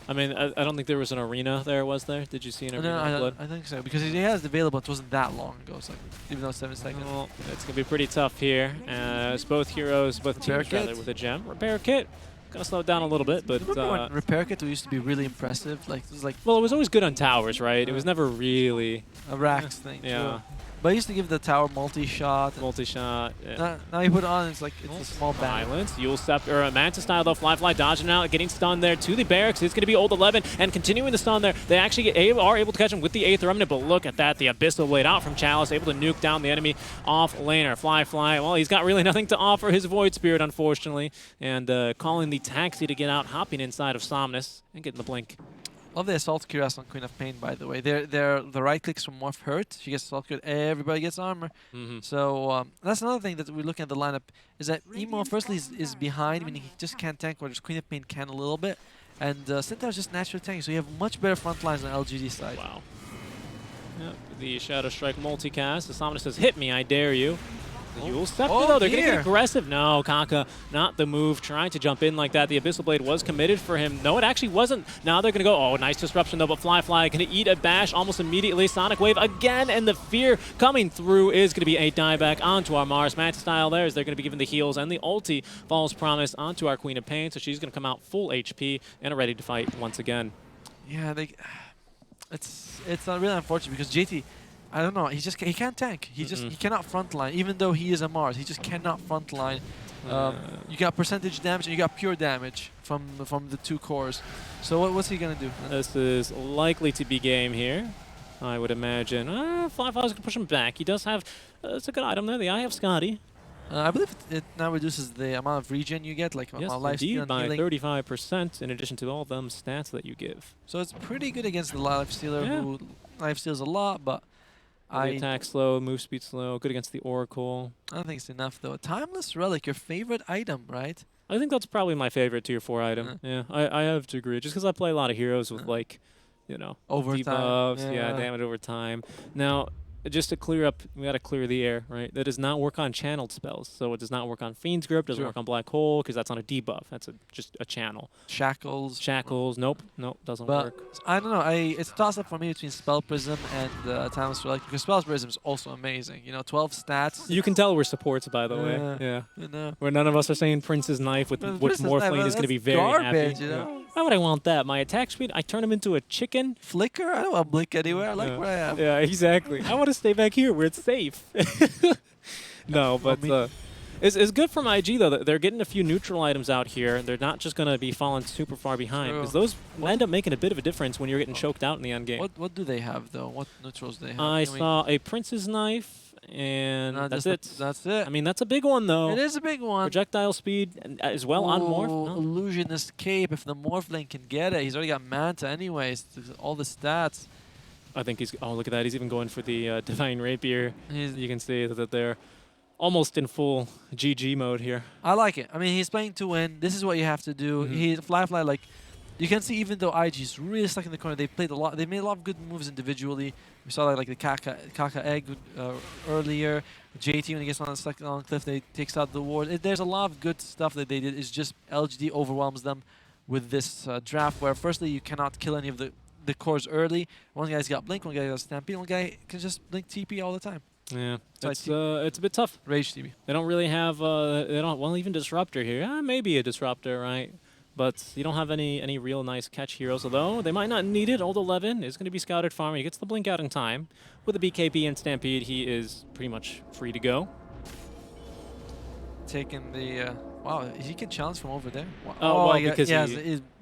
I mean, I don't think there was an arena there, was there? Did you see an arena? No, I think so. Because he has it available. It wasn't that long ago. It's like, even though 7 seconds. Well, it's going to be pretty tough here. As both heroes, both teams rather, with a gem. Repair kit. Gonna slow it down a little bit, but remember when Repair Kit used to be really impressive? Like it was like, well, it was always good on towers, right? It was never really a Rax thing. Yeah. True. But I used to give the tower multi-shot. Yeah. Now you put it on, it's like it's a small balance. Silence. You'll step or a Manta style though. Fly dodging out, getting stunned there to the barracks. It's going to be Old 11 and continuing the stun there. They actually are able to catch him with the 8th remnant, but look at that. The Abyssal Blade out from Chalice, able to nuke down the enemy off laner. Fly. Well, he's got really nothing to offer. His Void Spirit, unfortunately, and calling the taxi to get out, hopping inside of Somnus and getting the blink. Love the Assault Cuirass on Queen of Pain, by the way. They're the right clicks from Morph hurt. She gets Assault Cuirass, everybody gets armor. So that's another thing that we're looking at the lineup, is that Emo firstly is behind, meaning he just can't tank, whereas Queen of Pain can a little bit. And Centaur's just naturally tanking, so you have much better front lines on LGD side. Wow. Yep. The Shadow Strike multicast. The Somnus says, hit me, I dare you. The Yule Scepter, though, they're going to get aggressive. No, Kaka, not the move. Trying to jump in like that. The Abyssal Blade was committed for him. No, it actually wasn't. Now they're going to go, oh, nice disruption, though, but Fly going to eat a bash almost immediately. Sonic Wave again, and the fear coming through is going to be a dieback onto our Mars. Manta style there, as they're going to be given the heals, and the ulti falls promise onto our Queen of Pain, so she's going to come out full HP and ready to fight once again. Yeah, it's really unfortunate because JT, I don't know. He can't tank. He cannot frontline. Even though he is a Mars, he just cannot frontline. You got percentage damage and you got pure damage from the 2 cores. So what's he gonna do? This is likely to be game here, I would imagine. Fly's gonna push him back. He does have it's a good item there. The Eye of Scotty. I believe it now reduces the amount of regen you get, like yes, life steal by healing. 35%, in addition to all them stats that you give. So it's pretty good against the life stealer who life steals a lot, but. The attack slow, move speed slow, good against the Oracle. I don't think it's enough though. Timeless Relic, your favorite item, right? I think that's probably my favorite tier 4 item. Yeah, I have to agree. Just because I play a lot of heroes with like, you know, overtime. Debuffs, damage over time. Now, just to clear up, we got to clear the air, right? That does not work on channeled spells. So it does not work on Fiend's Grip, doesn't work on Black Hole, because that's not a debuff. That's just a channel. Shackles, nope, doesn't work. I don't know. It's a toss-up for me between Spell Prism and Timeless Relic, because Spell Prism is also amazing. You know, 12 stats. You can tell we're supports, by the way. Yeah. You know. Where none of us are saying Prince's Knife, with which Morphling is going to be very garbage, happy. You know? Why would I want that? My attack speed, I turn him into a chicken. Flicker? I don't want to blink anywhere. I like where I am. Yeah, exactly. I want to stay back here where it's safe. No, but it's good from IG, though. They're getting a few neutral items out here. They're not just going to be falling super far behind, because those end up making a bit of a difference when you're getting choked out in the end game. What do they have, though? What neutrals do they have? I saw a Prince's Knife. And that's it. That's it. I mean, that's a big one, though. It is a big one. Projectile speed as well on Morph. No. Illusionist Cape. If the Morphling can get it, he's already got Manta anyways. All the stats. I think he's. Oh, look at that! He's even going for the Divine Rapier. You can see that they're almost in full GG mode here. I like it. I mean, he's playing to win. This is what you have to do. He Fly, like, you can see even though IG's really stuck in the corner, they played a lot. They made a lot of good moves individually. We saw that, like the Kaka egg earlier. JT when he gets on cliff, they takes out the ward. There's a lot of good stuff that they did. It's just LGD overwhelms them with this draft, where firstly you cannot kill any of the cores early. One guy's got blink, one guy got stampede, one guy can just blink TP all the time. Yeah, So it's a bit tough. Rage TP. They don't really have. They don't. Well, even disruptor here. Maybe a disruptor, right? But you don't have any real nice catch heroes. Although they might not need it. Old 11 is going to be scouted farmer. He gets the blink out in time. With the BKB and Stampede, he is pretty much free to go. Taking the wow, he can challenge from over there. Wow. Oh, well, yeah, because yeah,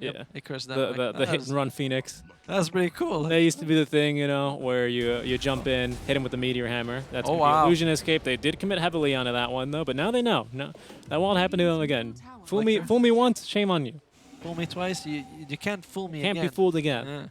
yeah, Icarus the hit and run Phoenix. That's pretty cool. That used to be the thing, you know, where you jump in, hit him with the meteor hammer. That's gonna be illusion escape. They did commit heavily onto that one though, but now they know. No, that won't happen to them again. Fool me once, shame on you. Fool me twice, you can't fool me again. Can't be fooled again. Yeah.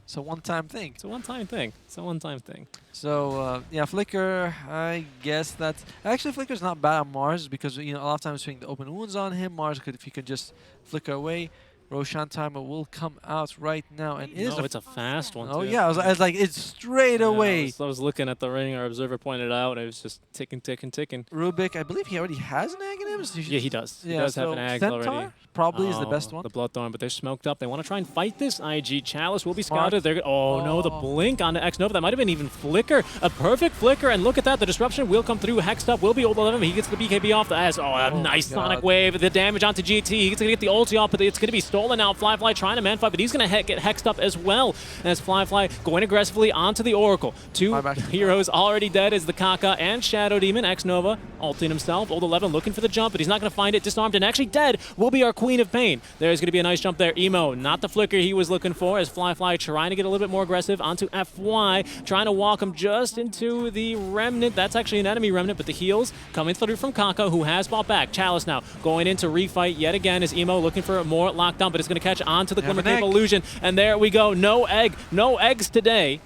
It's a one-time thing. It's a one-time thing. It's a one-time thing. So yeah, Flicker. I guess that actually Flicker's not bad on Mars because you know a lot of times swing the open wounds on him. Mars could if he could just flicker away. Roshan timer will come out right now, and it's a fast one. Oh too. yeah, I was like it's straight away. I was looking at the ring. Our observer pointed out, and it was just ticking, ticking, ticking. Rubik, I believe he already has an ag in him. Yeah, he does. Yeah, he does have an ag Centaur already. probably is the best one. The Bloodthorn, but they're smoked up. They want to try and fight this. IG Chalice will be scouted. They're no, the blink on the X Nova. That might have been even flicker. A perfect flicker, and look at that. The disruption will come through. Hexed up will be old 11. He gets the BKB off the S. A nice sonic wave. The damage onto GT. He's going to get the ulti off, but it's going to be stolen now. Fly trying to man fight, but he's going to get hexed up as well. As Fly going aggressively onto the Oracle. Two heroes already dead as the Kaka and Shadow Demon. X Nova ulting himself. Old 11 looking for the jump, but he's not going to find it. Disarmed and actually dead will be our Queen of Pain. There's going to be a nice jump there. Emo, not the flicker he was looking for, as Fly trying to get a little bit more aggressive onto FY, trying to walk him just into the Remnant. That's actually an enemy Remnant, but the heals coming through from Kaka, who has bought back. Chalice now going in to refight yet again as Emo looking for more lockdown, but it's going to catch on to the Glimmer Cape Illusion. And there we go. No eggs today.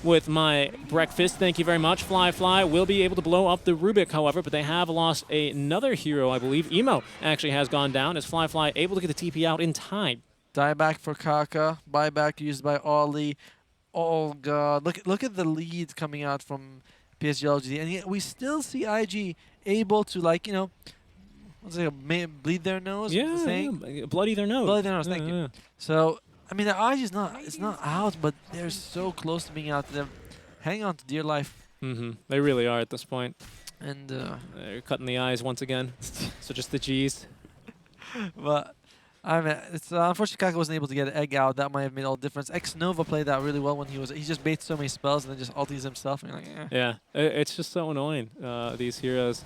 With my breakfast, thank you very much. Fly will be able to blow up the Rubik, however, but they have lost another hero, I believe. Emo actually has gone down as Fly able to get the TP out in time. Dieback for Kaka, buyback used by Ollie. Oh god, look at the lead coming out from PSG.LGD, and yet we still see IG able to, like, you know, what's it, bleed their nose? Yeah, bloody their nose. Bloody their nose, thank you. So I mean, the IG is not out, but they're so close to being out. They're hanging on to dear life. They really are at this point. And they're cutting the eyes once again. So just the G's. But I mean, it's unfortunately Kaka wasn't able to get an egg out. That might have made all the difference. X Nova played that really well when he just baits so many spells and then just ulties himself. And you're like, yeah, it's just so annoying. These heroes.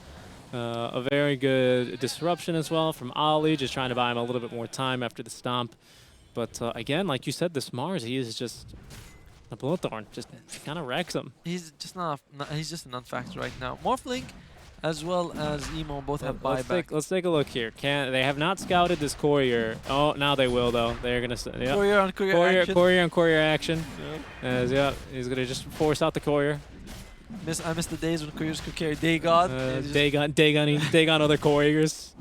A very good disruption as well from Ali, just trying to buy him a little bit more time after the stomp. But again, like you said, this Mars, he is just a Bloodthorn. Just kind of wrecks him. He's just he's just a non-factor right now. Morphling, as well as Emo, both have buyback. Let's take a look here. They have not scouted this courier. Oh, now they will though. They're gonna courier on courier action. Courier on courier action. He's gonna just force out the courier. I miss the days when couriers could carry Dagon. Dagon other couriers.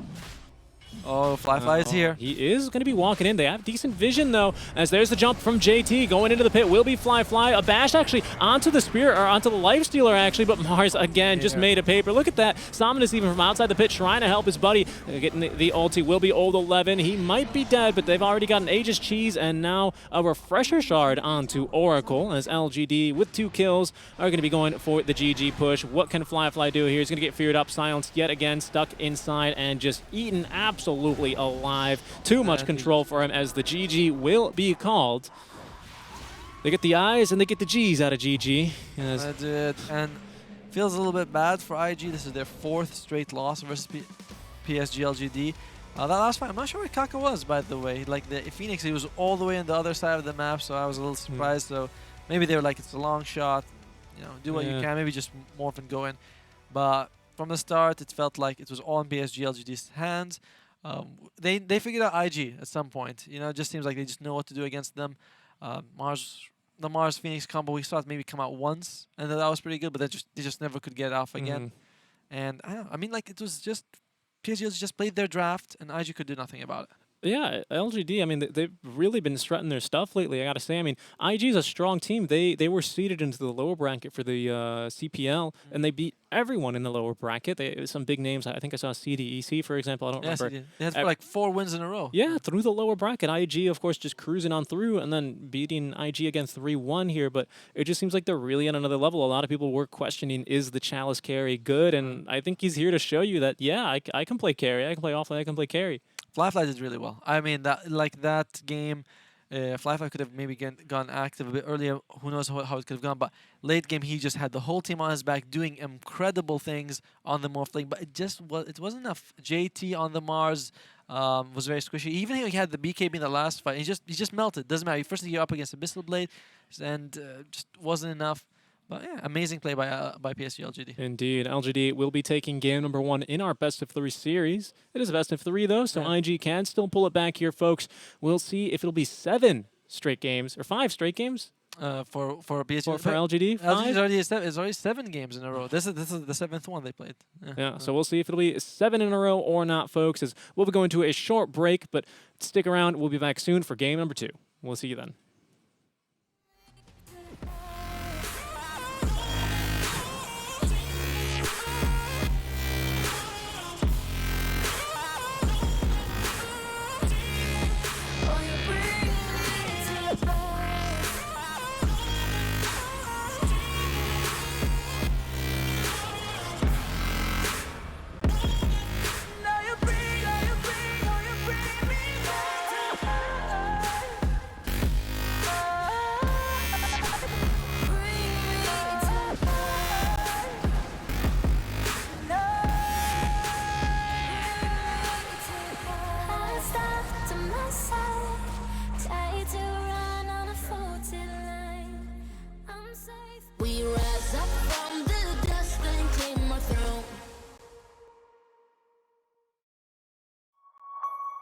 Oh, Fly is here. He is going to be walking in. They have decent vision, though, as there's the jump from JT going into the pit. Will be Fly. A bash, actually, onto the Spear, or onto the Lifestealer, actually, but Mars, again, just made a paper. Look at that. Sominus even from outside the pit trying to help his buddy. Getting the ulti will be Old 11. He might be dead, but they've already got an Aegis Cheese, and now a Refresher Shard onto Oracle, as LGD, with 2 kills, are going to be going for the GG push. What can Fly do here? He's going to get feared up, silenced yet again, stuck inside, and just eaten absolutely alive. Too much control for him, as the GG will be called. They get the I's and they get the G's out of GG. Yes. That's it. And feels a little bit bad for IG. This is their 4th straight loss versus PSG.LGD. That last fight, I'm not sure where Kaka was, by the way. Like the Phoenix, he was all the way on the other side of the map, so I was a little surprised. So maybe they were like, it's a long shot. You know, do what you can. Maybe just morph and go in. But from the start, it felt like it was all in PSG.LGD's hands. They figured out IG at some point. You know, it just seems like they just know what to do against them. Mars the Mars Phoenix combo we saw it maybe come out once, and that was pretty good. But they just never could get it off again. And I don't know, I mean, like, it was just PSG just played their draft, and IG could do nothing about it. Yeah, LGD, I mean, they've really been strutting their stuff lately, I gotta say. I mean, IG is a strong team. They were seeded into the lower bracket for the CPL, and they beat everyone in the lower bracket. Some big names. I think I saw CDEC, for example. I don't Yes, remember. they had like 4 wins in a row. Yeah, through the lower bracket. IG, of course, just cruising on through and then beating IG against 3-1 here. But it just seems like they're really on another level. A lot of people were questioning, is the Chalice carry good? And I think he's here to show you that, yeah, I can play carry. I can play offlane. I can play carry. Flyfly did really well. I mean, that game, Flyfly could have maybe gone active a bit earlier. Who knows how it could have gone. But late game, he just had the whole team on his back doing incredible things on the Morph lane. But it wasn't enough. JT on the Mars was very squishy. Even though he had the BKB in the last fight, he just melted. Doesn't matter. First you're up against Abyssal Blade, and just wasn't enough. But yeah, amazing play by PSG.LGD. Indeed. LGD will be taking game number 1 in our best of 3 series. It is a best of 3, though, so IG can still pull it back here, folks. We'll see if it'll be 7 straight games, or 5 straight games. For PSG. For LGD, LGD it's already 7 games in a row. This is the 7th one they played. Yeah, so we'll see if it'll be 7 in a row or not, folks, as we'll be going to a short break, but stick around. We'll be back soon for game number 2. We'll see you then.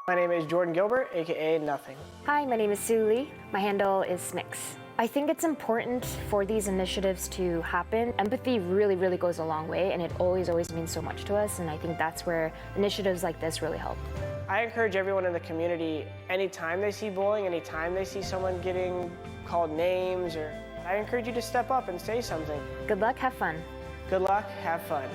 My name is Jordan Gilbert, aka Nothing. Hi, my name is Sue Lee. My handle is Smix. I think it's important for these initiatives to happen. Empathy really, really goes a long way, and it always means so much to us, and I think that's where initiatives like this really help. I encourage everyone in the community, anytime they see bullying, anytime they see someone getting called names, I encourage you to step up and say something. Good luck, have fun. Good luck, have fun.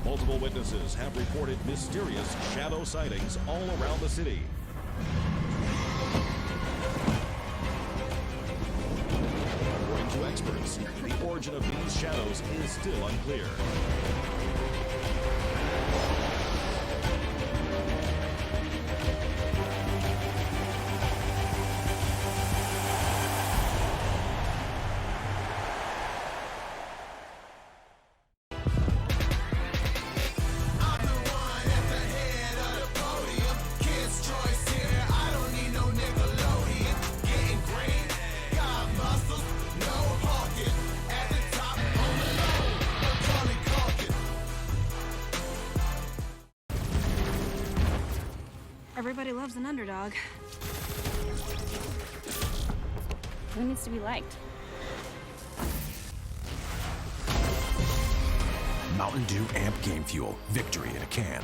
Multiple witnesses have reported mysterious shadow sightings all around the city. According to experts, the origin of these shadows is still unclear. Everybody loves an underdog. Who needs to be liked? Mountain Dew Amp Game Fuel. Victory in a can.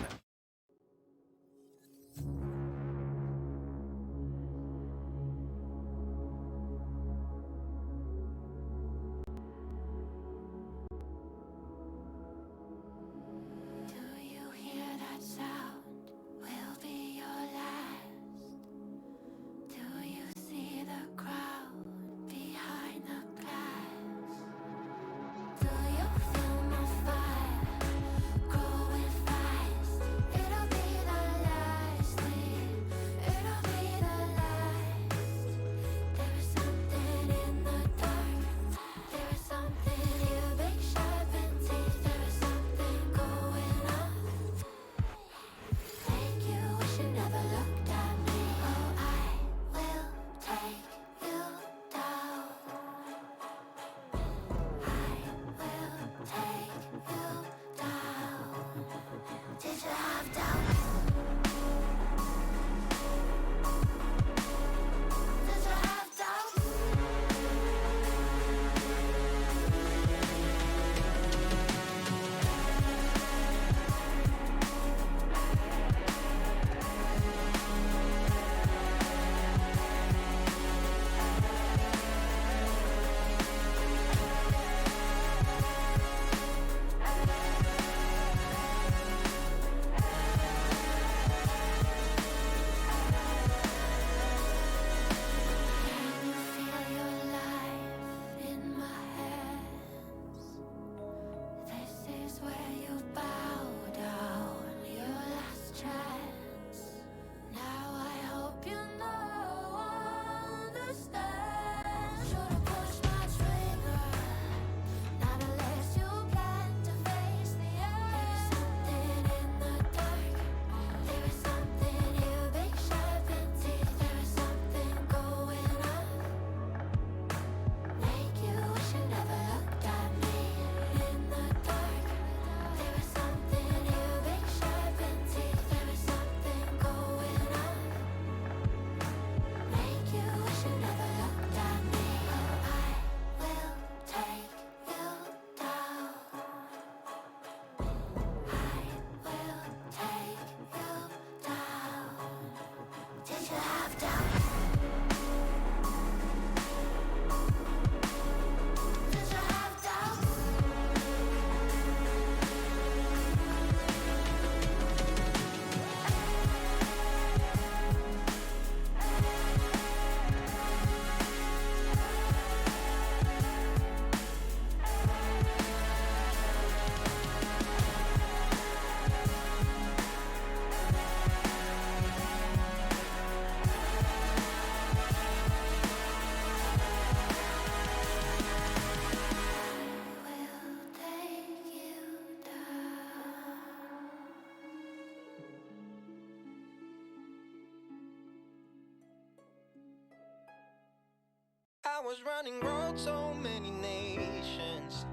was running road so many nations.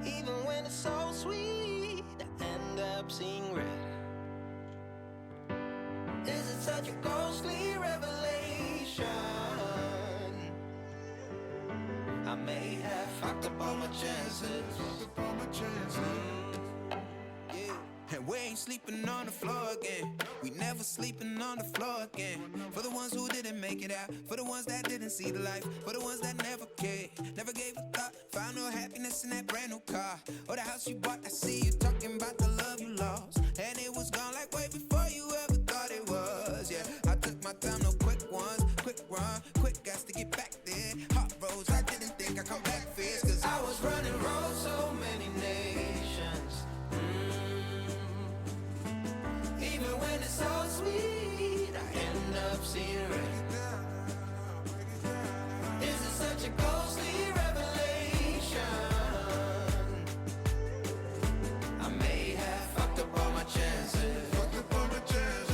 Even when it's so sweet, I end up seeing red. Is it such a ghostly revelation? I may have fucked up all my chances. And we ain't sleeping on the floor again. We never sleeping on the floor again. For the ones who didn't make it out, for the ones that didn't see the life, for the ones that never cared, never gave a thought, found no happiness in that brand new car or the house you bought. I see you talking about the love you lost, and it was gone like way before you ever thought it was. Yeah, I took my time, no quick ones, quick run, quick gas to get back there. Hot roads, I didn't think I'd come back fierce, cause I was running roads so many nations. Even when it's so sweet, I end up seeing red. Is it such a ghostly revelation? I may have fucked up all my chances. Fucked up all my chances.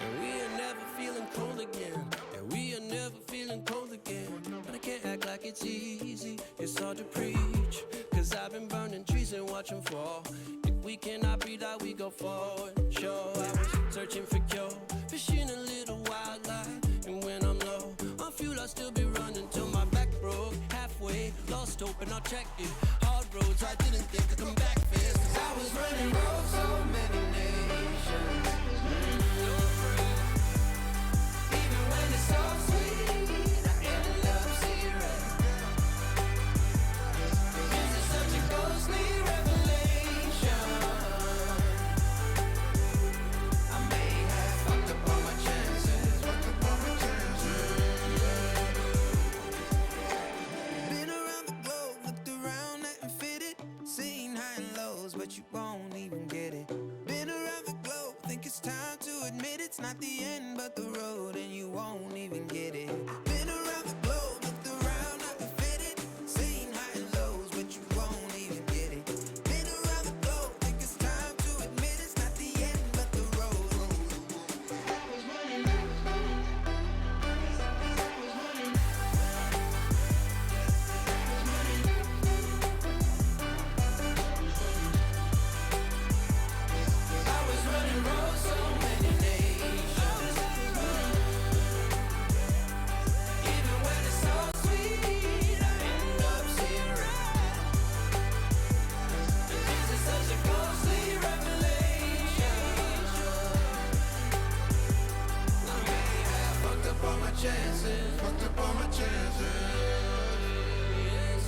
And we are never feeling cold again. And we are never feeling cold again. But I can't act like it's easy. It's hard to preach. Cause I've been burning trees and watching fall. If we cannot breathe out, we go forward. Sure, I was searching for cure. Fishing a little wildlife. And when I'm low on fuel, I'll still be running till my back broke. Halfway, lost hope and I'll check it. Hard roads, I didn't think I'd come back fast. Cause I was running roads so many nations. Even when it's so sweet, I end up seeing red. Is it such a ghostly revelation? I may have fucked up all my chances. Fucked up all my chances. Been around the globe, looked around, nothing fitted. Seen high and lows, but you won't even get it. Been around the globe, think it's time to admit it's not the end, but the road, and you won't even get it. Been around the globe, looked around, nothing fitted. Seen high and lows, but you won't even get it. Been around the globe, think it's time to admit it's not the end, but the road. I was running roads so many nations. Even when it's so sweet, I end up seeing red. Is it such a ghostly revelation? I may have fucked up all my chances. Fucked up all my chances. Yes,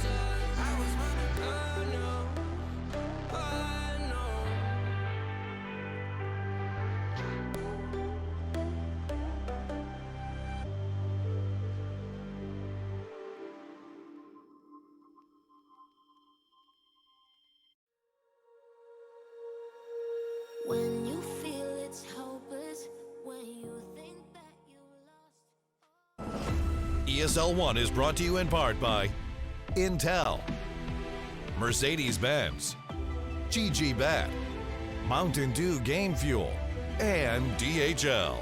I was running. I know. I know. When you feel it's hopeless, when you think that you lost. ESL 1 is brought to you in part by Intel, Mercedes-Benz, GG Mountain Dew Game Fuel, and DHL.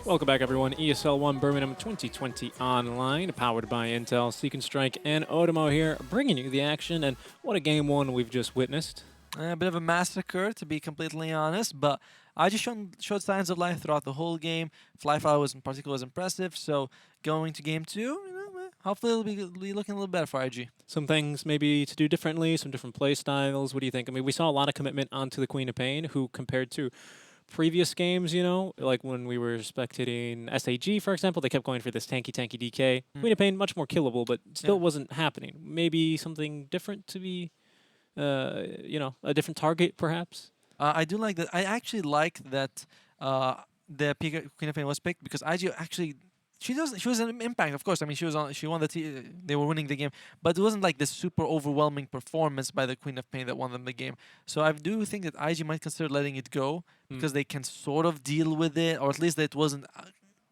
Welcome back, everyone. ESL 1 Birmingham 2020 online, powered by Intel, Seek and Strike, and Otomo here, bringing you the action. And what a game one we've just witnessed. A bit of a massacre, to be completely honest, but I just showed signs of life throughout the whole game. Flyfile was in particular was impressive, so going to game two, hopefully it'll be looking a little better for IG. Some things maybe to do differently, some different play styles. What do you think? I mean, we saw a lot of commitment onto the Queen of Pain, who compared to previous games, you know, like when we were spectating SAG, for example, they kept going for this tanky DK. Queen of Pain, much more killable, but still wasn't happening. Maybe something different to be, you know, a different target, perhaps? I do like that. I actually like that the Queen of Pain was picked because IG actually she was an impact, of course. I mean, she won they were winning the game, but it wasn't like this super overwhelming performance by the Queen of Pain that won them the game. So I do think that IG might consider letting it go because they can sort of deal with it, or at least that it wasn't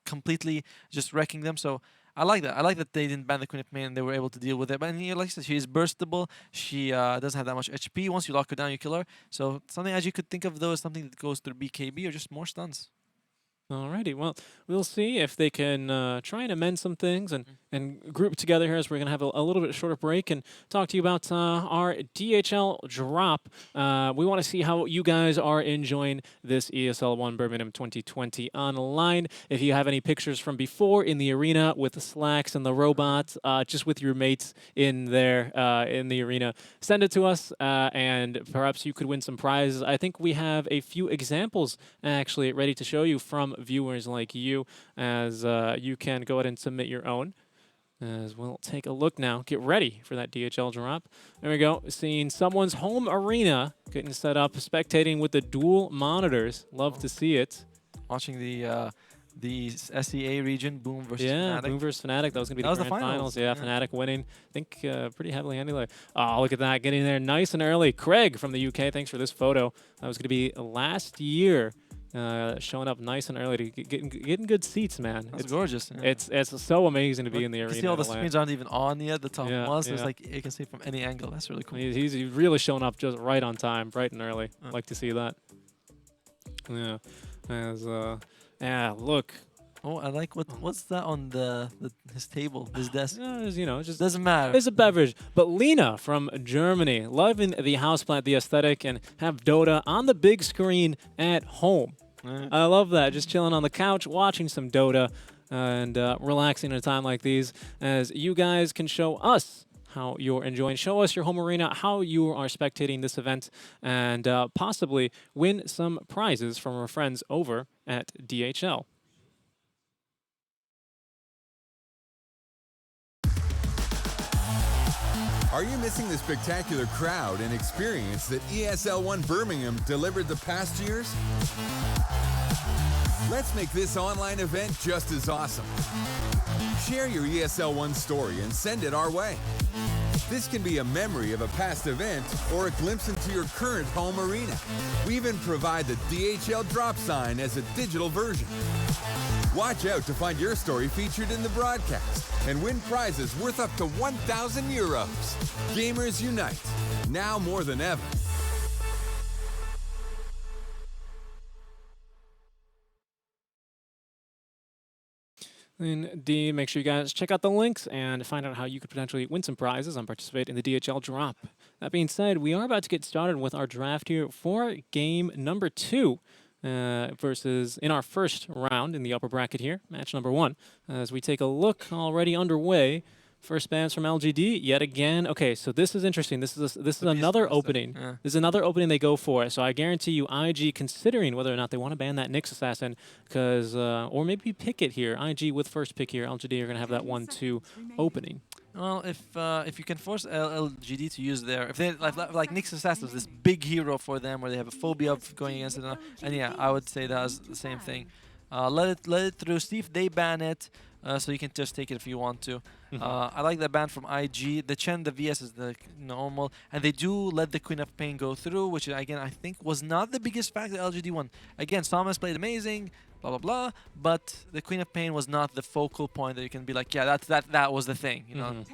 completely just wrecking them. So I like that. I like that they didn't ban the Queen of Pain and they were able to deal with it. But like I said, she is burstable. She doesn't have that much HP. Once you lock her down, you kill her. So something IG could think of though is something that goes through BKB or just more stuns. Alrighty, well, we'll see if they can try and amend some things and group together here as we're going to have a little bit shorter break and talk to you about our DHL drop. We want to see how you guys are enjoying this ESL 1 Birmingham 2020 online. If you have any pictures from before in the arena with the slacks and the robots, just with your mates in there in the arena, send it to us and perhaps you could win some prizes. I think we have a few examples actually ready to show you from viewers like you, as you can go ahead and submit your own. As we'll take a look now. Get ready for that DHL drop. There we go. Seeing someone's home arena getting set up, spectating with the dual monitors. Love to see it. Watching the SEA region, Boom versus Fnatic. Boom versus Fnatic. That was going to be the grand finals. Yeah, Fnatic winning. I think pretty heavily handily. Oh, look at that. Getting there nice and early. Craig from the UK, thanks for this photo. That was going to be last year. Showing up nice and early to getting good seats, man. It's gorgeous. Yeah. It's so amazing to be in the arena. You see all the screens aren't even on yet. The top ones. Yeah. It's like you can see from any angle. That's really cool. He's really showing up just right on time, bright and early. Like to see that. Yeah. As yeah, look. Oh, I like what's that on his table, his desk? You know, just doesn't matter. It's a beverage. But Lena from Germany, loving the houseplant, the aesthetic, and have Dota on the big screen at home. I love that. Just chilling on the couch, watching some Dota, and relaxing at a time like these. As you guys can show us how you're enjoying. Show us your home arena, how you are spectating this event, and possibly win some prizes from our friends over at DHL. Are you missing the spectacular crowd and experience that ESL 1 Birmingham delivered the past years? Let's make this online event just as awesome. Share your ESL 1 story and send it our way. This can be a memory of a past event or a glimpse into your current home arena. We even provide the DHL drop sign as a digital version. Watch out to find your story featured in the broadcast and win prizes worth up to 1,000 euros. Gamers unite, now more than ever. Indeed, make sure you guys check out the links and find out how you could potentially win some prizes and participate in the DHL drop. That being said, we are about to get started with our draft here for game number 2 versus in our first round in the upper bracket here, match number 1. As we take a look already underway. First bans from LGD yet again. Okay, so this is interesting. This is another opening. This is another opening they go for. So I guarantee you, IG considering whether or not they want to ban that Nyx assassin, because or maybe pick it here. IG with first pick here. LGD are gonna have that 1-2 opening. Well, if you can force LGD to use if they like Nyx assassin is this big hero for them, where they have a phobia of going against it, and yeah, I would say that's the same thing. Let it through. See if they ban it. So you can just take it if you want to. I like that ban from IG. The Chen, the VS is the normal. And they do let the Queen of Pain go through, which again, I think was not the biggest factor LGD won. Again, Thomas played amazing, blah, blah, blah. But the Queen of Pain was not the focal point that you can be like, yeah, that was the thing, you know.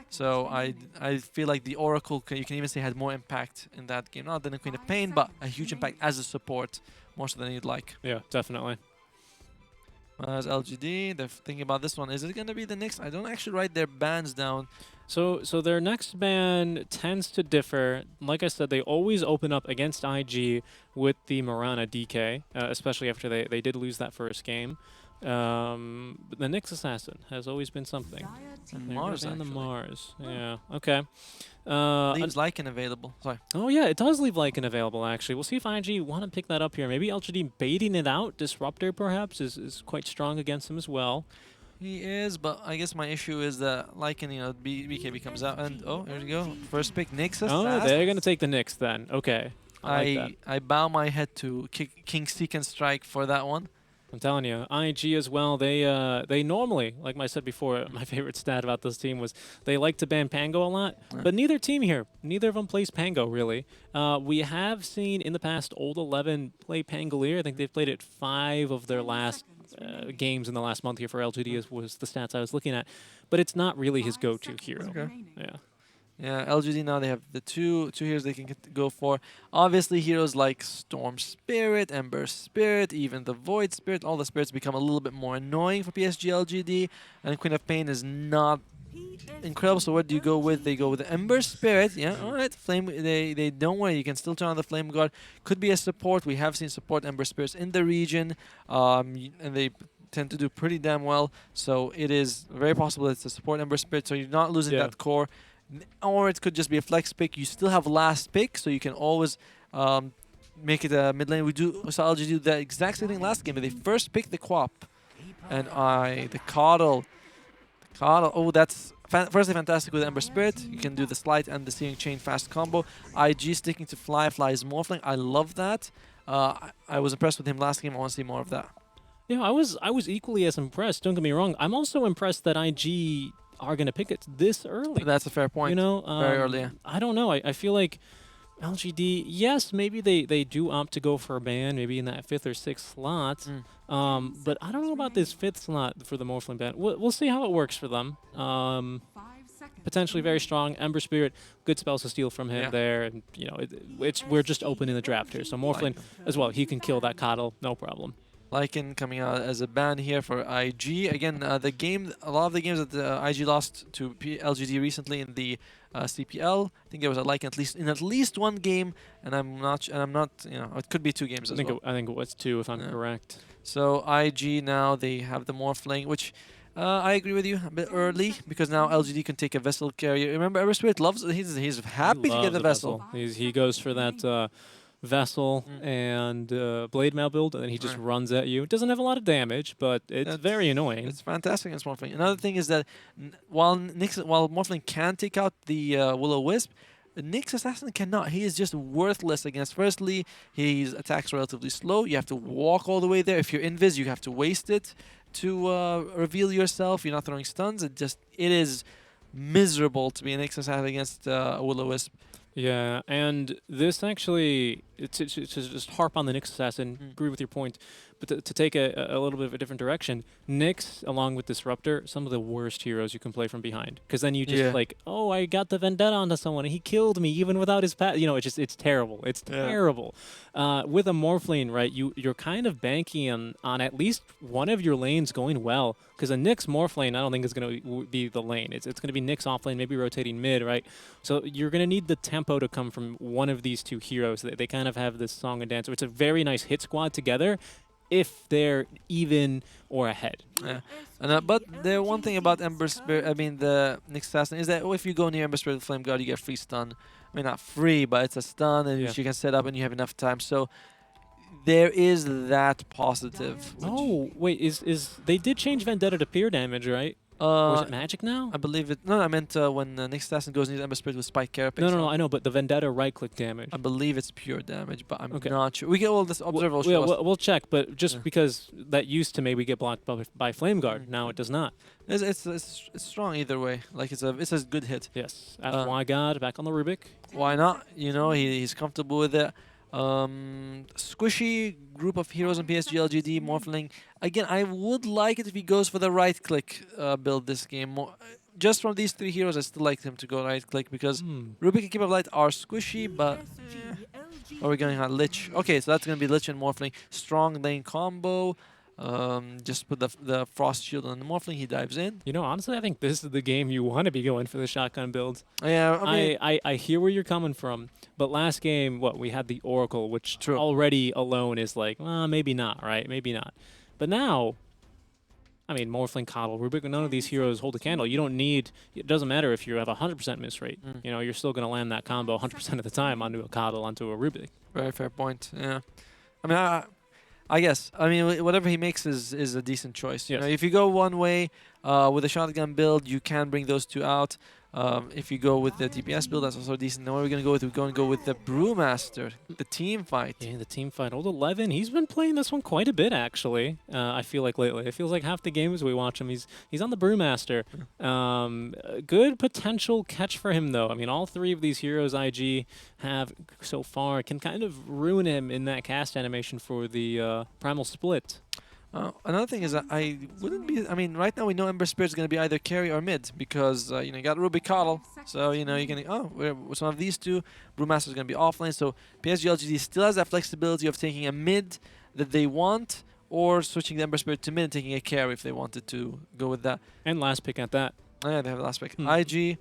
So I feel like the Oracle, you can even say, had more impact in that game. Not than the Queen of Pain, but a huge impact as a support, more so than you'd like. Yeah, definitely. As LGD, they're thinking about this one. Is it going to be the next? I don't actually write their bans down. So their next ban tends to differ. Like I said, they always open up against IG with the Mirana DK, especially after they did lose that first game. But the Nyx Assassin has always been something. And They've Mars, been the actually. Mars. Yeah. Okay. Leaves Lycan available. Sorry. Oh yeah, it does leave Lycan available. Actually, we'll see if IG want to pick that up here. Maybe LGD baiting it out. Disruptor perhaps is quite strong against him as well. He is, but I guess my issue is that Lycan, you know, BKB comes out and here we go. First pick, Nyx Oh, Assassin. they're gonna take the Nyx then. Okay. I like that. I bow my head to King Seek and Strike for that one. I'm telling you, IG as well. They normally, like I said before, my favorite stat about this team was they like to ban Pango a lot. But neither team here, neither of them plays Pango really. We have seen in the past Old 11 play Pangolier. I think they've played it 5 of their last games in the last month here for LGD. Was the stats I was looking at, but it's not really his go-to hero. Okay. Yeah. Yeah, LGD now they have the two heroes they can go for. Obviously, heroes like Storm Spirit, Ember Spirit, even the Void Spirit, all the spirits become a little bit more annoying for PSG.LGD, and Queen of Pain is not incredible. So what do you go with? They go with the Ember Spirit. Yeah, all right. Flame. They don't worry. You can still turn on the Flame Guard. Could be a support. We have seen support Ember Spirits in the region, and they tend to do pretty damn well. So it is very possible it's a support Ember Spirit. So you're not losing that core. Or it could just be a flex pick. You still have last pick, so you can always make it a mid lane. We saw LG do the exact same thing last game. They first picked the Quap, and the Coddle. Oh, that's firstly fantastic with Ember Spirit. You can do the Slide and the Searing Chain fast combo. IG sticking to Fly's Morphling. I love that. I was impressed with him last game. I want to see more of that. Yeah, I was equally as impressed. Don't get me wrong. I'm also impressed that IG are going to pick it this early. That's a fair point. You know, very early. Yeah. I don't know. I feel like LGD, yes, maybe they do opt to go for a ban, maybe in that 5th or 6th slot. But I don't know about this 5th slot for the Morphling ban. We'll see how it works for them. Potentially very strong. Ember Spirit, good spells to steal from him there. And, you know, we're just opening the draft here. So Morphling as well, he can kill that Coddle, no problem. Lycan coming out as a ban here for IG. Again, a lot of the games that the IG lost to LGD recently in the CPL, I think there was a Lycan in at least one game, and I'm not, you know, it could be 2 games as well. I think it was 2 if I'm correct. So IG now they have the Morphling, which I agree with you, a bit early because now LGD can take a Vessel carrier. Remember, Ember Spirit loves. He's happy to get the Vessel. He goes for that. Vessel and Blade Mail build, and then he just runs at you. It doesn't have a lot of damage, but it's very annoying. It's fantastic against Morphling. Another thing is that while Morphling can take out the Will-O-Wisp, Nyx Assassin cannot. He is just worthless against. Firstly, his attacks relatively slow. You have to walk all the way there. If you're invis, you have to waste it to reveal yourself. You're not throwing stuns. It is miserable to be a Nyx Assassin against Will-O-Wisp. Yeah, and this actually, to just harp on the Nyx Assassin, agree with your point, but to take a little bit of a different direction, Nyx, along with Disruptor, some of the worst heroes you can play from behind. Because then you just like, oh, I got the Vendetta onto someone, and he killed me even without his path. You know, it's terrible. It's terrible. With a Morphling, right, you're kind of banking on at least one of your lanes going well. Because a Nyx Morphling, I don't think is going to be the lane. It's going to be Nyx offlane, maybe rotating mid, right? So you're going to need the tempo to come from one of these 2 heroes. They kind of have this song and dance. So it's a very nice hit squad together if they're even or ahead. Yeah, and but the one thing about Ember Spirit, I mean the Nyx Assassin, is that if you go near Ember Spirit with Flame Guard, you get free stun. I mean, not free, but it's a stun, and you can set up, and you have enough time. So there is that positive. Oh, wait, is they did change Vendetta to peer damage, right? Or is it magic now? I believe it. No, I meant when Nyx Assassin goes near Ember Spirit with Spike Carapace. No, I know, but the Vendetta right-click damage. I believe it's pure damage, but I'm not sure. We get all this observer. We'll check, but just because that used to maybe get blocked by Flame Guard, now it does not. It's strong either way. Like it's a good hit. Yes. Why God back on the Rubik? Why not? You know, he's comfortable with it. Squishy group of heroes on PSG.LGD, Morphling. Again, I would like it if he goes for the right-click build this game. Just from these 3 heroes, I still like him to go right-click because Rubik and Keep of Light are squishy, but... Are we going on Lich? Okay, so that's going to be Lich and Morphling. Strong lane combo. Just put the Frost Shield on the Morphling, he dives in. You know, honestly, I think this is the game you want to be going for the shotgun builds. Yeah, I mean, I hear where you're coming from, but last game, we had the Oracle, which already alone is like, maybe not, right? Maybe not. But now, I mean, Morphling, Coddle, Rubik, none of these heroes hold a candle. You don't need, it doesn't matter if you have a 100% miss rate. You know, you're still going to land that combo 100% of the time onto a Coddle, onto a Rubik. Very fair point. Yeah. I mean, I guess. I mean, whatever he makes is a decent choice. You Yes. know, if you go one way with a shotgun build, you can bring those two out. If you go with the DPS build, that's also decent. Now what are we going to go with? We're going to go with the Brewmaster, the team fight. Yeah, the team fight. Old 11, he's been playing this one quite a bit, actually, I feel like lately. It feels like half the games we watch him, he's on the Brewmaster. Good potential catch for him, though. I mean, all three of these heroes IG have so far can kind of ruin him in that cast animation for the Primal Split. Another thing is that I wouldn't be. I mean, right now we know Ember Spirit's going to be either carry or mid because you know you got Ruby Coddle, so you know you can. Oh, some of these two, Brewmaster's going to be offlane. So PSG.LGD still has that flexibility of taking a mid that they want, or switching the Ember Spirit to mid and taking a carry if they wanted to go with that. And last pick at that. Oh, yeah, they have the last pick. IG.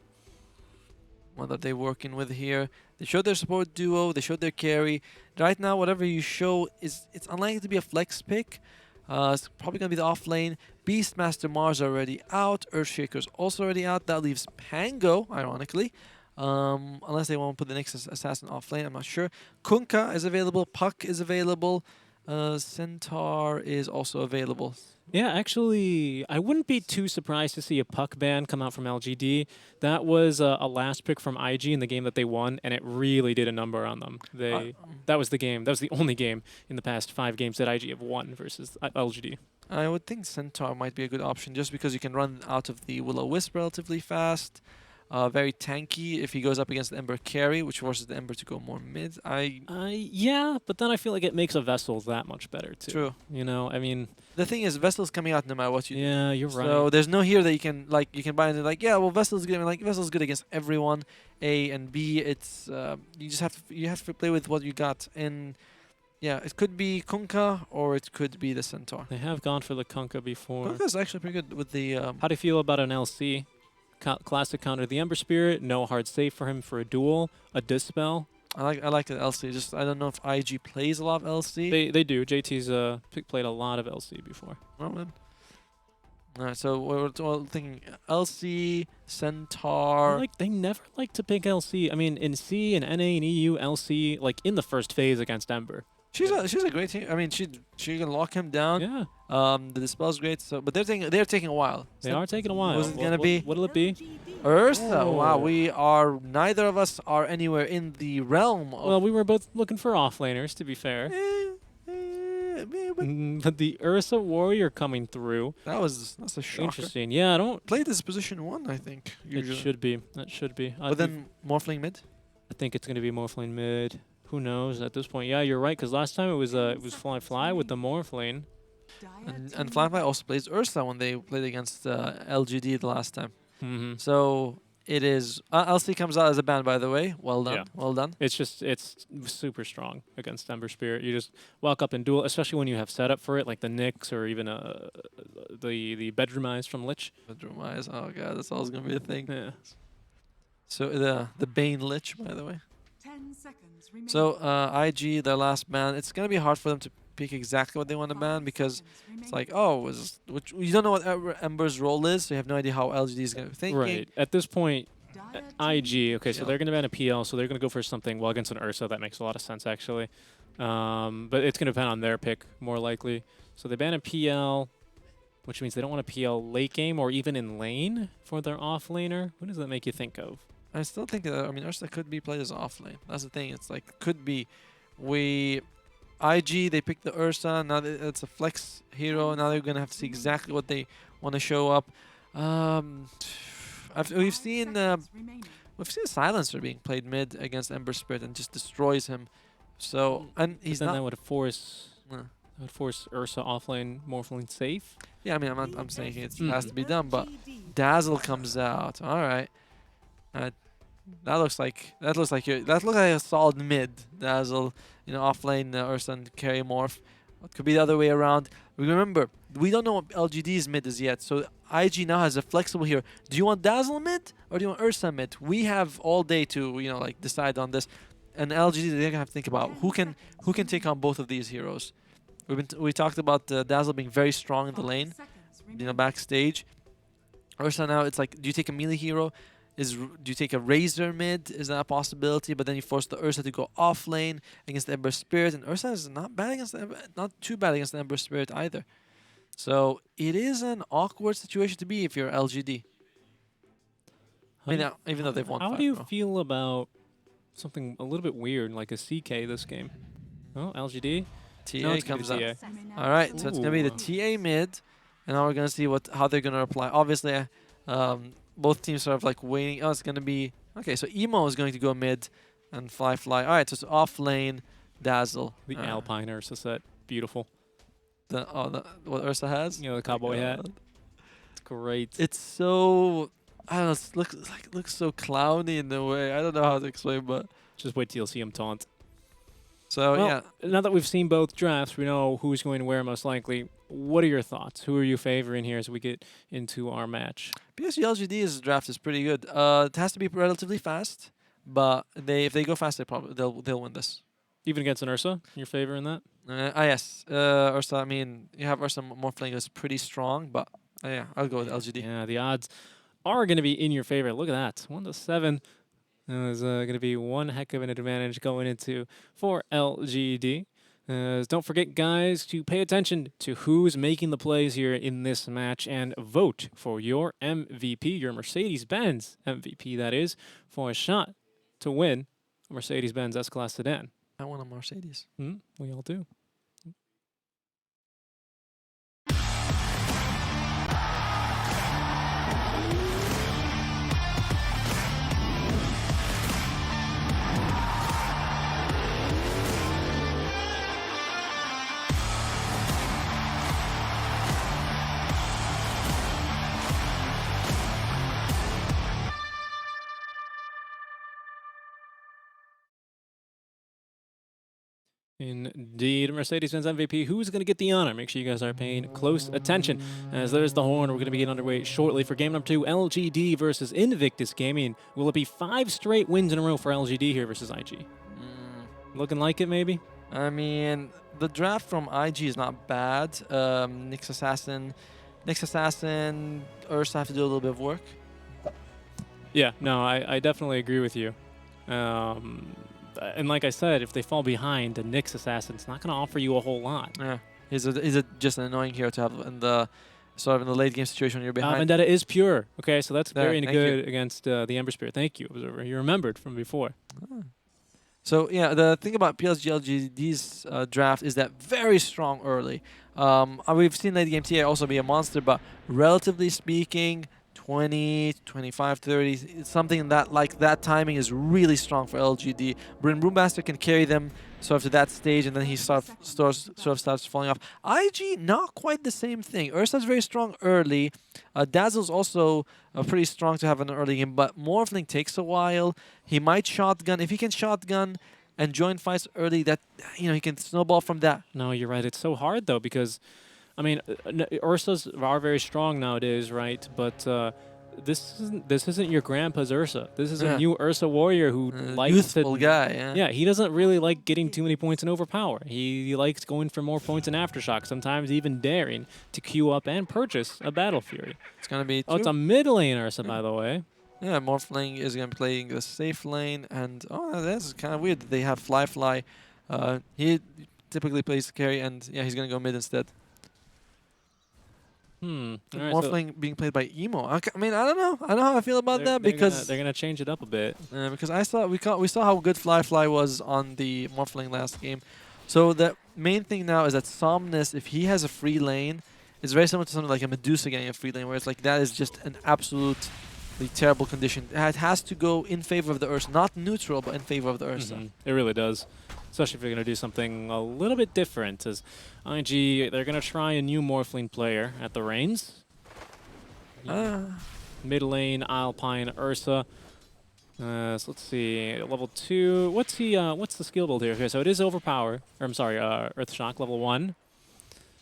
What are they working with here? They showed their support duo. They showed their carry. Right now, whatever you show it's unlikely to be a flex pick. It's probably going to be the off lane. Beastmaster Mars already out. Earthshaker's also already out. That leaves Pango, ironically. Unless they want to put the next assassin off lane, I'm not sure. Kunkka is available. Puck is available. Centaur is also available. Yeah, actually, I wouldn't be too surprised to see a Puck ban come out from LGD. That was a last pick from IG in the game that they won, and it really did a number on them. That was the game. That was the only game in the past 5 games that IG have won versus LGD. I would think Centaur might be a good option just because you can run out of the Will-O-Wisp relatively fast. Very tanky if he goes up against the Ember carry, which forces the Ember to go more mid. Yeah, but then I feel like it makes a Vessel that much better too. True. You know, I mean, the thing is, Vessel's coming out no matter what you do. Yeah, you're right. So there's no hero that you can buy and like, yeah, well, Vessel's good. I mean, like Vessel's good against everyone. A and B, it's you just have to play with what you got. And yeah, it could be Kunkka or it could be the Centaur. They have gone for the Kunkka before. Kunkka's actually pretty good with the. How do you feel about an LC? Classic counter the Ember Spirit, no hard save for him for a duel, a Dispel. I like the LC. Just I don't know if IG plays a lot of LC. They do. JT's played a lot of LC before. Well then. Alright, so we're thinking LC, Centaur. They never like to pick LC. I mean, in C and NA and EU, LC like in the first phase against Ember. She's a great team. I mean, she can lock him down. Yeah. The dispel's great. So, but they're taking a while. They are taking a while. What's it gonna be? What'll it be? Ursa. Oh. Wow, neither of us are anywhere in the realm of. Well, we were both looking for offlaners, to be fair. But the Ursa Warrior coming through. That's a shocker. Interesting. Yeah, I don't play this position 1. I think usually. It should be. That should be. But then Morphling mid. I think it's gonna be Morphling mid. Who knows at this point? Yeah, you're right. Because last time it was Fly with the Morphling. And Fly also plays Ursa when they played against LGD the last time. Mm-hmm. So it is. LC comes out as a ban, by the way. Well done. Yeah. Well done. It's super strong against Ember Spirit. You just walk up and duel, especially when you have setup for it, like the Nyx or even the Bedroom Eyes from Lich. Bedroom Eyes. Oh god, that's always gonna be a thing. Yeah. So the Bane Lich, by the way. 10 seconds remaining. So IG, their last ban. It's gonna be hard for them to pick exactly what they want to ban because it's like, which you don't know what Ember's role is, so you have no idea how LGD is gonna be thinking. Right. At this point, IG. Okay, so they're gonna ban a PL, so they're gonna go for something. Well, against an Ursa, that makes a lot of sense actually. But it's gonna depend on their pick more likely. So they ban a PL, which means they don't want a PL late game or even in lane for their off laner. What does that make you think of? I still think I mean Ursa could be played as off lane. That's the thing. It's like could be. IG they picked the Ursa. Now it's a flex hero. Now they're gonna have to see exactly what they want to show up. We've seen Silencer being played mid against Ember Spirit and just destroys him. So and he's then not. That would force Ursa offlane Morphling safe. Yeah, I mean I'm saying it has to be done, but Dazzle comes out. All right. That looks like a solid mid. Dazzle, off lane Ursa and carry morph. It could be the other way around. Remember, we don't know what LGD's mid is yet, so IG now has a flexible here. Do you want Dazzle mid or do you want Ursa mid? We have all day to decide on this. And LGD they're gonna have to think about who can take on both of these heroes. We talked about Dazzle being very strong in the lane, backstage. Ursa now, it's like, do you take a melee hero? Do you take a Razor mid? Is that a possibility? But then you force the Ursa to go off lane against the Ember Spirit, and Ursa is not bad against not too bad against the Ember Spirit either. So it is an awkward situation to be if you're LGD. Even though they've won. How do you feel about something a little bit weird, like a CK this game? Oh, LGD. TA comes up. All right, so it's gonna be the TA mid, and now we're gonna see how they're gonna reply. Obviously, both teams sort of like waiting. Oh, it's gonna be okay. So Emo is going to go mid, and Fly. All right, so it's off lane, Dazzle. The Alpine Ursa set, beautiful. What Ursa has? You know, the cowboy hat. It's great. It's so, I don't know. It looks so clowny in a way. I don't know how to explain, but just wait till you'll see him taunt. So well, now that we've seen both drafts, we know who's going to wear most likely. What are your thoughts? Who are you favoring here as we get into our match? PSG.LGD's draft is pretty good. It has to be relatively fast, but if they go fast, they'll win this. Even against an Ursa, you're favoring that? Yes. Ursa, I mean, you have Ursa Morphling is pretty strong, but yeah, I'll go with LGD. Yeah, the odds are going to be in your favor. Look at that. 1-7. There's going to be one heck of an advantage going into for LGD. Don't forget, guys, to pay attention to who's making the plays here in this match and vote for your MVP, your Mercedes-Benz MVP, that is, for a shot to win a Mercedes-Benz S-Class sedan. I want a Mercedes. We all do. Indeed, Mercedes-Benz MVP. Who's going to get the honor? Make sure you guys are paying close attention, as there's the horn. We're going to be getting underway shortly for game number 2, LGD versus Invictus Gaming. Will it be 5 straight wins in a row for LGD here versus IG? Looking like it, maybe? I mean, the draft from IG is not bad. Nyx Assassin, Ursa have to do a little bit of work. Yeah, no, I definitely agree with you. And like I said, if they fall behind, the Nyx Assassin's not going to offer you a whole lot. Yeah, he's just an annoying hero to have in the late game situation when you're behind. Vendetta is pure. Okay, so that's very good against the Ember Spirit. Thank you. You remembered from before. So yeah, the thing about PSG.LGD's draft is that very strong early. We've seen late game TA also be a monster, but relatively speaking, 20, 25, 30, something that timing is really strong for LGD. Brewmaster can carry them sort of to that stage, and then he sort of starts falling off. IG, not quite the same thing. Ursa's very strong early. Dazzle's also pretty strong to have an early game, but Morphling takes a while. He might shotgun. If he can shotgun and join fights early, that he can snowball from that. No, you're right. It's so hard though, because I mean, Ursas are very strong nowadays, right? But this isn't your grandpa's Ursa. This is a new Ursa warrior who likes youthful guy. Yeah, he doesn't really like getting too many points and overpower. He likes going for more points in Aftershock. Sometimes even daring to queue up and purchase a Battle Fury. It's gonna be. Oh, it's a mid lane Ursa, by the way. Yeah, Morphling is gonna be playing the safe lane, and that's kind of weird that they have Fly. He typically plays carry, and yeah, he's gonna go mid instead. Morphling being played by Emo. I mean, I don't know. I don't know how I feel about that because they're gonna change it up a bit. Because we saw how good Fly was on the Morphling last game. So the main thing now is that Somnus, if he has a free lane, is very similar to something like a Medusa getting a free lane, where it's like that is just an absolutely terrible condition. It has to go in favor of the Ursa, not neutral, but in favor of the Ursa. It really does. Especially if you're going to do something a little bit different. As IG, they're going to try a new Morphling player at the reins. Mid lane, Alpine, Ursa. So let's see, level 2. What's the skill build here? Okay, so it is Overpower. Or I'm sorry, Earthshock, level 1.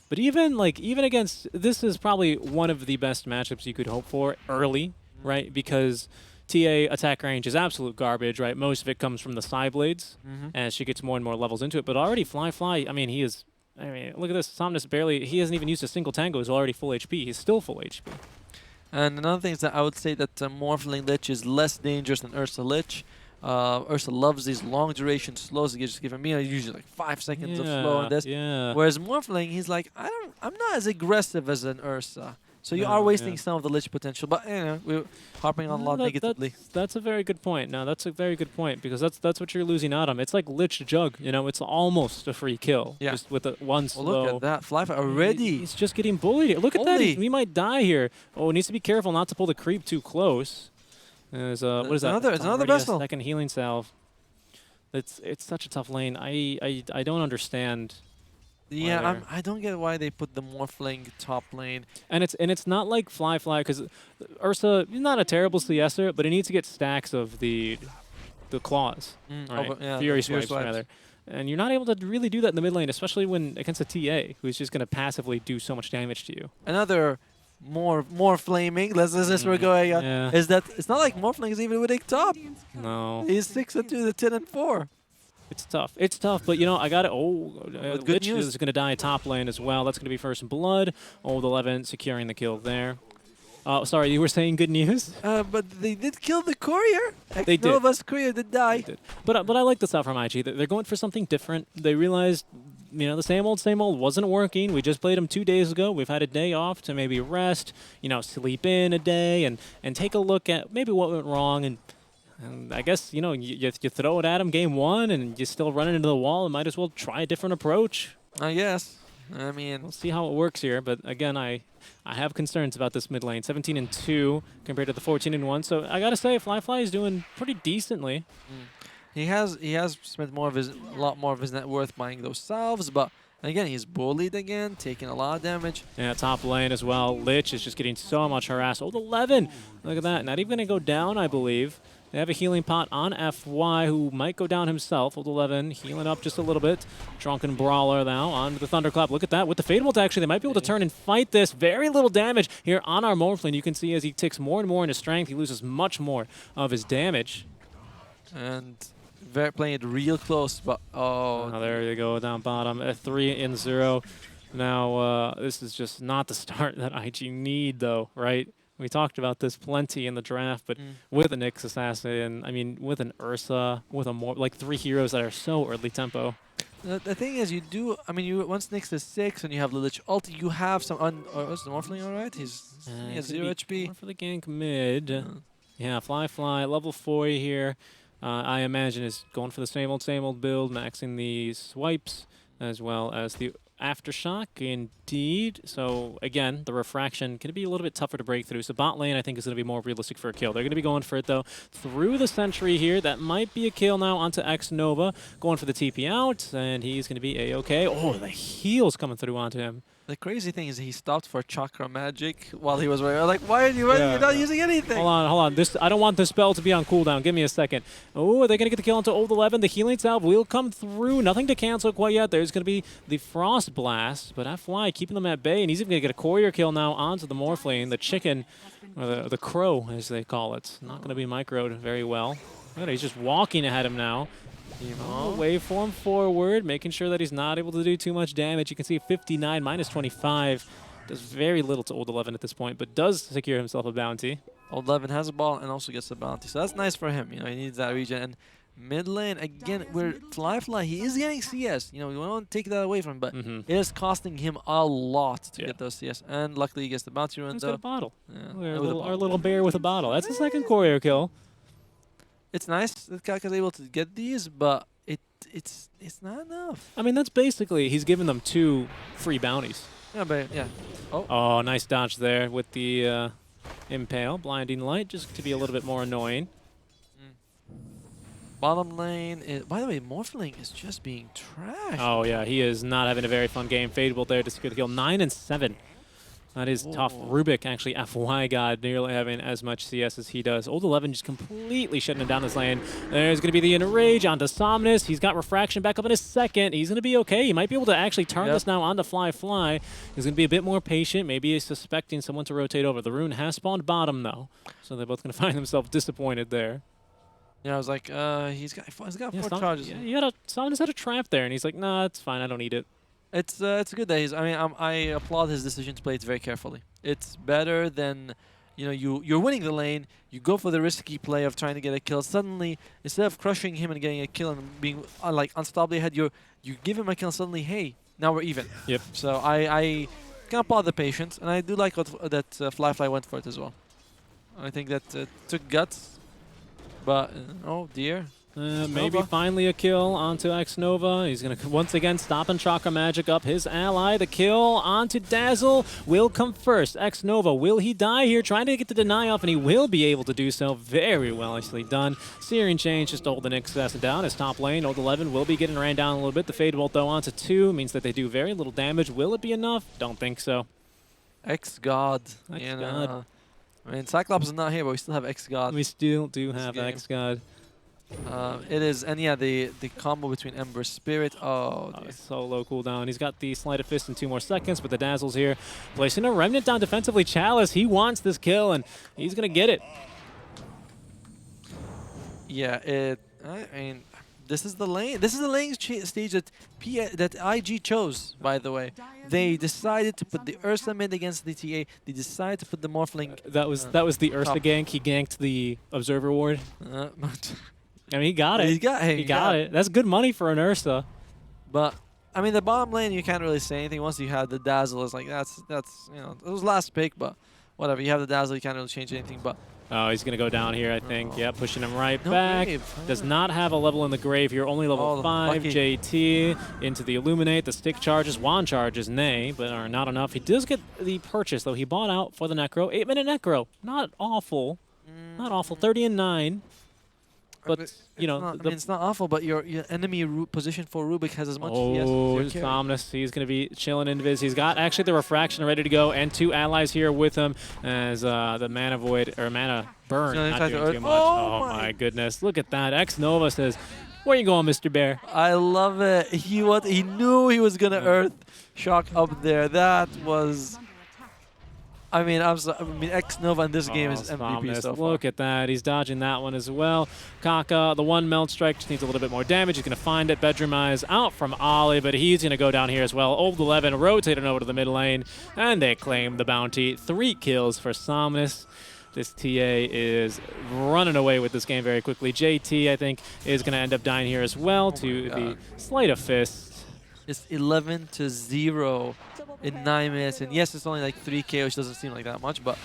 But even against, this is probably one of the best matchups you could hope for early, right? Because TA attack range is absolute garbage, right? Most of it comes from the Psyblades as she gets more and more levels into it. But already Fly, I mean, he is I mean, look at this. Somnus barely, he hasn't even used a single tango. He's already full HP. He's still full HP. And another thing is that I would say that Morphling Lich is less dangerous than Ursa Lich. Ursa loves these long duration slows. He just giving me usually like 5 seconds of slow on this. Yeah. Whereas Morphling, he's like, I'm not as aggressive as an Ursa. So you are wasting some of the Lich potential, but you know, we're harping on a lot negatively. That's a very good point. No, that's a very good point because that's what you're losing out on. It's like Lich Jug, you know, it's almost a free kill. Yeah. Just with one slow. Look at that, Flyfly already. He's just getting bullied. Look at that. We might die here. Oh, needs to be careful not to pull the creep too close. There's what is that? It's another vessel. Second healing salve. It's such a tough lane. I don't understand. Yeah, I don't get why they put the Morphling top lane. And it's not like Flyfly because Ursa is not a terrible CSer, but he needs to get stacks of the claws, right? Fury swipes rather. And you're not able to really do that in the mid lane, especially when against a TA who's just going to passively do so much damage to you. Another more flaming. Let's we're going on. Is that it's not like Morphling is even winning top. No. He's 6-2 to 10-4. It's tough. It's tough, but you know, I got it. Good Lich news. is going to die top lane as well. That's going to be first blood. Old 11 securing the kill there. Oh, sorry, you were saying good news? But they did kill the courier. They did. Nova's courier did die. They did. But I like this out from IG. They're going for something different. They realized, you know, the same old wasn't working. We just played them 2 days ago. We've had a day off to maybe rest, you know, sleep in a day and take a look at maybe what went wrong. And I guess, you know, you throw it at them game one and you still run into the wall and might as well try a different approach. I guess. I mean, we'll see how it works here. But again, I have concerns about this mid lane. 17-2 compared to the 14-1. So I gotta say, Flyfly is doing pretty decently. He has spent a lot more of his net worth buying those salves, but again, he's bullied again, taking a lot of damage. Yeah, top lane as well. Lich is just getting so much harassed. Old 11, look at that. Not even gonna go down, I believe. They have a healing pot on FY who might go down himself. Old 11 healing up just a little bit. Drunken Brawler now on the Thunderclap. Look at that. With the Fade Bolt, actually, they might be able to turn and fight this. Very little damage here on our Morphling. You can see as he ticks more and more into strength, he loses much more of his damage. And playing it real close, but there you go, down bottom. 3-0. Now, this is just not the start that IG need, though, right? We talked about this plenty in the draft, but with an Nyx Assassin, I mean, with an Ursa, with like 3 heroes that are so early tempo. The thing is, once Nyx is 6 and you have Lich ult, you have some. Is the Morphling alright? He has 0 HP. More for the gank mid. Yeah, Flyfly, level 4 here. I imagine is going for the same old build, maxing the swipes as well as the Aftershock, indeed. So, again, the refraction can be a little bit tougher to break through. So, bot lane, I think, is going to be more realistic for a kill. They're going to be going for it, though, through the Sentry here. That might be a kill now onto X-Nova. Going for the TP out, and he's going to be A-OK. Oh, the heal's coming through onto him. The crazy thing is he stopped for Chakra Magic while he was wearing. Like, why are you not using anything? Hold on. I don't want this spell to be on cooldown. Give me a second. Oh, are they going to get the kill onto Old 11? The healing salve will come through. Nothing to cancel quite yet. There's going to be the Frost Blast, but FY keeping them at bay, and he's even going to get a courier kill now onto the Morphling, the chicken, or the crow, as they call it. Not going to be microed very well. Look at it, he's just walking ahead of him now. Waveform forward, making sure that he's not able to do too much damage. You can see 59 minus 25. Does very little to Old 11 at this point, but does secure himself a bounty. Old 11 has a ball and also gets a bounty, so that's nice for him. You know, he needs that region. And mid lane, again, where Flyfly, he is getting CS. You know, we don't take that away from him, but it is costing him a lot to get those CS. And luckily, he gets the bounty run. He's got a bottle. Yeah. Our little bear with a bottle. That's the second courier kill. It's nice that Kaka's able to get these, but it's not enough. I mean, that's basically, he's given them 2 free bounties. Yeah, but yeah. Oh, nice dodge there with the Impale. Blinding Light, just to be a little bit more annoying. Bottom lane is, by the way, Morphling is just being trashed. Oh, yeah, he is not having a very fun game. Fade Bolt there to secure the kill. 9-7. That is tough. Rubik, actually, FY God, nearly having as much CS as he does. Old 11 just completely shutting him down this lane. There's going to be the Enrage onto Somnus. He's got Refraction back up in a second. He's going to be okay. He might be able to actually turn this now onto Fly. He's going to be a bit more patient. Maybe he's suspecting someone to rotate over. The rune has spawned bottom, though. So they're both going to find themselves disappointed there. Yeah, I was like, he's got 4 charges. Yeah, Somnus had a trap there, and he's like, nah, it's fine. I don't need it. It's good that he's. I mean, I applaud his decision to play it very carefully. It's better than, you know, you're winning the lane. You go for the risky play of trying to get a kill. Suddenly, instead of crushing him and getting a kill and being like unstoppably ahead, you give him a kill. Suddenly, hey, now we're even. Yep. So I can applaud the patience, and I do like that Fly went for it as well. I think that took guts, but oh dear. Maybe finally a kill onto X-Nova. He's going to once again stop and Chakra Magic up his ally. The kill onto Dazzle will come first. X-Nova, will he die here? Trying to get the deny off, and he will be able to do so. Very well actually done. Searing Change just to hold the next assassin down. His top lane, Old 11, will be getting ran down a little bit. The Fade Bolt, though, onto 2 means that they do very little damage. Will it be enough? Don't think so. X-God. X-God. I mean, Cyclops is not here, but we still have X-God. We still do have X-God. It is, and yeah, the combo between Ember Spirit. Oh, so low cooldown. He's got the Sleight of Fist in 2 more seconds, but the Dazzle's here. Placing a Remnant down defensively. Chalice, he wants this kill, and he's going to get it. Yeah, I mean, this is the lane. This is the lane stage that IG chose, by the way. They decided to put the Ursa mid against the TA. They decided to put the Morphling. That was the Ursa gank. He ganked the Observer Ward. I mean, he got it. He got it. That's good money for an Ursa. But I mean, the bottom lane, you can't really say anything. Once you have the Dazzle, it's like that's you know, it was last pick, but whatever. You have the Dazzle, you can't really change anything. But oh, he's going to go down here, I think. Yeah, pushing him right back. Does not have a level in the grave here. Only level 5. JT into the Illuminate. The stick charges, wand charges, nay, but are not enough. He does get the purchase, though. He bought out for the Necro. 8-minute Necro. Not awful. Not awful. 30 and 9. But, you know, I mean, it's not awful, but your enemy position for Rubik has as much PS as your carry. Somnus, he's going to be chilling Invis. He's got actually the Refraction ready to go, and 2 allies here with him as the Mana Void, or Mana Burn, not doing too much. Oh my goodness. Look at that. X-Nova says, where you going, Mr. Bear? I love it. He knew he was going to Earth Shock up there. That was... I mean, X-Nova in this game is MVP so far. Look at that. He's dodging that one as well. Kaka, the 1 Melt Strike just needs a little bit more damage. He's going to find it. Bedroom Eyes out from Ollie, but he's going to go down here as well. Old 11 rotating over to the mid lane, and they claim the bounty. 3 kills for Somnus. This TA is running away with this game very quickly. JT, I think, is going to end up dying here as well to the Sleight of Fist. It's 11-0 in 9 minutes, and yes, it's only like 3K, which doesn't seem like that much, but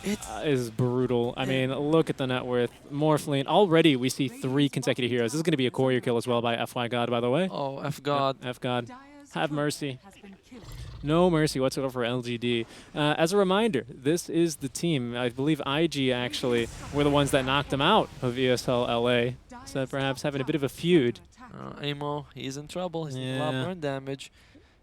it is brutal. I mean, look at the net worth. Morphling. Already, we see 3 consecutive heroes. This is going to be a courier kill as well by FY God, by the way. Oh, F God. F God. Have mercy. No mercy whatsoever for LGD. As a reminder, this is the team. I believe IG actually were the ones that knocked them out of ESL LA. So perhaps having a bit of a feud. Amo, he's in trouble. He's doing a lot more damage.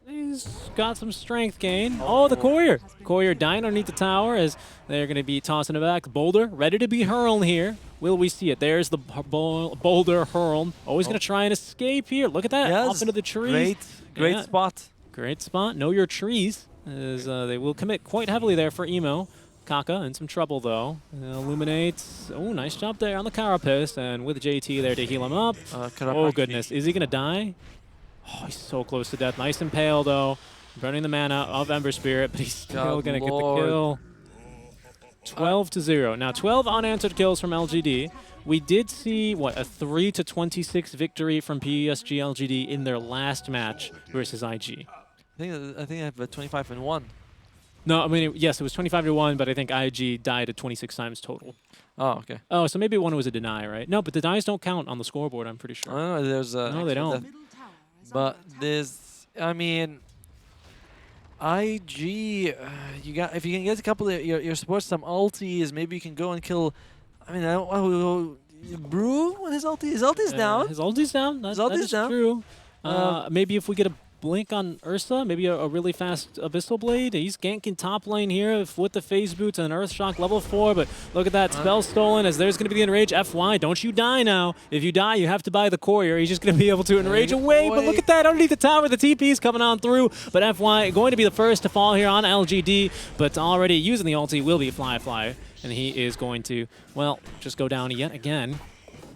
He's got some strength gain. Oh, the Courier. Courier dying underneath the tower as they're going to be tossing it back. Boulder ready to be hurled here. Will we see it? There's the Boulder hurled. Always going to try and escape here. Look at that. Yes. Off into the trees. Great spot. Great spot. Know your trees. As they will commit quite heavily there for Emo. Kaka in some trouble, though. Illuminates. Oh, nice job there on the Carapace. And with JT there to heal him up. Oh, goodness. Is he going to die? Oh, he's so close to death. Nice Impale, though. Burning the mana of Ember Spirit, but he's still going to get the kill. 12-0. Now, 12 unanswered kills from LGD. We did see, what, a 3-26 victory from PSG.LGD in their last match versus IG. I think I have a 25-1. No, I mean, yes, it was 25-1, but I think IG died at 26 times total. Oh, okay. Oh, so maybe one was a deny, right? No, but the denies don't count on the scoreboard, I'm pretty sure. Oh, there's no, they don't. But this, I mean, IG, you got, if you can get a couple of your supports, some ultis, maybe you can go and kill. I mean, I don't Brew with his ulti. His ulti's down. His ulti's down. That's true. Maybe if we get a blink on Ursa, maybe a really fast Abyssal Blade. He's ganking top lane here with the Phase Boots and Earth Shock level 4, but look at that spell stolen as there's going to be the Enrage. FY, don't you die now. If you die, you have to buy the Courier. He's just going to be able to Enrage away, but look at that underneath the tower. The TP's coming on through, but FY going to be the first to fall here on LGD, but already using the ulti will be Fly, and he is going to, well, just go down yet again.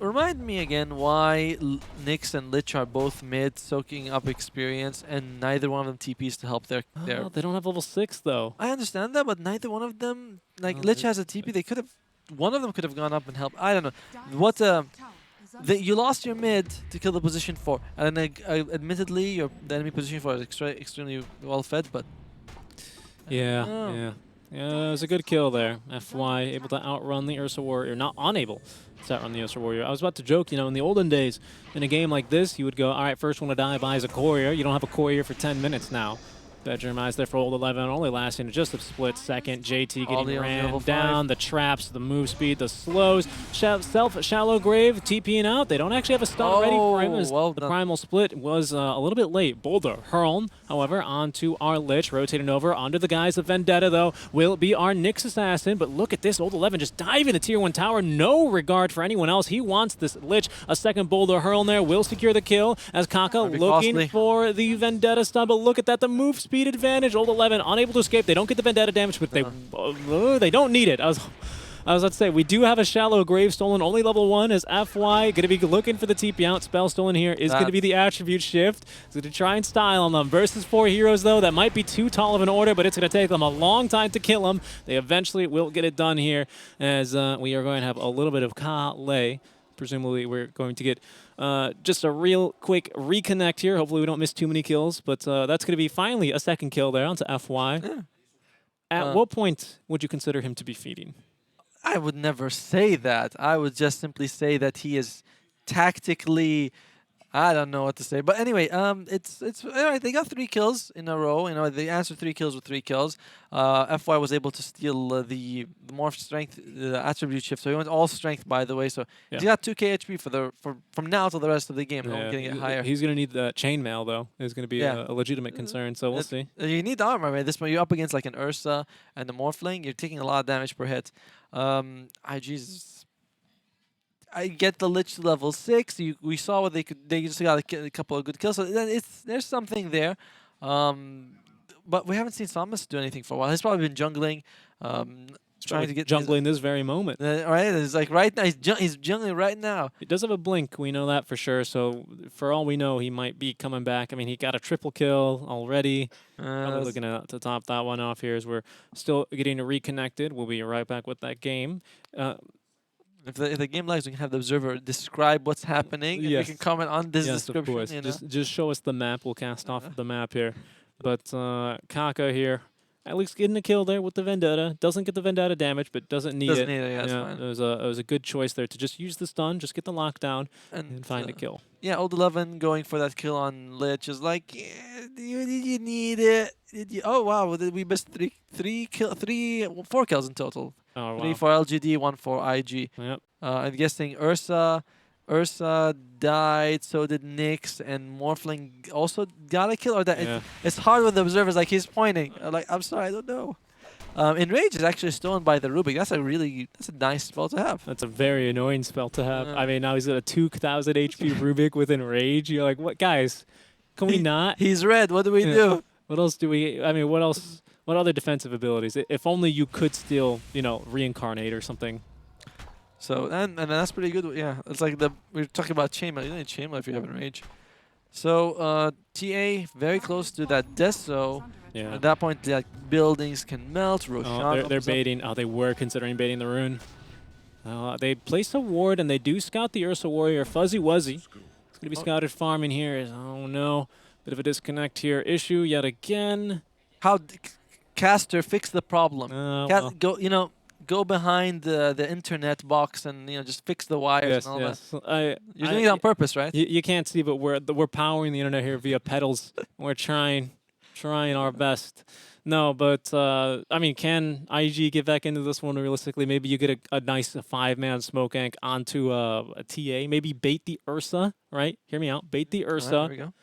Remind me again why Nyx and Lich are both mid, soaking up experience, and neither one of them TPs to help their. Oh, they don't have level 6 though. I understand that, but neither one of them, like Oh, Lich has a TP. They could have. One of them could have gone up and helped. I don't know. What? You lost your mid to kill the position 4, and admittedly, the enemy position 4 is extremely well fed, but. Yeah. Yeah, it was a good kill there. FY able to outrun the Ursa Warrior, not unable to outrun the Ursa Warrior. I was about to joke, you know, in the olden days, in a game like this, you would go, all right, first one to die buys a courier. You don't have a courier for 10 minutes now. Bedroom eyes there for Old 11, only lasting just a split second. JT getting ran down, the traps, the move speed, the slows. Shallow Grave TPing out. They don't actually have a stun ready for him. As the primal split was a little bit late. Boulder hurled, however, onto our Lich, rotating over onto the guys of Vendetta, though, will be our Nyx assassin. But look at this, Old 11 just diving the tier 1 tower. No regard for anyone else. He wants this Lich. A second Boulder hurl in there will secure the kill as Kaka looking for the Vendetta stun. But look at that, the move speed advantage. Old 11 unable to escape. They don't get the Vendetta damage, but they don't need it. I was about to say, we do have a Shallow Grave stolen, only level 1 as FY going to be looking for the TP out. Spell stolen here is going to be the attribute shift. So to try and style on them. Versus 4 heroes, though, that might be too tall of an order, but it's going to take them a long time to kill them. They eventually will get it done here as we are going to have a little bit of Kale. Presumably we're going to get just a real quick reconnect here. Hopefully we don't miss too many kills, but that's going to be finally a second kill there onto FY. Yeah. At what point would you consider him to be feeding? I would never say that. I would just simply say that he is tactically. I don't know what to say, but anyway, it's anyway, they got 3 kills in a row. You know, they answered 3 kills with 3 kills. FY was able to steal the morph strength attribute shift, so he went all strength, by the way. So he got 2k HP from now till the rest of the game. Yeah, getting it higher. He's gonna need the chainmail though. It's gonna be a legitimate concern. So we'll see. You need armor, man. This point you're up against like an Ursa and the Morphling. You're taking a lot of damage per hit. I get the Lich to level 6. We saw what they could. They just got a couple of good kills. So there's something there. But we haven't seen Samus do anything for a while. He's probably been jungling, trying to get jungling this very moment. Right, it's like right now he's jungling right now. He does have a blink. We know that for sure. So for all we know, he might be coming back. I mean, he got a triple kill already. Probably looking to top that one off here as we're still getting reconnected. We'll be right back with that game. If the game lags, we can have the observer describe what's happening. Yes. And we can comment on this description. Of course. You know? Just show us the map. We'll cast off of the map here. But Kaka here, at least getting a kill there with the Vendetta. Doesn't get the Vendetta damage, but doesn't need it. Fine. It was a good choice there to just use the stun, just get the lockdown, and find a kill. Yeah, Old 11 going for that kill on Lich is like, did you need it? Oh wow, we missed 4 kills in total. Oh, wow. 3 for LGD, 1 for IG. Yep. I'm guessing Ursa died, so did Nyx, and Morphling also got a kill. Or that it's hard with the observers, like he's pointing. Like, I'm sorry, I don't know. Enrage is actually stolen by the Rubik. That's a nice spell to have. That's a very annoying spell to have. I mean, now he's got a 2,000 HP Rubik with Enrage. You're like, what, guys? Can we not? He's red. What do we do? What else do we? I mean, what else? What other defensive abilities? If only you could still, reincarnate or something. So and that's pretty good. Yeah, it's like we're talking about chainmail. You don't need chainmail if you have Enrage. So TA very close to that Deso. Yeah. At that point, like buildings can melt. Roshan they're baiting. Oh, they were considering baiting the rune. They placed a ward and they do scout the Ursa Warrior. Fuzzy Wuzzy. It's gonna be scouted farming here. Oh no, bit of a disconnect here. Issue yet again. How Caster fix the problem? Go behind the internet box and just fix the wires and all that. You're doing it on purpose, right? You can't see, but we're powering the internet here via pedals. We're trying our best. No, but I mean, can IG get back into this one realistically? Maybe you get a nice 5-man smoke ank onto a TA. Maybe bait the Ursa, right? Hear me out. Bait the Ursa. There we go.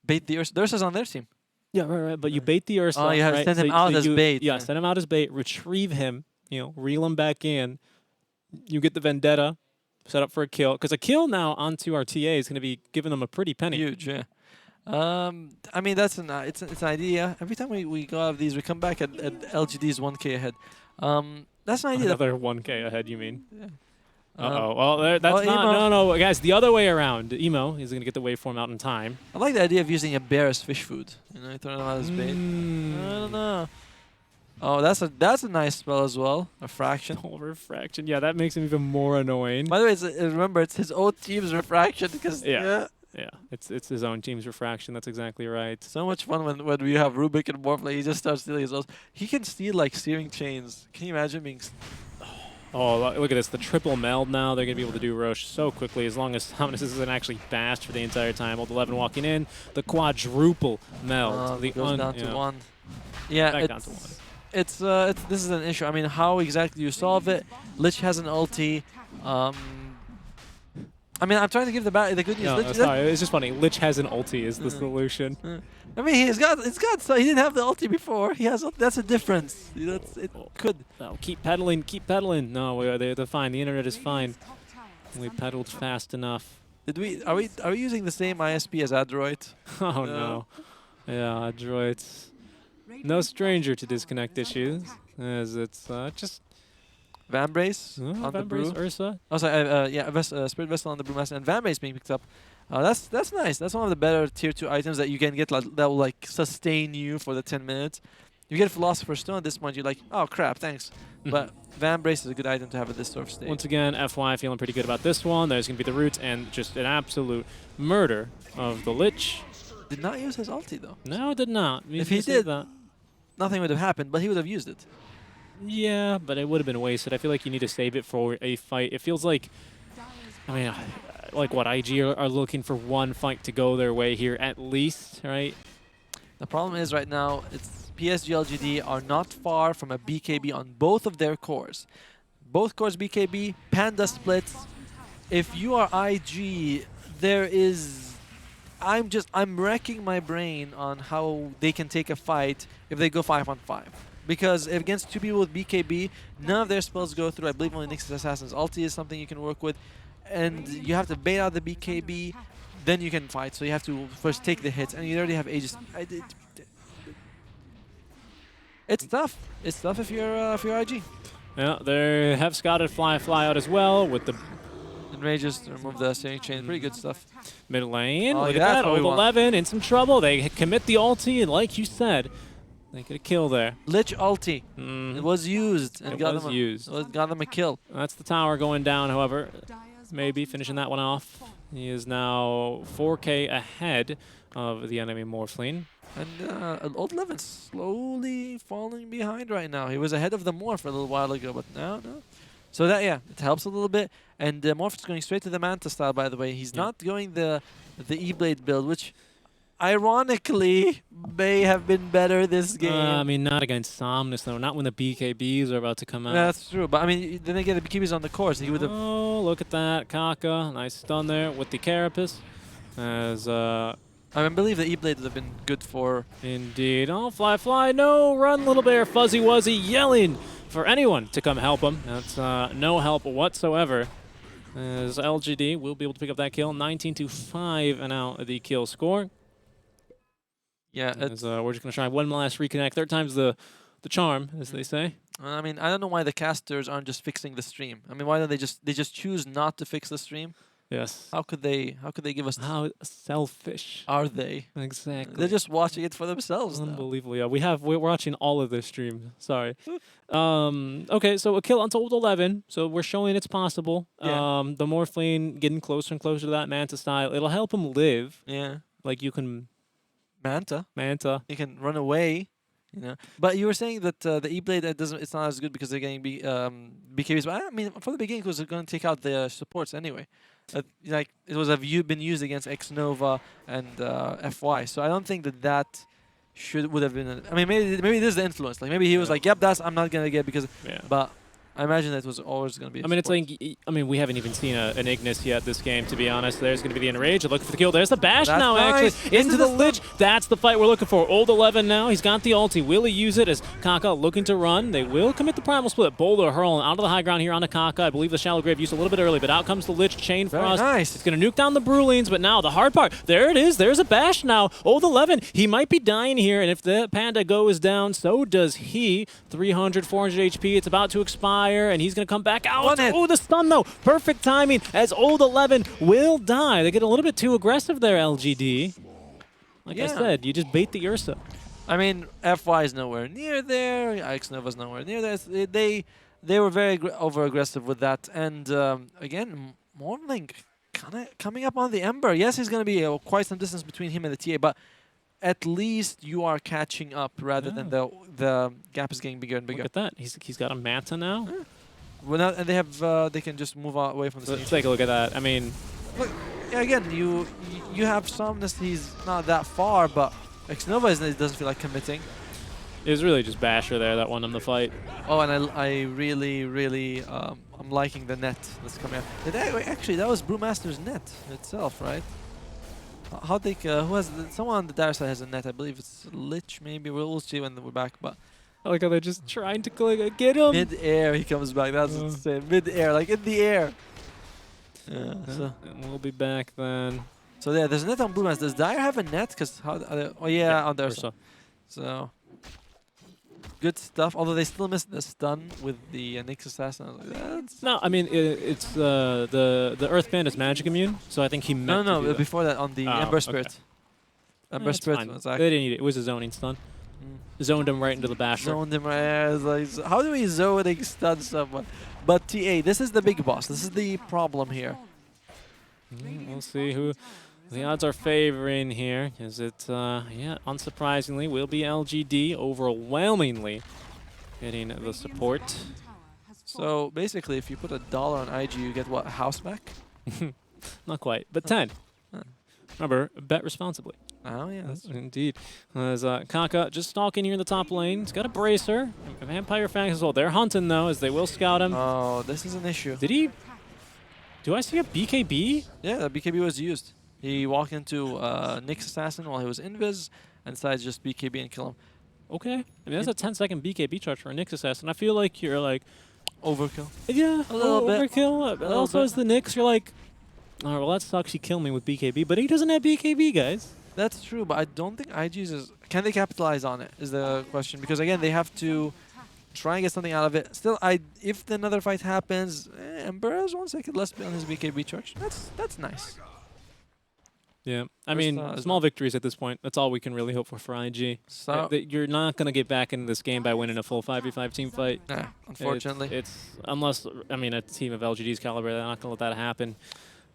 Bait the Ursa. The Ursa's on their team. Yeah, right. But you bait the Ursa. Oh, you have to send him out as bait. Yeah, send him out as bait. Retrieve him. Reel him back in. You get the Vendetta, set up for a kill. Because a kill now onto our TA is going to be giving them a pretty penny. Huge, yeah. I mean, that's it's an idea. Every time we go out of these, we come back at LGD's 1k ahead. That's an idea. Another 1k ahead, you mean? Yeah. Uh-oh. Well, that's not... Emo. No, guys, the other way around. Emo is going to get the waveform out in time. I like the idea of using a bear as fish food. You know, throwing them out as bait. I don't know. Oh, that's a nice spell as well. Refraction. Oh, refraction. Yeah, that makes him even more annoying. By the way, remember, it's his own team's refraction because Yeah, it's his own team's refraction. That's exactly right. So much fun when we have Rubik and Morphle. He just starts stealing his own. He can steal like searing chains. Can you imagine being? Oh, look at this. The triple meld now. They're going to be able to do Roche so quickly as long as Dominus isn't actually bashed for the entire time. Old 11 walking in. The quadruple meld. It goes down to 1. Yeah, back down to 1. It's this is an issue. I mean, how exactly you solve it? Lich has an ulti. I mean, I'm trying to give the good news. No, sorry, it's just funny. Lich has an ulti is the solution. I mean, he didn't have the ulti before. He has. That's a difference. It could. No, keep pedaling, keep pedaling. No, they're fine. The internet is fine. We pedaled fast enough. Are we using the same ISP as Adroit? Oh no. Yeah, Adroit's no stranger to disconnect issues, as it's just. Vambrace on the brew. Ursa. Oh, sorry, yeah, Spirit Vessel on the Brewmaster and Vambrace being picked up. That's nice. That's one of the better tier 2 items that you can get that will like sustain you for the 10 minutes. You get Philosopher's Stone at this point, you're like, oh crap, thanks. But Vambrace is a good item to have at this sort of stage. Once again, FY feeling pretty good about this one. There's going to be the roots and just an absolute murder of the Lich. Did not use his ulti though. No, did not. If he did, nothing would have happened, but he would have used it. Yeah, but it would have been wasted. I feel like you need to save it for a fight. It feels like, I mean, like what, IG are looking for one fight to go their way here at least, right? The problem is right now, it's PSG.LGD are not far from a BKB on both of their cores. Both cores BKB, Panda splits. If you are IG, there is... I'm wrecking my brain on how they can take a fight if they go 5-on-5. Because against 2 people with BKB, none of their spells go through. I believe only Nyx's Assassin's ulti is something you can work with. And you have to bait out the BKB, then you can fight. So you have to first take the hits, and you already have Aegis. It's tough. It's tough if you're IG. Yeah, they have scouted fly out as well with the... Enrages to remove the steering chain. Pretty good stuff. Mid lane, Oh, look yeah, at that. Old 11 in some trouble. They commit the ulti, and like you said, they get a kill there. Lich ulti. It was used. And got them a kill. That's the tower going down, however. Maybe finishing that one off. He is now 4K ahead of the enemy Morphling. And Old 11 slowly falling behind right now. He was ahead of the Morph a little while ago, but now, no. So that, yeah, it helps a little bit. And Morph is going straight to the Manta style, by the way. He's not going the E-Blade build, which... ironically, may have been better this game. I mean, not against Somnus, though. Not when the BKBs are about to come out. That's true. But, I mean, then again, the BKBs on the course. He would have... Oh, look at that. Kaka. Nice stun there with the Carapace. As, I believe the E-Blade would have been good for... Indeed. Oh, fly. No, run, little bear. Fuzzy Wuzzy yelling for anyone to come help him. That's no help whatsoever. As LGD will be able to pick up that kill. 19-5 and now the kill score. Yeah, we're just going to try one last reconnect. Third time's the charm, as they say. I mean, I don't know why the casters aren't just fixing the stream. I mean, why don't they just choose not to fix the stream? Yes. How could they give us... How selfish are they? Exactly. They're just watching it for themselves. Unbelievable. Yeah, we're watching all of this stream. Sorry. Okay, so a kill onto Old 11. So we're showing it's possible. Yeah. The Morphling getting closer and closer to that Manta style. It'll help him live. Yeah. Like you can... Manta. You can run away. You know, but you were saying that the E-Blade it's not as good because they're getting BKBs. But I mean, from the beginning, it was going to take out the supports anyway. Like it was been used against X-Nova and FY. So I don't think that would have been. I mean, maybe this is the influence. Like maybe he was like, "Yep, I'm not gonna get because." Yeah. But I imagine that was always going to be. I mean, it's like, we haven't even seen an Ignis yet this game, to be honest. There's going to be the Enrage. Looking for the kill. There's the Bash now, nice. actually. Into the Lich. That's the fight we're looking for. Old 11 now. He's got the ulti. Will he use it as Kaka looking to run? They will commit the Primal Split. Boulder hurling out of the high ground here onto Kaka. I believe the Shallow Grave used a little bit early, but out comes the Lich. Chain Frost. Very nice. It's going to nuke down the Brulines, but now the hard part. There it is. There's a Bash now. Old 11. He might be dying here, and if the Panda goes down, so does he. 300, 400 HP. It's about to expire. fire, and he's going to come back out. One hit. Oh, the stun, though. Perfect timing as Old 11 will die. They get a little bit too aggressive there, LGD. Like I said, you just bait the Ursa. I mean, FY is nowhere near there. Xnova's nowhere near there. They were very over-aggressive with that. And again, Morning kind of coming up on the Ember. Yes, he's going to be quite some distance between him and the TA, but at least you are catching up rather than the gap is getting bigger and bigger. Look at that. He's got a Manta now. Yeah. Well, now, and they have they can just move away from the Let's take a look at that. I mean, look, yeah, again, you have Somnus. He's not that far, but Xnova doesn't feel like committing. it was really just Basher there that won him the fight. Oh, and I really I'm liking the net that's coming out. Actually, that was Brewmaster's net itself, right? How they who has someone on the dire side has a net? I believe it's Lich. Maybe we'll see when we're back, but. I like how they're just trying to get him. Mid-air, he comes back. That's insane. Mid-air, like in the air. Yeah. So. And we'll be back then. So yeah, there's a net on Blue Mass. Does Dire have a net? Because how? Oh yeah, on there. So good stuff. Although they still missed the stun with the Nyx Assassin. I was like, no, I mean it's the Earthband is magic immune, so I think he meant to do that. Before that on the Ember Spirit. Okay. Ember Spirit was they didn't need it. It was a zoning stun. Zoned him right into the Basher. Zoned him right. Like, how do we zoning stun someone? But TA, this is the big boss. This is the problem here. We'll see who the odds are favoring here. Is it, yeah, unsurprisingly, will be LGD overwhelmingly getting the support. So basically, if you put $1 on IG, you get what, a house back? Not quite, but 10. Remember, bet responsibly. Oh, yeah. That's indeed. As Kaka just stalking here in the top lane. He's got a bracer. Vampire Fangs as well. They're hunting, though, as they will scout him. Oh, this is an issue. Did he... Do I see a BKB? Yeah, the BKB was used. He walked into Nyx Assassin while he was invis and decided to just BKB and kill him. Okay. I mean, that's a 10-second BKB charge for a Nyx Assassin. I feel like you're like... Overkill. Yeah, a little bit. Overkill. Also, as the Nyx, you're like... Oh, well, that sucks. He killed me with BKB, but he doesn't have BKB, guys. That's true, but I don't think IG's is... Can they capitalize on it, is the question. Because, again, they have to try and get something out of it. Still, if another fight happens, Ember has 1 second less on his BKB charge. That's nice. Yeah, I mean, small victories at this point. That's all we can really hope for IG. So you're not going to get back in this game by winning a full 5v5 team fight. Nah, unfortunately. It's unless, I mean, a team of LGD's caliber, they're not going to let that happen.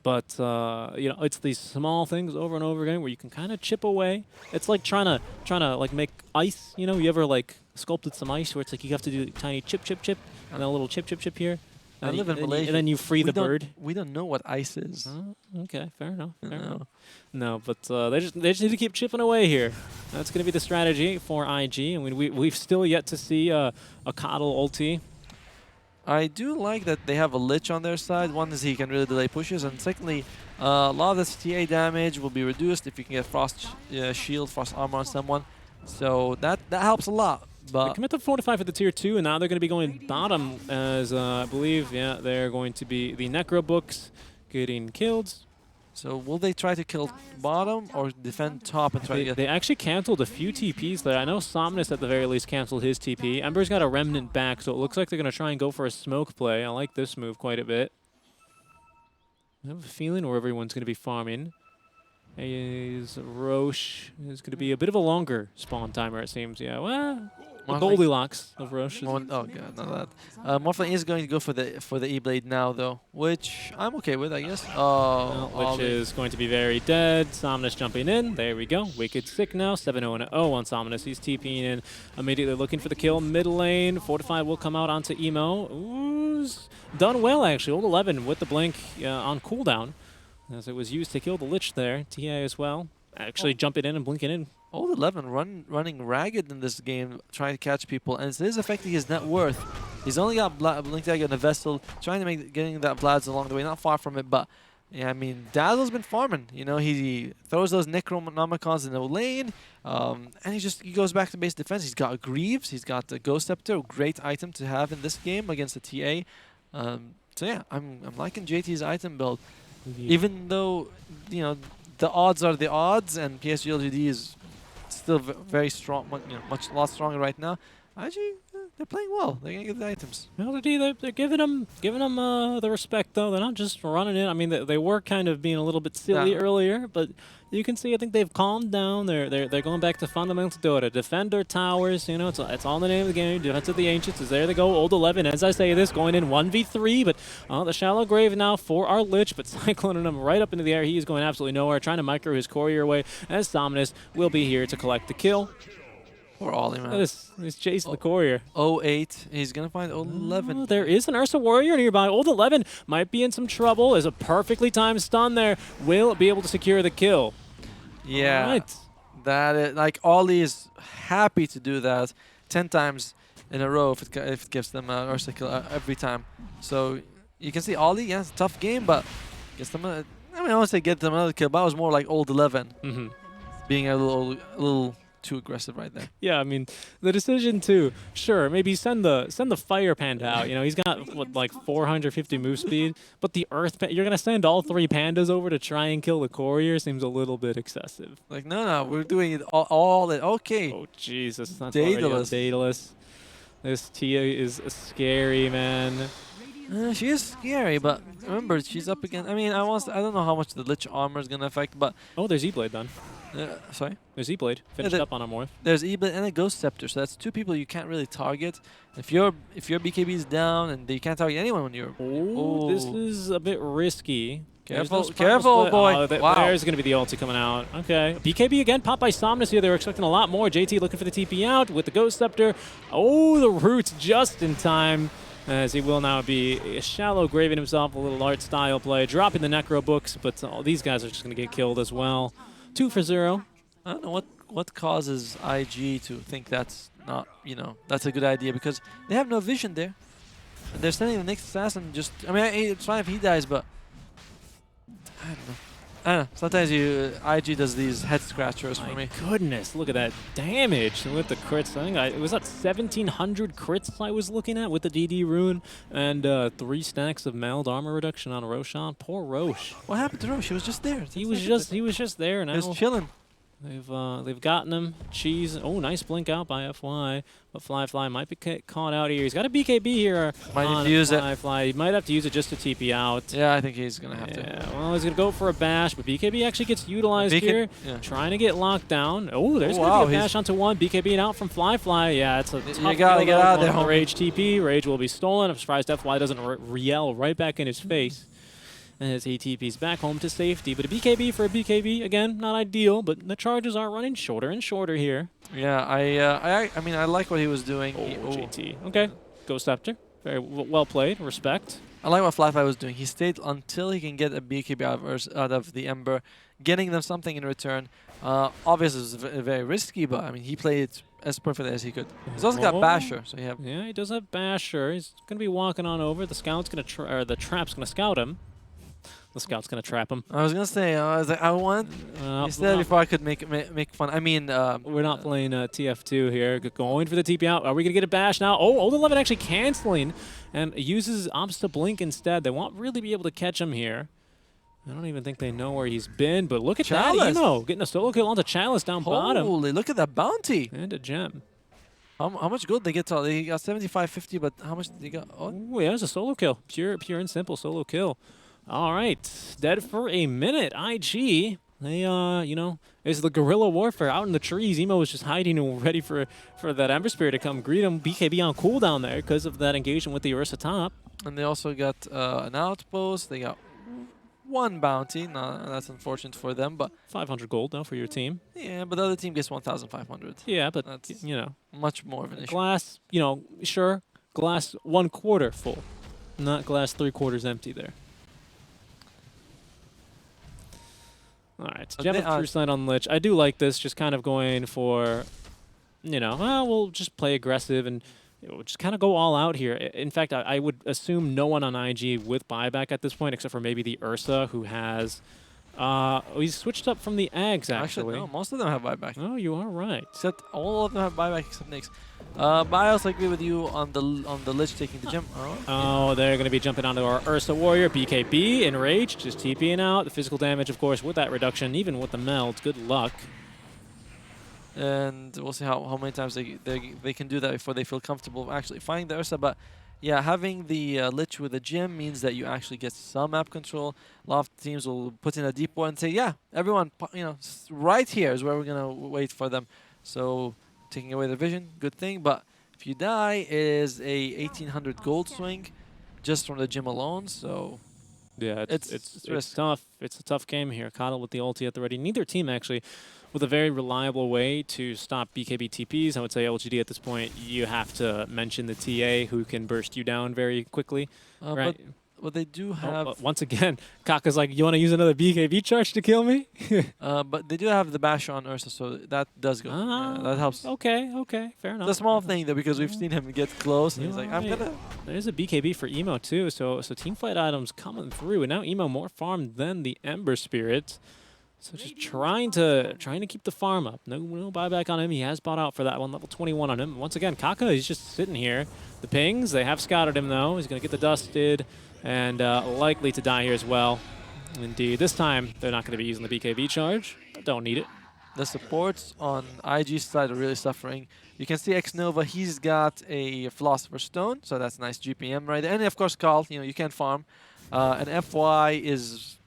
But, you know, it's these small things over and over again where you can kind of chip away. It's like trying to like make ice, you know? You ever like sculpted some ice where it's like you have to do tiny chip, and then a little chip here. I live in Malaysia. And then you free the bird. We don't know what ice is. Okay, fair enough. No, but they just need to keep chipping away here. That's going to be the strategy for IG. I mean, we've still yet to see a Coddle ulti. I do like that they have a Lich on their side. One is he can really delay pushes, and secondly, a lot of this TA damage will be reduced if you can get Frost Shield, Frost Armor on someone. So that helps a lot. But they commit to 4-5 at the tier 2, and now they're going to be going bottom as I believe, yeah, they're going to be the Necro Books getting killed. So will they try to kill bottom or defend top and try to get... They actually canceled a few TPs there. I know Somnus at the very least canceled his TP. Ember's got a Remnant back, so it looks like they're going to try and go for a smoke play. I like this move quite a bit. I have a feeling where everyone's going to be farming. Roche is going to be a bit of a longer spawn timer, it seems. Yeah, well... The Goldilocks of Roche. Oh god, none of that. Morphling is going to go for the E-Blade now, though, which I'm okay with, I guess. Which is going to be very dead. Somnus jumping in. There we go. Wicked sick now. 7-0-0 on Somnus. He's TPing in, immediately looking for the kill. Mid lane. 4-5 will come out onto Emo. Ooh, done well, actually. Old 11 with the blink on cooldown, as it was used to kill the Lich there. TA as well. Actually jumping in and blinking in. Old 11 running ragged in this game, trying to catch people, and it is affecting his net worth. He's only got Blink Dagger and a Vessel, trying to getting that Vlad's along the way, not far from it, but yeah, I mean, Dazzle's been farming. You know, he throws those Necronomicons in the lane, and he goes back to base defense. He's got Greaves, he's got the Ghost Scepter, great item to have in this game against the TA. So yeah, I'm liking JT's item build, even though, you know, the odds are the odds, and PSG.LGD is still very strong, a lot stronger right now. IG, They're playing well. They're gonna get the items. LGD, they're giving them the respect though. They're not just running it. I mean, they were kind of being a little bit silly earlier, but you can see I think they've calmed down. They're going back to fundamental Dota. Defend their towers. You know, it's all in the name of the game. Defense of the Ancients is there. They go. Old 11. As I say this, going in 1v3, but the shallow grave now for our Lich, but cycloning him right up into the air. He is going absolutely nowhere. Trying to micro his courier away. As Dominus will be here to collect the kill. Poor Ollie, man. He's chasing the courier. 08. He's going to find Old 11. Oh, there is an Ursa Warrior nearby. Old 11 might be in some trouble. Is a perfectly timed stun there. Will be able to secure the kill. Yeah. Right. That is, like, Ollie is happy to do that 10 times in a row if it gives them an Ursa kill every time. So you can see Ollie, yeah, it's a tough game, but gets them I won't say get them another kill, but it was more like Old 11 being a little too aggressive right there. Yeah, I mean, the decision to, sure, maybe send the Fire Panda out. You know, he's got, what, like 450 move speed, but the Earth Panda, you're going to send all 3 pandas over to try and kill the courier seems a little bit excessive. Like, no, we're doing it all okay. Oh, Jesus. That's Daedalus. Daedalus. This Tia is scary, man. She is scary, but remember, she's up against... I mean, I don't know how much the Lich armor is going to affect, but... Oh, there's E-Blade then. Sorry? There's E-Blade. Finished up on a Morph. There's E-Blade and a Ghost Scepter, so that's 2 people you can't really target. If your BKB is down and you can't target anyone when you're... Oh, this is a bit risky. Careful, careful, boy. Oh, there's going to be the ulti coming out. Okay. BKB again, popped by Somnus here. They were expecting a lot more. JT looking for the TP out with the Ghost Scepter. Oh, the roots just in time, as he will now be shallow graving himself, a little art style play, dropping the Necro books, but these guys are just going to get killed as well. 2 for 0. I don't know what causes IG to think that's not, you know, that's a good idea, because they have no vision there. And they're sending the next assassin just... I mean, it's fine if he dies, but... I don't know. Sometimes IG does these head scratchers for me. Goodness, look at that damage with the crits. I think it was that 1,700 crits I was looking at with the DD rune and 3 stacks of meld armor reduction on Roshan. Poor Roche. What happened to Roche? He was just there. He was just there now. He was chilling. They've gotten him. Cheese. Oh, nice blink out by FY. But Fly might be caught out here. He's got a BKB here. Might have to use it. Fly. He might have to use it just to TP out. Yeah, I think he's going to have to. Well, he's going to go for a bash, but BKB actually gets utilized here. Yeah. Trying to get locked down. Oh, there's going to be a bash onto 1. BKB out from Fly. Yeah, it's a tough you got to get out of there, homie. Rage TP. Rage will be stolen. I'm surprised FY doesn't yell right back in his face. As he TP's back home to safety. But a BKB for a BKB, again, not ideal, but the charges are running shorter and shorter here. Yeah, I mean, I like what he was doing. JT. Okay, Ghost Scepter. Very well played. Respect. I like what Flyfly was doing. He stayed until he can get a BKB out of the Ember, getting them something in return. Obviously, it was very risky, but I mean, he played it as perfectly as he could. He's also got Basher, so yeah, he does have Basher. He's going to be walking on over. The scout's going to the trap's going to scout him. The scout's gonna trap him. I was gonna say, I want. You said before I could make fun. I mean, we're not playing TF2 here. Going for the TP out. Are we gonna get a bash now? Oh, Old 11 actually canceling and uses Ops to blink instead. They won't really be able to catch him here. I don't even think they know where he's been. But look at that, Emo getting a solo kill onto Chalice down bottom. Holy, look at that bounty and a gem. How much gold they get? They got 7550, but how much did they got? Oh, yeah, it's a solo kill. Pure and simple solo kill. All right, dead for a minute. IG, they, you know, it's the guerrilla warfare out in the trees. Emo was just hiding and ready for that Ember Spirit to come greet him. BKB on cooldown there because of that engagement with the Ursa top. And they also got an outpost. They got 1 bounty. No, that's unfortunate for them, but 500 gold now for your team. Yeah, but the other team gets 1,500. Yeah, but that's, you know, much more of an issue. Glass, you know, sure, glass 1/4 full, not glass 3/4 empty there. All right, Gem of True Sight on Lich. I do like this, just kind of going for, you know, we'll just play aggressive and we'll just kind of go all out here. In fact, I would assume no one on IG with buyback at this point, except for maybe the Ursa, who has, he's switched up from the Ags, actually. No, most of them have buyback. Oh, you are right. Except all of them have buyback except Nyx. But I also agree with you on the Lich taking the gem. Oh, they're going to be jumping onto our Ursa Warrior. BKB, Enraged, just TPing out. The physical damage, of course, with that reduction, even with the meld. Good luck. Yeah, but the other team gets 1,500. Glass, you know, is the guerrilla warfare out in the trees. Emo was just hiding and ready for that Ember Spirit to come greet him. BKB on cooldown there because of that engagement with the Ursa top. And and we'll see how many times they can do that before they feel comfortable actually fighting the Ursa. But yeah, having the Lich with the gym means that you actually get some map control. A lot of teams will put in a deep one and say, yeah, everyone, right here is where we're gonna wait for them. So taking away the vision, good thing. But if you die, it is a 1,800 gold swing just from the gym alone. So yeah, it's tough. It's a tough game here. Coddle with the ulti at the ready. Neither team actually with a very reliable way to stop BKB TPs. I would say LGD at this point, you have to mention the TA who can burst you down very quickly, right? But they do have... once again, Kaka's like, you want to use another BKB charge to kill me? But they do have the bash on Ursa, so that does go. That helps. Okay, fair enough. It's a small thing, though, because we've seen him get close, and he's like, I'm gonna... There's a BKB for Emo, too, so teamfight items coming through, and now Emo more farmed than the Ember Spirit. So just trying to keep the farm up. No buyback on him. He has bought out for that one. Level 21 on him. Once again, Kaka is just sitting here. The pings, they have scouted him, though. He's going to get the dusted and likely to die here as well. Indeed. This time, they're not going to be using the BKB charge. Don't need it. The supports on IG's side are really suffering. You can see Xnova, he's got a Philosopher's Stone, so that's nice GPM right there. And of course, Carl, you can farm. And FY is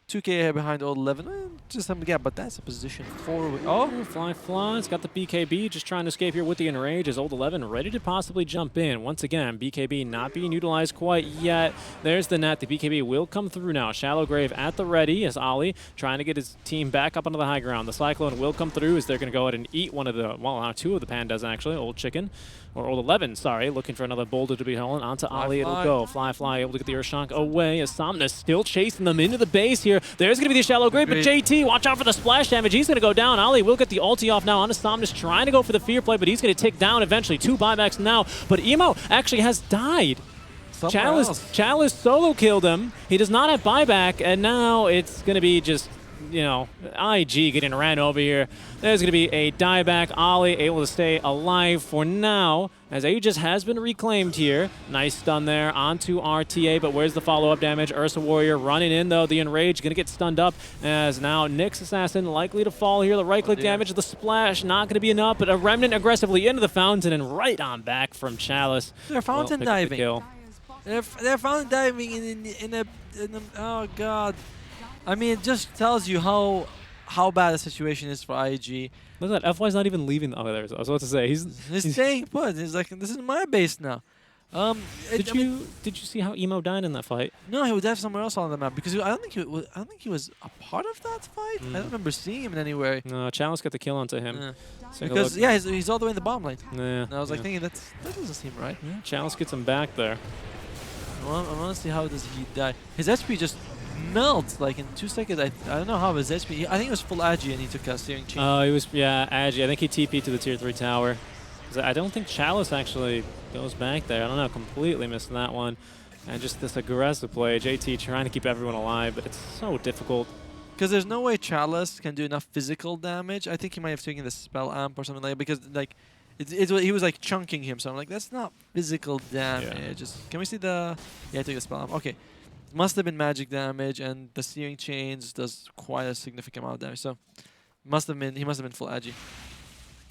2k behind old 11. Just some gap, but that's a position 4. Oh, Fly. It's got the BKB just trying to escape here with the Enrage as old 11 ready to possibly jump in. Once again, BKB not being utilized quite yet. There's the net. The BKB will come through now. Shallow Grave at the ready as Ollie trying to get his team back up onto the high ground. The Cyclone will come through as they're going to go ahead and eat one of the, well, 2 of the pandas actually. Old Chicken. Or old 11, sorry, looking for another boulder to be hauling. Onto Ollie, it'll go. Fly, able to get the Urshonk away as Somnus still chasing them into the base here. There's going to be the Shallow Grave, but JT, watch out for the splash damage. He's going to go down. Ollie will get the ulti off now onto Somnus, trying to go for the fear play, but he's going to tick down eventually. 2 buybacks now, but Emo actually has died. Chalice solo killed him. He does not have buyback, and now it's going to be just, IG getting ran over here. There's going to be a dieback. Ollie able to stay alive for now, as Aegis has been reclaimed here. Nice stun there onto RTA, but where's the follow-up damage? Ursa Warrior running in, though. The Enrage going to get stunned up, as now Nyx Assassin likely to fall here. The right-click damage, the splash, not going to be enough, but a Remnant aggressively into the fountain and right on back from Chalice. They're fountain diving. They're fountain diving in a oh, God. I mean, it just tells you how bad the situation is for IG. Look at that. FY's not even leaving. Oh, there's. I was about to say he's staying put. He's like, this is my base now. Did you see how Emo died in that fight? No, he would dive somewhere else on the map because I don't think he was a part of that fight. I don't remember seeing him in anywhere. No, Chalice got the kill onto him. Yeah. Because he's all the way in the bomb lane. Yeah. And I was like thinking that doesn't seem right. Yeah, Chalice gets him back there. I want to see how does he die. His HP just melts like in 2 seconds. I don't know how his HP. I think it was full Agi and he took a steering chain. Oh, he was Agi. I think he TP'd to the tier 3 tower. I don't think Chalice actually goes back there. I don't know. Completely missed that one. And just this aggressive play. JT trying to keep everyone alive, but it's so difficult. Because there's no way Chalice can do enough physical damage. I think he might have taken the spell amp or something like that because like he was like chunking him. So I'm like, that's not physical damage. Yeah. Just can we see the? Yeah, I took the spell amp. Okay. Must have been magic damage, and the steering chains does quite a significant amount of damage. So, he must have been full Agi.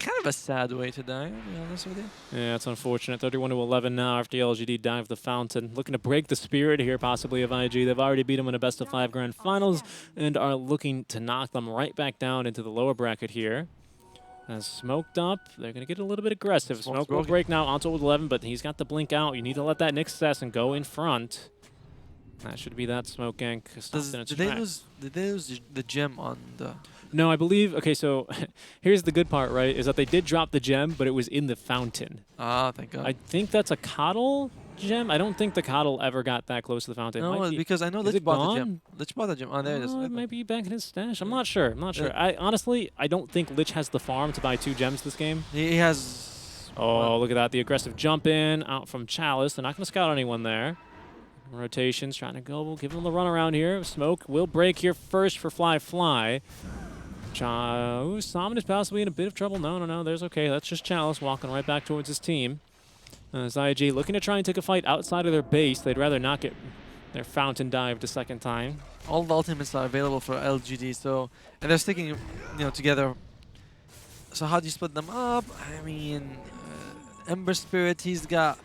Kind of a sad way to die, to be honest with you. Yeah, it's unfortunate. 31-11 now after LGD dive the fountain. Looking to break the spirit here, possibly, of IG. They've already beat them in a best-of-5 grand finals and are looking to knock them right back down into the lower bracket here. As smoked up, they're going to get a little bit aggressive. Smoke will break now onto 11, but he's got the blink out. You need to let that Nyx Assassin go in front. That should be that smoke gank. Did they lose the gem on the... No, I believe... Okay, so here's the good part, right, is that they did drop the gem, but it was in the fountain. Ah, thank God. I think that's a Coddle gem. I don't think the Coddle ever got that close to the fountain. No, because I know Lich bought the gem. Lich bought the gem. Oh, there it is. It might be back in his stash. I'm not sure. Honestly, I don't think Lich has the farm to buy 2 gems this game. He has... Oh, look at that. The aggressive jump in out from Chalice. They're not going to scout anyone there. Rotations, trying to go. We'll give him the run around here. Smoke will break here first for Fly. Salmon is possibly in a bit of trouble. No. There's okay. That's just Chalice walking right back towards his team. As IG looking to try and take a fight outside of their base. They'd rather not get their fountain dived a second time. All the ultimates are available for LGD, so and they're sticking, together So how do you split them up? I mean, Ember Spirit, he's got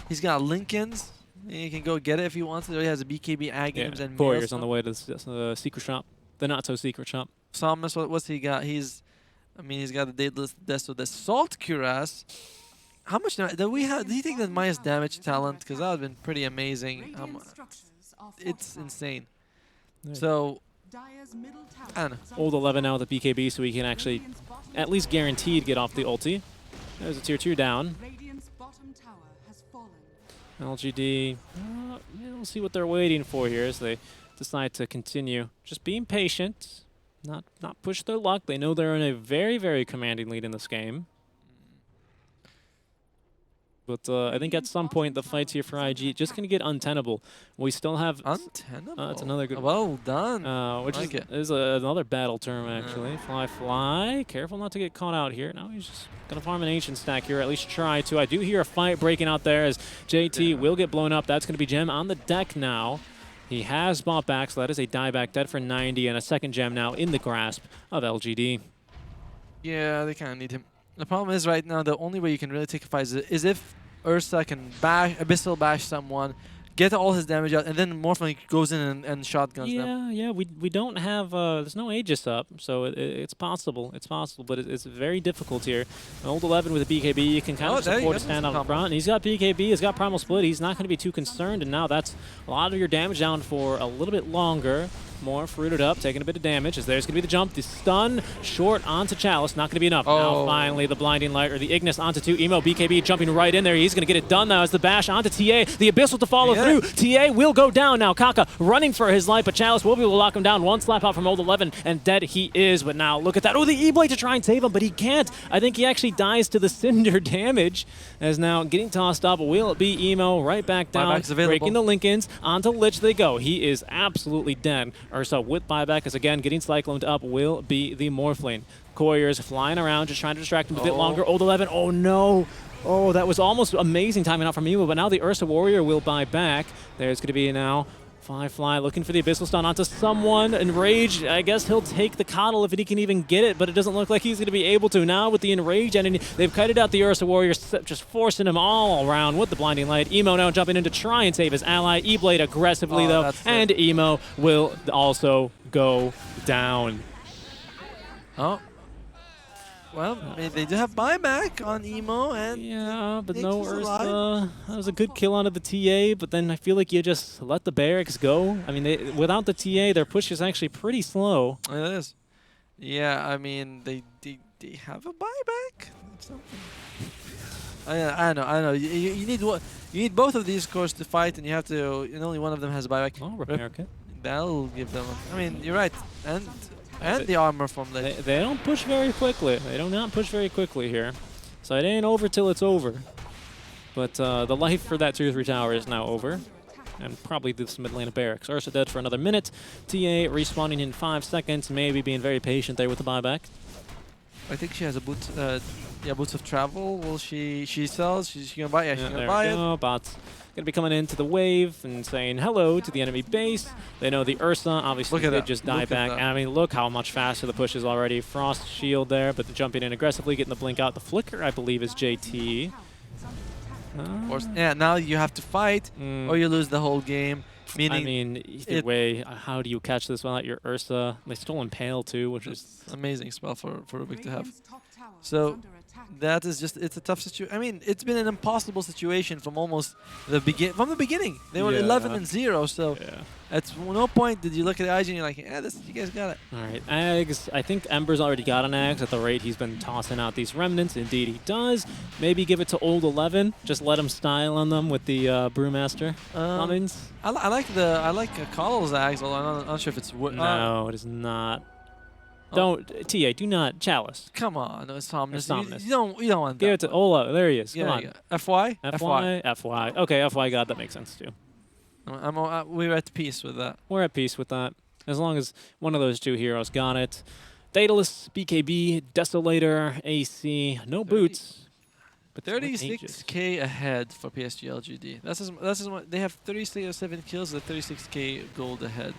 Lincolns. He can go get it if he wants it. He has a BKB, Aghanim's, and Warriors on the way to the secret shop. The not-so-secret shop. Samus, what's he got? He's got the Dateless Desto, the Salt Cuirass. How much damage do we have? Do you think that minus damage talent? Because that would have been pretty amazing. It's insane. Yeah. So, I don't know. Old 11 now with the BKB, so he can actually at least guaranteed get off the ulti. There's a tier 2 down. LGD, we'll see what they're waiting for here as they decide to continue just being patient, not push their luck. They know they're in a very, very commanding lead in this game. But I think at some point the fights here for IG just going to get untenable. We still have... Untenable? That's another good... Well done. Which is another battle term, actually. Fly, fly. Careful not to get caught out here. Now he's just going to farm an ancient stack here, at least try to. I do hear a fight breaking out there as JT will get blown up. That's going to be Gem on the deck now. He has bought back, so that is a dieback, dead for 90, and a second Gem now in the grasp of LGD. Yeah, they kind of need him. The problem is right now the only way you can really take a fight is if Ursa can Abyssal bash someone, get all his damage out, and then Morphling goes in and shotguns them. Yeah, we don't have, there's no Aegis up, so it's possible. It's possible, but it's very difficult here. An old 11 with a BKB, you can kind of support to stand out in front. And he's got BKB, he's got Primal Split, he's not going to be too concerned, and now that's a lot of your damage down for a little bit longer. More fruited up, taking a bit of damage as there's going to be the jump. The stun short onto Chalice, not going to be enough. Now finally the Blinding Light, or the Ignis onto 2. Emo, BKB jumping right in there. He's going to get it done now as the bash onto TA. The Abyssal to follow through. TA will go down now. Kaka running for his life, but Chalice will be able to lock him down. One slap out from old 11, and dead he is. But now look at that. Oh, the E-Blade to try and save him, but he can't. I think he actually dies to the Cinder damage as now getting tossed up. Will it be Emo right back down, breaking the Lincolns. Onto Lich they go. He is absolutely dead. Ursa with buyback is again getting cycloned up will be the Morphling. Couriers flying around, just trying to distract him a bit longer. Old 11, oh no. Oh, that was almost amazing timing out from Emo, but now the Ursa Warrior will buy back. There's going to be now Fly looking for the Abyssal stun onto someone. Enraged, I guess he'll take the Coddle if he can even get it, but it doesn't look like he's going to be able to. Now with the Enraged enemy, they've kited out the Ursa Warrior, just forcing him all around with the Blinding Light. Emo now jumping in to try and save his ally. E-Blade aggressively though, and Emo will also go down. Oh. Well, they do have buyback on Emo, and yeah, but no Ursa. That was a good kill onto the TA, but then I feel like you just let the barracks go. I mean, without the TA, their push is actually pretty slow. It is. Yeah, I mean, they have a buyback. I know. You need both of these cores to fight, and you have to. And only one of them has a buyback. Oh, repair kit. That'll give them. I mean, you're right, and the armor from the... They don't push very quickly. They do not push very quickly here. So it ain't over till it's over. But the life for that 2-3 tower is now over. And probably this mid lane of barracks. Ursa dead for another minute. TA respawning in 5 seconds. Maybe being very patient there with the buyback. I think she has a boots of travel. Will she sells? She's gonna buy it. Yeah, she's gonna buy it. Bots gonna be coming into the wave and saying hello to the enemy base. They know the Ursa obviously did just die back. I mean, look how much faster the push is already. Frost shield there, but jumping in aggressively, getting the blink out. The flicker, I believe, is JT. Yeah, now you have to fight, or you lose the whole game. Meaning, I mean, either way, how do you catch this without your Ursa? They stole Impale too, which is amazing spell for Rubik to have. So that is just, it's a tough situation. I mean, it's been an impossible situation from almost the beginning. They were 11-0, so at no point did you look at the IG and you're like, yeah, you guys got it. All right, Ags. I think Ember's already got an Ags at the rate he's been tossing out these remnants. Indeed, he does. Maybe give it to old 11. Just let him style on them with the Brewmaster summons. I like Coddle's Ags, although I'm not sure if it's no, it is not. Don't TA. Do not Chalice. Come on, no, it's Somnus. You don't want that. Give it to Ola. There he is. Come on. FY. Okay, FY. God, that makes sense too. We're at peace with that. We're at peace with that. As long as one of those two heroes got it. Daedalus, BKB, Desolator, AC, no boots. But 36k ahead for PSG.LGD. That's as much. They have 37 kills at 36k gold ahead.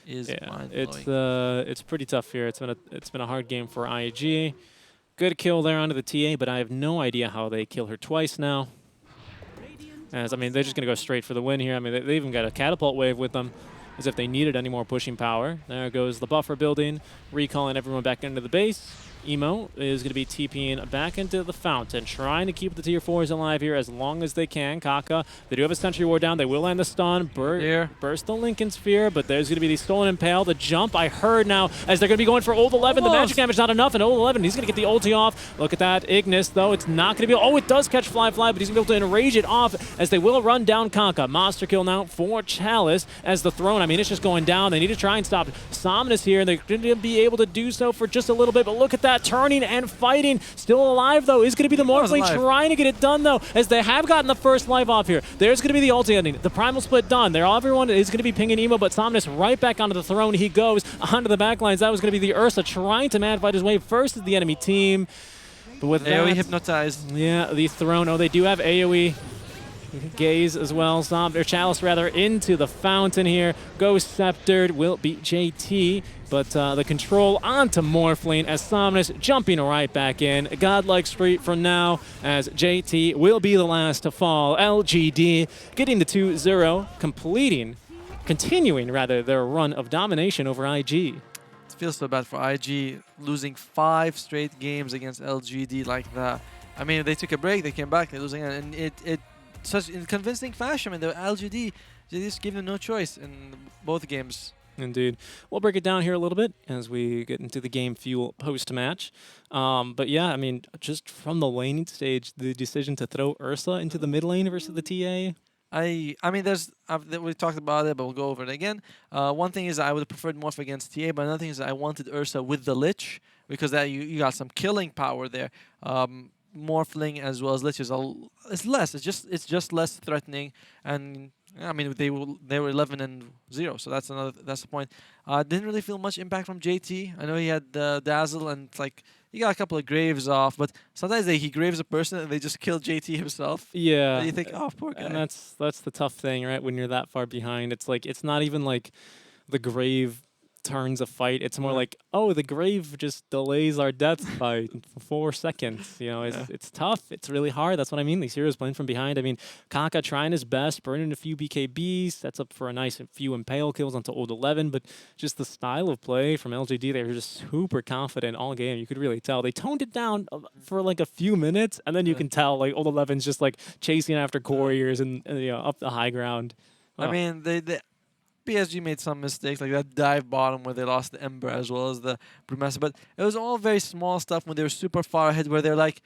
is Yeah, mind-blowing. it's pretty tough here. It's been a hard game for IG. Good kill there onto the TA, but I have no idea how they kill her twice now. As I mean, they're just gonna go straight for the win here. I mean, they even got a catapult wave with them, as if they needed any more pushing power. There goes the buffer building, recalling everyone back into the base. Emo is going to be TPing back into the fountain, trying to keep the tier 4s alive here as long as they can. Kaka, they do have a sentry ward down. They will land the stun. Burst the Lincoln Sphere, but there's going to be the stolen impale. The jump I heard now as they're going to be going for Old 11. The magic damage not enough, and Old 11, he's going to get the ulti off. Look at that. Ignis, though, it's not going to be. Oh, it does catch Fly, but he's going to be able to enrage it off as they will run down Kaka. Monster kill now for Chalice as the throne. I mean, it's just going down. They need to try and stop Somnus here, and they're going to be able to do so for just a little bit, but look at that. Turning and fighting. Still alive, though, is going to be the Morphling trying to get it done, though, as they have gotten the first life off here. There's going to be the ulti ending. The Primal Split done. Everyone is going to be pinging Emo, but Somnus right back onto the throne. He goes onto the backlines. That was going to be the Ursa trying to mad fight his way first as the enemy team. But with AoE that, hypnotized. Yeah, the throne. Oh, they do have AoE. Gaze as well, or Chalice rather, into the fountain here. Ghost Sceptered will beat JT, but the control onto Morphling as Somnus jumping right back in. Godlike Street for now as JT will be the last to fall. LGD getting the 2-0, continuing their run of domination over IG. It feels so bad for IG, losing 5 straight games against LGD like that. I mean, they took a break, they came back, they're losing, and it such in convincing fashion. I mean, the LGD, they just give them no choice in both games. Indeed. We'll break it down here a little bit as we get into the game fuel post-match. But yeah, I mean, just from the laning stage, the decision to throw Ursa into the mid lane versus the TA. I mean, we talked about it, but we'll go over it again. One thing is I would have preferred Morph against TA, but another thing is I wanted Ursa with the Lich, because that you got some killing power there. Morphling as well as Lich is it's just less threatening, and I mean they were 11-0, so that's the point. Didn't really feel much impact from JT. I know he had Dazzle and like he got a couple of graves off, but sometimes he graves a person and they just kill JT himself. Yeah, and you think, oh, poor guy. And that's the tough thing, right? When you're that far behind, it's like it's not even like the grave turns a fight. It's more like, oh, the grave just delays our death by 4 seconds. You know, it's tough. It's really hard. That's what I mean. These heroes playing from behind. I mean, Kaka trying his best, burning a few BKBs, sets up for a nice few Impale kills onto Old 11, but just the style of play from LGD, they were just super confident all game. You could really tell. They toned it down for like a few minutes, and then you can tell like Old 11's just like chasing after couriers and you know, up the high ground. I mean, they PSG made some mistakes, like that dive bottom where they lost the Ember as well as the Brewmaster. But it was all very small stuff when they were super far ahead, where they're like,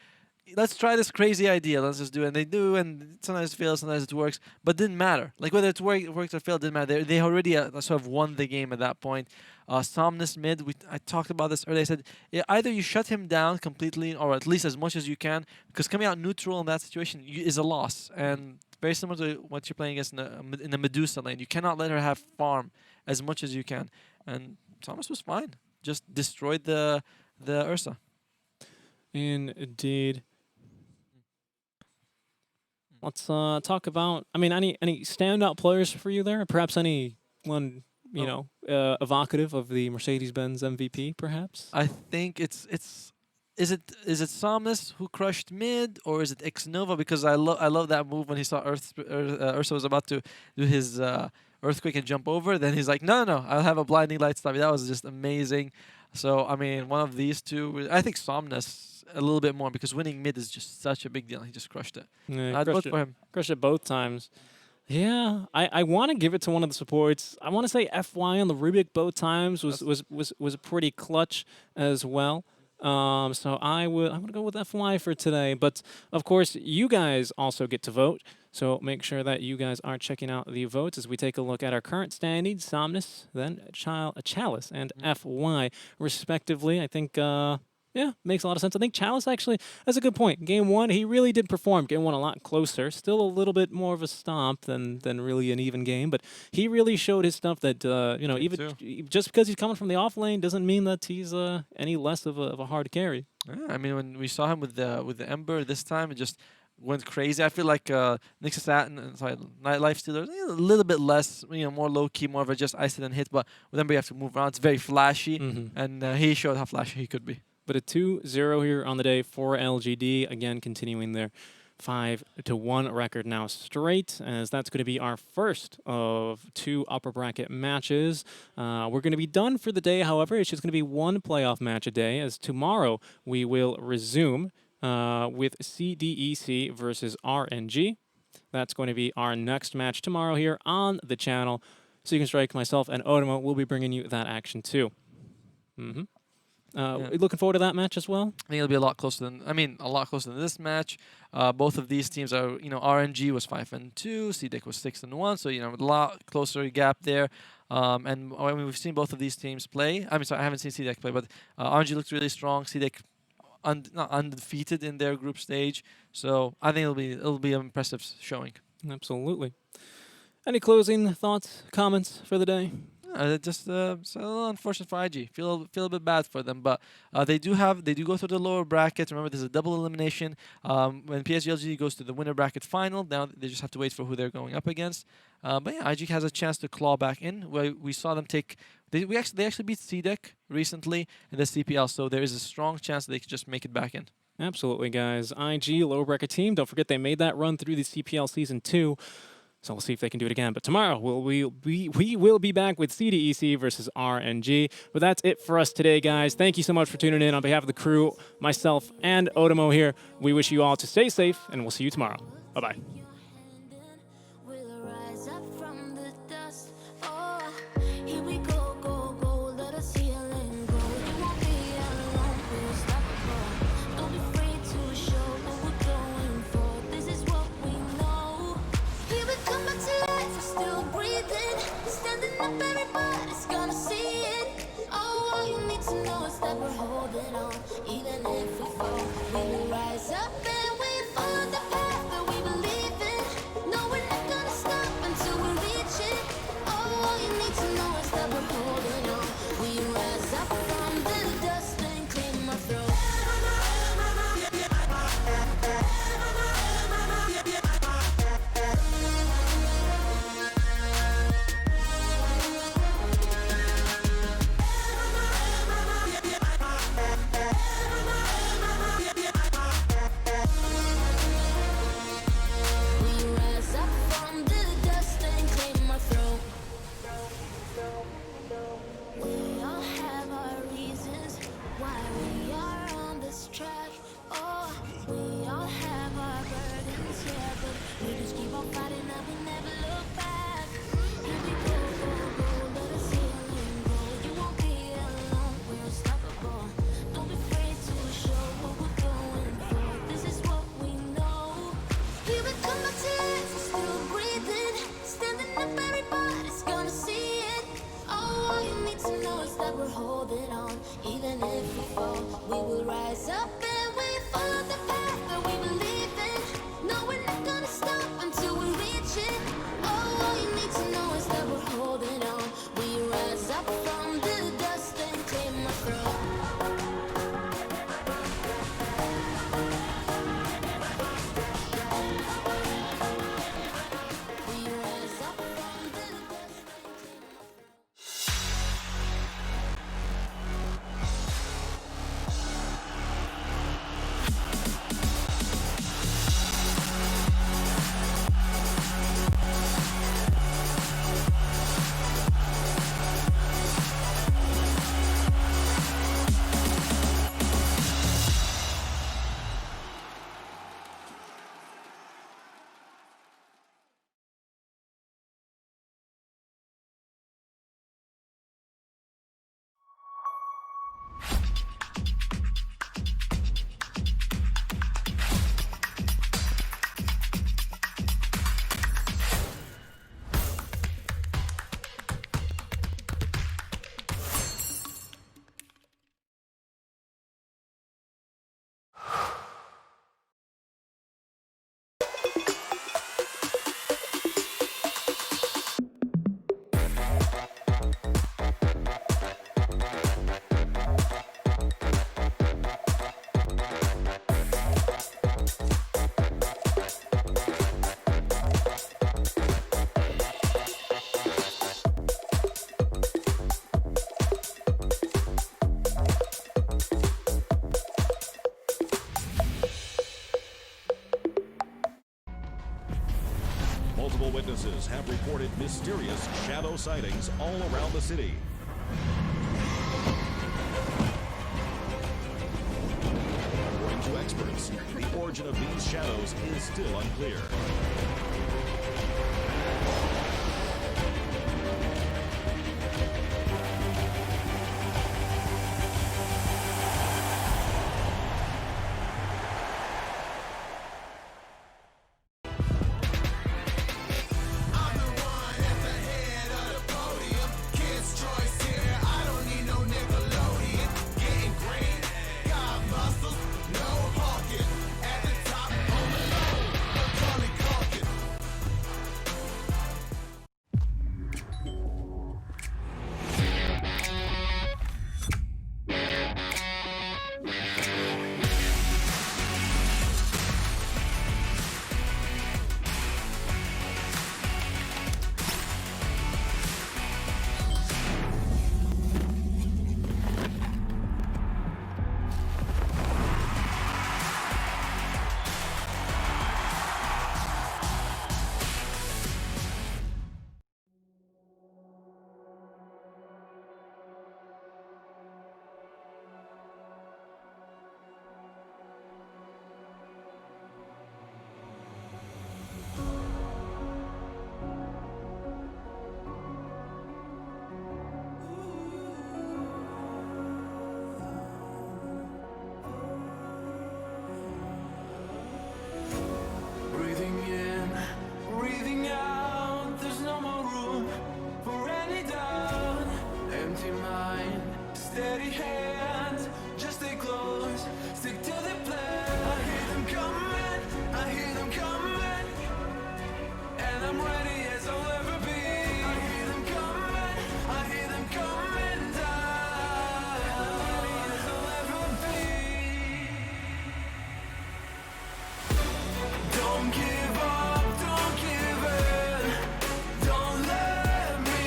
let's try this crazy idea, let's just do it. And they do, and sometimes it fails, sometimes it works. But it didn't matter. Like whether it worked or failed, didn't matter. They already sort of won the game at that point. Somnus mid, I talked about this earlier. I said, yeah, either you shut him down completely, or at least as much as you can, because coming out neutral in that situation is a loss. And very similar to what you're playing against in the Medusa lane. You cannot let her have farm as much as you can. And Thomas was fine. Just destroyed the Ursa. Indeed. Let's talk about, I mean, any standout players for you there? Perhaps anyone, you know, evocative of the Mercedes-Benz MVP, perhaps? I think is it Somnus who crushed mid, or is it Xnova? Because I love that move when he saw Ursa was about to do his earthquake and jump over. Then he's like, no, I'll have a blinding light stop. That was just amazing. So I mean, one of these two. I think Somnus a little bit more, because winning mid is just such a big deal. He just crushed it. Yeah, I'd vote for him. Crushed it both times. Yeah, I want to give it to one of the supports. I want to say FY on the Rubik both times was pretty clutch as well. So I'm gonna go with FY for today. But of course, you guys also get to vote. So make sure that you guys are checking out the votes as we take a look at our current standings: Somnus, then Chalice, and FY respectively. I think yeah, makes a lot of sense. I think Chalice actually has a good point. Game 1, he really did perform. Game 1 a lot closer. Still a little bit more of a stomp than really an even game, but he really showed his stuff that, you know, even just because he's coming from the off lane doesn't mean that he's any less of a hard carry. Yeah, I mean, when we saw him with the Ember this time, it just went crazy. I feel like Nix's Nightlife Stealers a little bit less, more low key, more of a just ice it and hit. But whenever you have to move around, it's very flashy, and he showed how flashy he could be. But a 2-0 here on the day for LGD, again continuing their 5-1 record now straight, as that's going to be our first of 2 upper bracket matches. We're going to be done for the day, however. It's just going to be 1 playoff match a day, as tomorrow we will resume with CDEC versus RNG. That's going to be our next match tomorrow here on the channel. So you can strike myself and Otomo will be bringing you that action too. Looking forward to that match as well. I think it'll be a lot closer than a lot closer than this match. Both of these teams are, RNG was 5-2, CDEC was 6-1, so a lot closer gap there. And we've seen both of these teams play. I haven't seen CDEC play, but RNG looks really strong. CDEC not undefeated in their group stage, so I think it'll be an impressive showing. Absolutely. Any closing thoughts, comments for the day? Just it's a little unfortunate for IG. Feel a bit bad for them, but they do go through the lower bracket. Remember, there's a double elimination. When PSG.LGD goes to the winner bracket final, now they just have to wait for who they're going up against. But yeah, IG has a chance to claw back in. We saw them take. They actually beat CDEC recently in the CPL, so there is a strong chance that they could just make it back in. Absolutely, guys. IG lower bracket team. Don't forget they made that run through the CPL Season 2. So we'll see if they can do it again. But tomorrow we will be back with CDEC versus RNG. But that's it for us today, guys. Thank you so much for tuning in. On behalf of the crew, myself, and Otomo here, we wish you all to stay safe, and we'll see you tomorrow. Bye-bye. Everybody's gonna see it. Oh, all you need to know is that we're holding on, even if we fall. We will rise up and we follow the path that we believe Services have reported mysterious shadow sightings all around the city. According to experts, the origin of these shadows is still unclear. Breathing in, breathing out, there's no more room for any doubt. Empty mind, steady hands, just stay close, stick to the plan. I hear them coming, I hear them coming, and I'm ready as I'll ever be. I hear them coming, I hear them coming down, and I'm ready as I'll ever be. Don't give up, don't give in, don't let me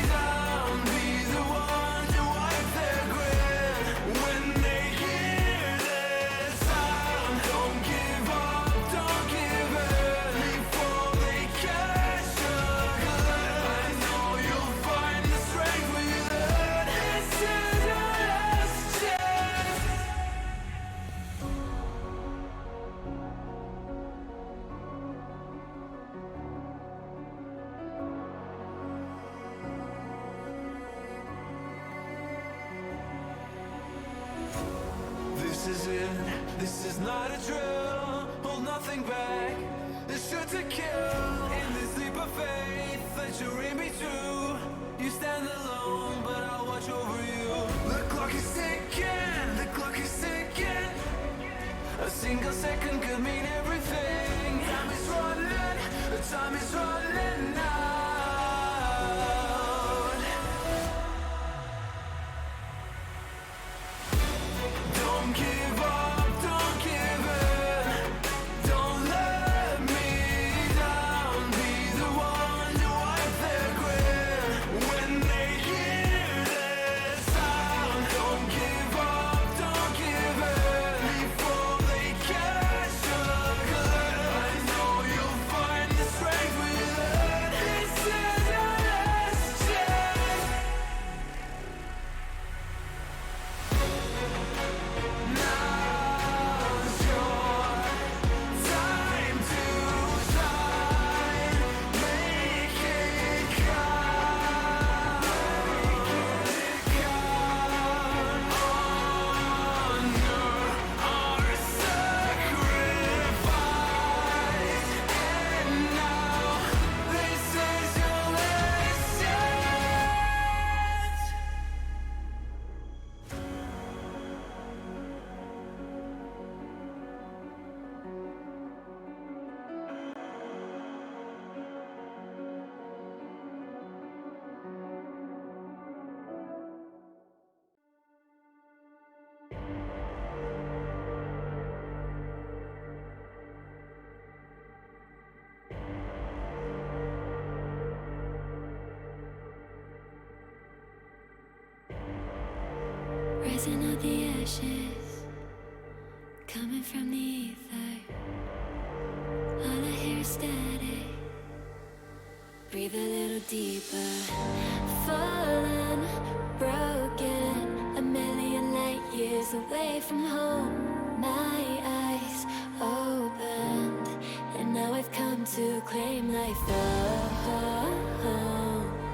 down. Be the one to wipe their grin when they hear this sound. Don't give up, don't give in before they catch a glimpse. I know you'll find the strength within. This is your last chance. This is it, this is not a drill. Hold nothing back, it's sure to kill. In this leap of faith that you're in me too. You stand alone, but I'll watch over you. The clock is ticking, the clock is ticking. A single second could mean everything. Time is running, the time is running out. Don't give up, don't give in, don't let me down. Be the one to wipe their grin when they hear this sound. Don't give up, don't give in before they catch a glimpse. I know you'll find the strength within. This is your last chance. Now's your time to shine. Make it count. Honor our sacrifice. And now this is your last chance. Rising of the ashes, coming from the ether. All I hear is static. Breathe a little deeper. Fallen, broken, a million light years away from home. My eyes opened, and now I've come to claim life. Oh, oh, oh.